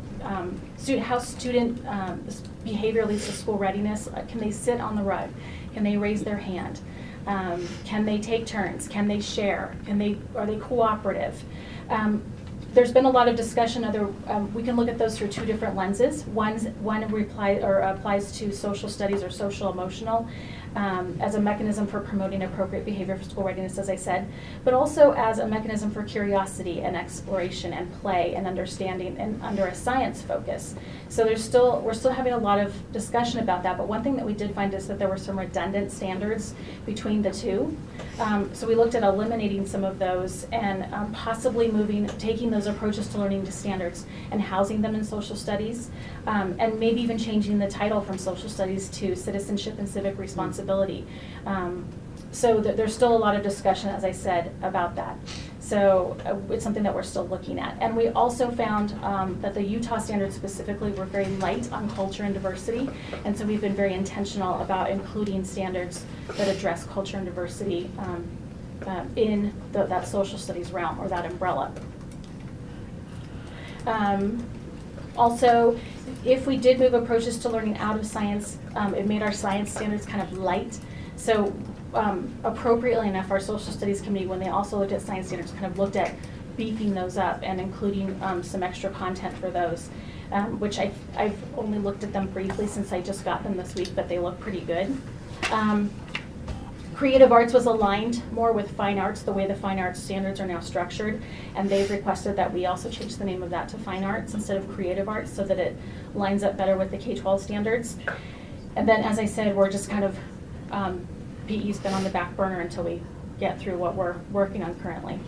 behavior leads to school readiness. Can they sit on the rug? Can they raise their hand? Can they take turns? Can they share? Are they cooperative? There's been a lot of discussion. We can look at those through 2 different lenses. One applies to social studies or social emotional as a mechanism for promoting appropriate behavior for school readiness, as I said, but also as a mechanism for curiosity and exploration and play and understanding, and under a science focus. So we're still having a lot of discussion about that. But one thing that we did find is that there were some redundant standards between the 2. So we looked at eliminating some of those and possibly taking those approaches to learning to standards and housing them in social studies, and maybe even changing the title from social studies to citizenship and civic responsibility. So there's still a lot of discussion, as I said, about that. So it's something that we're still looking at. And we also found that the Utah standards specifically were very light on culture and diversity. And so we've been very intentional about including standards that address culture and diversity in that social studies realm, or that umbrella. Also, if we did move approaches to learning out of science, it made our science standards kind of light. So appropriately enough, our social studies committee, when they also looked at science standards, kind of looked at beefing those up and including some extra content for those, which I've only looked at them briefly since I just got them this week, but they look pretty good. Creative arts was aligned more with fine arts, the way the fine arts standards are now structured, and they've requested that we also change the name of that to fine arts instead of creative arts, so that it lines up better with the K-12 standards. And then, as I said, we're just kind of, PE's been on the back burner until we get through what we're working on currently.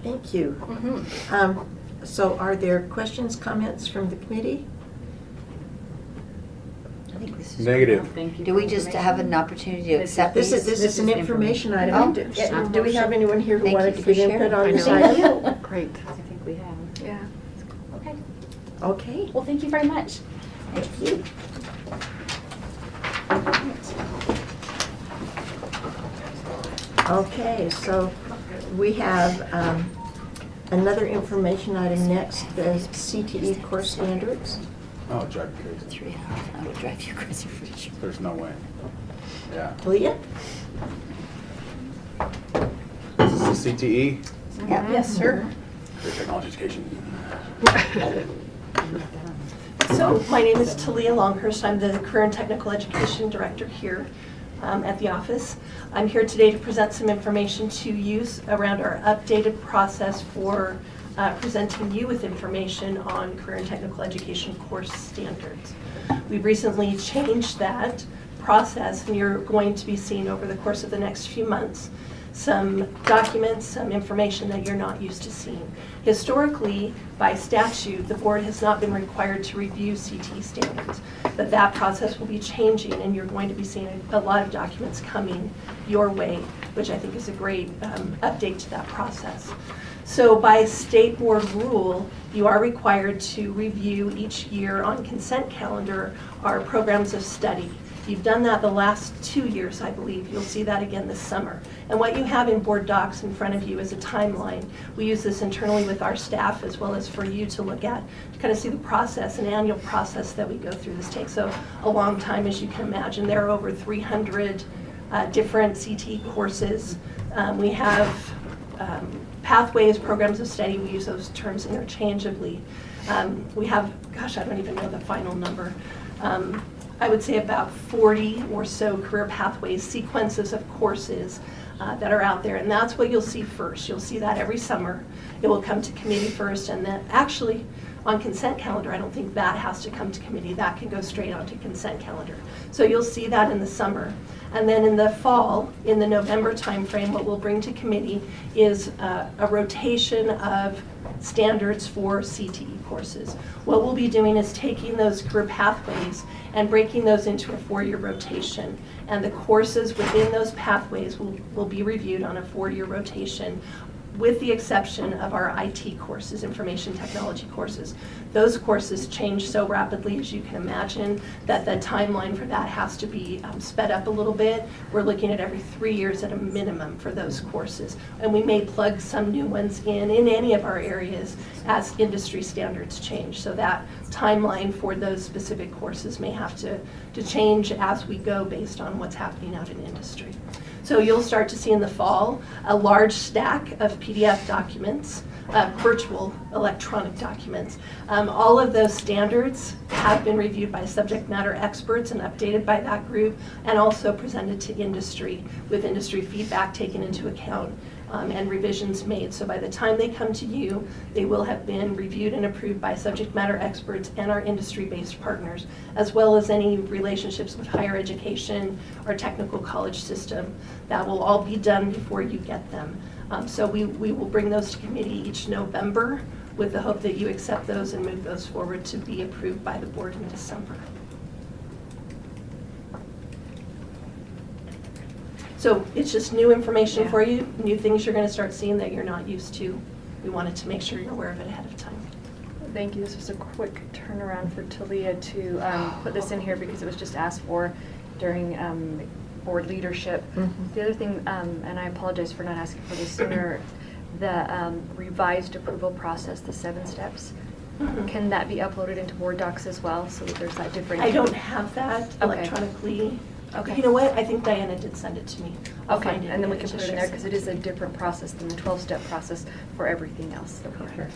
Thank you. So are there questions, comments from the committee? I think this is. Negative. Thank you Do for we just information. have an opportunity to accept This these? is an information item. Oh, Do we have anyone here who Thank wanted you to for give input sharing. on this Thank item? you. Great. I think we have. Yeah. Okay. Okay. Well, thank you very much. Thank you. Okay, so we have another information item next, the CTE course standards. Oh, it'd drive you crazy. 3 hours, I would drive you crazy for sure. There's no way. Yeah. Leah? Is this the CTE? Yeah. Yes, sir. Career Technology Education. So my name is Talia Longhurst. I'm the Career and Technical Education Director here at the office. I'm here today to present some information to you around our updated process for presenting you with information on career and technical education course standards. We've recently changed that process, and you're going to be seeing over the course of the next few months some documents, some information that you're not used to seeing. Historically, by statute, the board has not been required to review CT standards, but that process will be changing, and you're going to be seeing a lot of documents coming your way, which I think is a great update to that process. So by state board rule, you are required to review each year on consent calendar our programs of study. You've done that the last 2 years, I believe. You'll see that again this summer. And what you have in board docs in front of you is a timeline. We use this internally with our staff as well as for you to look at, to kind of see the process, an annual process that we go through. This takes a long time, as you can imagine. There are over 300 different CT courses. We have pathways, programs of study. We use those terms interchangeably. We have, gosh, I don't even know the final number. I would say about 40 or so career pathways, sequences of courses that are out there. And that's what you'll see first. You'll see that every summer. It will come to committee first, and then actually on consent calendar, I don't think that has to come to committee. That can go straight onto consent calendar. So you'll see that in the summer. And then in the fall, in the November timeframe, what we'll bring to committee is a rotation of standards for CTE courses. What we'll be doing is taking those career pathways and breaking those into a 4-year rotation. And the courses within those pathways will be reviewed on a 4-year rotation, with the exception of our IT courses, information technology courses. Those courses change so rapidly, as you can imagine, that the timeline for that has to be sped up a little bit. We're looking at every 3 years at a minimum for those courses. And we may plug some new ones in any of our areas as industry standards change. So that timeline for those specific courses may have to change as we go based on what's happening out in industry. So you'll start to see in the fall a large stack of PDF documents, virtual electronic documents. All of those standards have been reviewed by subject matter experts and updated by that group, and also presented to industry with industry feedback taken into account and revisions made. So by the time they come to you, they will have been reviewed and approved by subject matter experts and our industry-based partners, as well as any relationships with higher education or technical college system. That will all be done before you get them. So we will bring those to committee each November with the hope that you accept those and move those forward to be approved by the board in December. So it's just new information for you, new things you're going to start seeing that you're not used to. We wanted to make sure you're aware of it ahead of time. Thank you. This was a quick turnaround for Talia to put this in here because it was just asked for during board leadership. The other thing, and I apologize for not asking for this sooner, the revised approval process, the 7 steps. Can that be uploaded into board docs as well so that there's that difference? I don't have that electronically. Okay. You know what? I think Diana did send it to me. I'll Okay, find it and then we and can put just it in share there because it is a different process than the 12-step process for everything else. Perfect.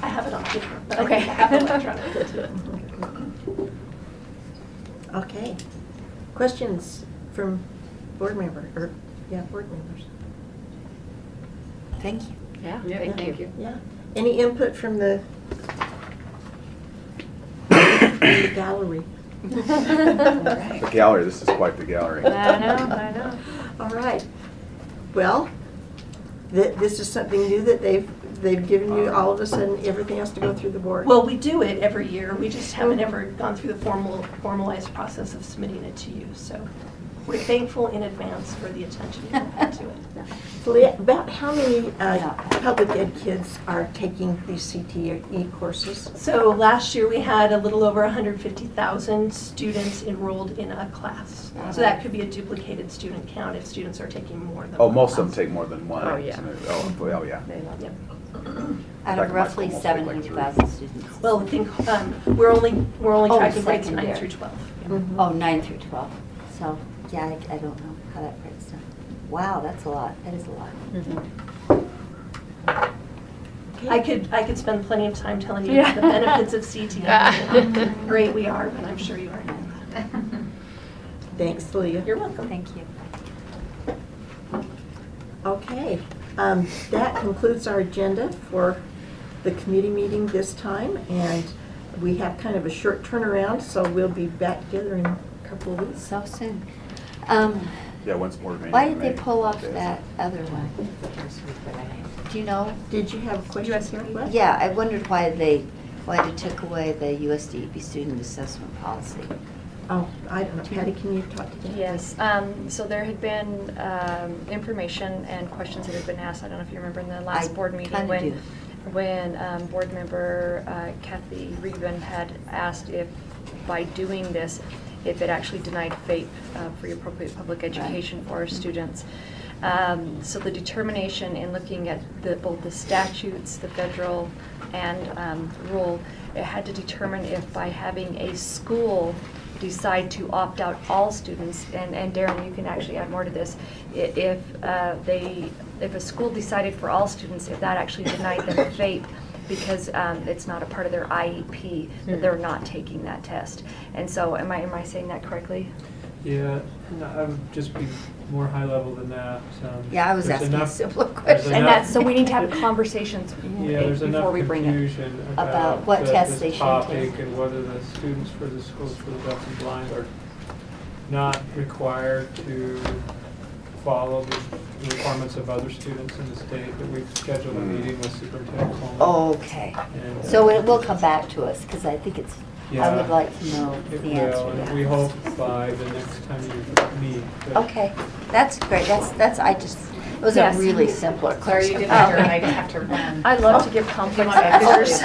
I have it on paper, but Okay. I think I have it electronically too. Okay. Questions from board members? Board members. Thank you. Yeah, Thank you. Yeah. Any input from the gallery? The gallery, this is quite the gallery. I know. All right. Well, that this is something new that they've given you all of a sudden, everything has to go through the board? Well, we do it every year. We just haven't ever gone through the formalized process of submitting it to you. So we're thankful in advance for the attention you put to it. Leah, about how many public ed kids are taking these CTE courses? So last year we had a little over 150,000 students enrolled in a class. So that could be a duplicated student count if students are taking more than Oh, one most of them class. take more than one. Oh, yeah. Oh, yeah. Yep. Out Back of in my roughly school, most take like 700,000 students. Well, I think we're only Oh, tracking grades 9 secondary. through 12. Oh, 9 through 12. So, yeah, I don't know how that breaks down. Wow, that's a lot. That is a lot. I could spend plenty of time telling you Yeah. the benefits of CTE and how great we are, but I'm sure you are. Thanks, Leah. You're welcome. Thank you. Okay, that concludes our agenda for the committee meeting this time, and we have kind of a short turnaround, so we'll be back together in a couple of weeks. So soon. Yeah, once more. Maybe Why did they maybe. pull off Okay. that other one? Do you know? Did you have a question here? Wes? Yeah, I wondered why they took away the USDP student assessment policy. Oh, I don't know. Patty, can you talk to that? Yes, so there had been information and questions that had been asked. I don't know if you remember in the last I board meeting kinda do. when board member Kathy Reben had asked if by doing this, if it actually denied FAPE, free appropriate public education for our students. So the determination in looking at both the statutes, the federal and rule, it had to determine if by having a school decide to opt out all students, and Darren, you can actually add more to this, if a school decided for all students, if that actually denied them FAPE, because it's not a part of their IEP, that they're not taking that test. And so, am I saying that correctly? Yeah, no, I would just be more high level than that. Yeah, I was There's asking a enough- simpler there's question. And enough- that's, so we need to have conversations Yeah, there's before enough we bring it. confusion About what tests they this should topic take. and whether the students for the schools for the deaf and blind are not required to follow the requirements of other students in the state, that we've scheduled a meeting with Superintendent Coleman. Okay. And, So it will come back to us, because I think it's, I Yeah, would like to know it the will, answer. and to we that. hope by the next time you meet. that- Okay, that's great. It was Yes. a really simpler Sorry question. you didn't hear it, I just have to run. I love to give complex want to answers.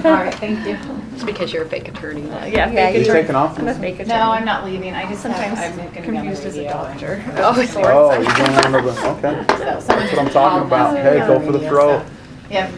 All right, thank you. It's because you're a fake attorney. Yeah, Yeah, fake you attorney. taking off? I'm a fake attorney. No, I'm not leaving, I just Sometimes I'm gonna be on the confused as a radio and- doctor. Oh, you're going under the, okay. So someone That's what I'm just talking called about. us Hey, on go the for the radio, throat. so- Yep.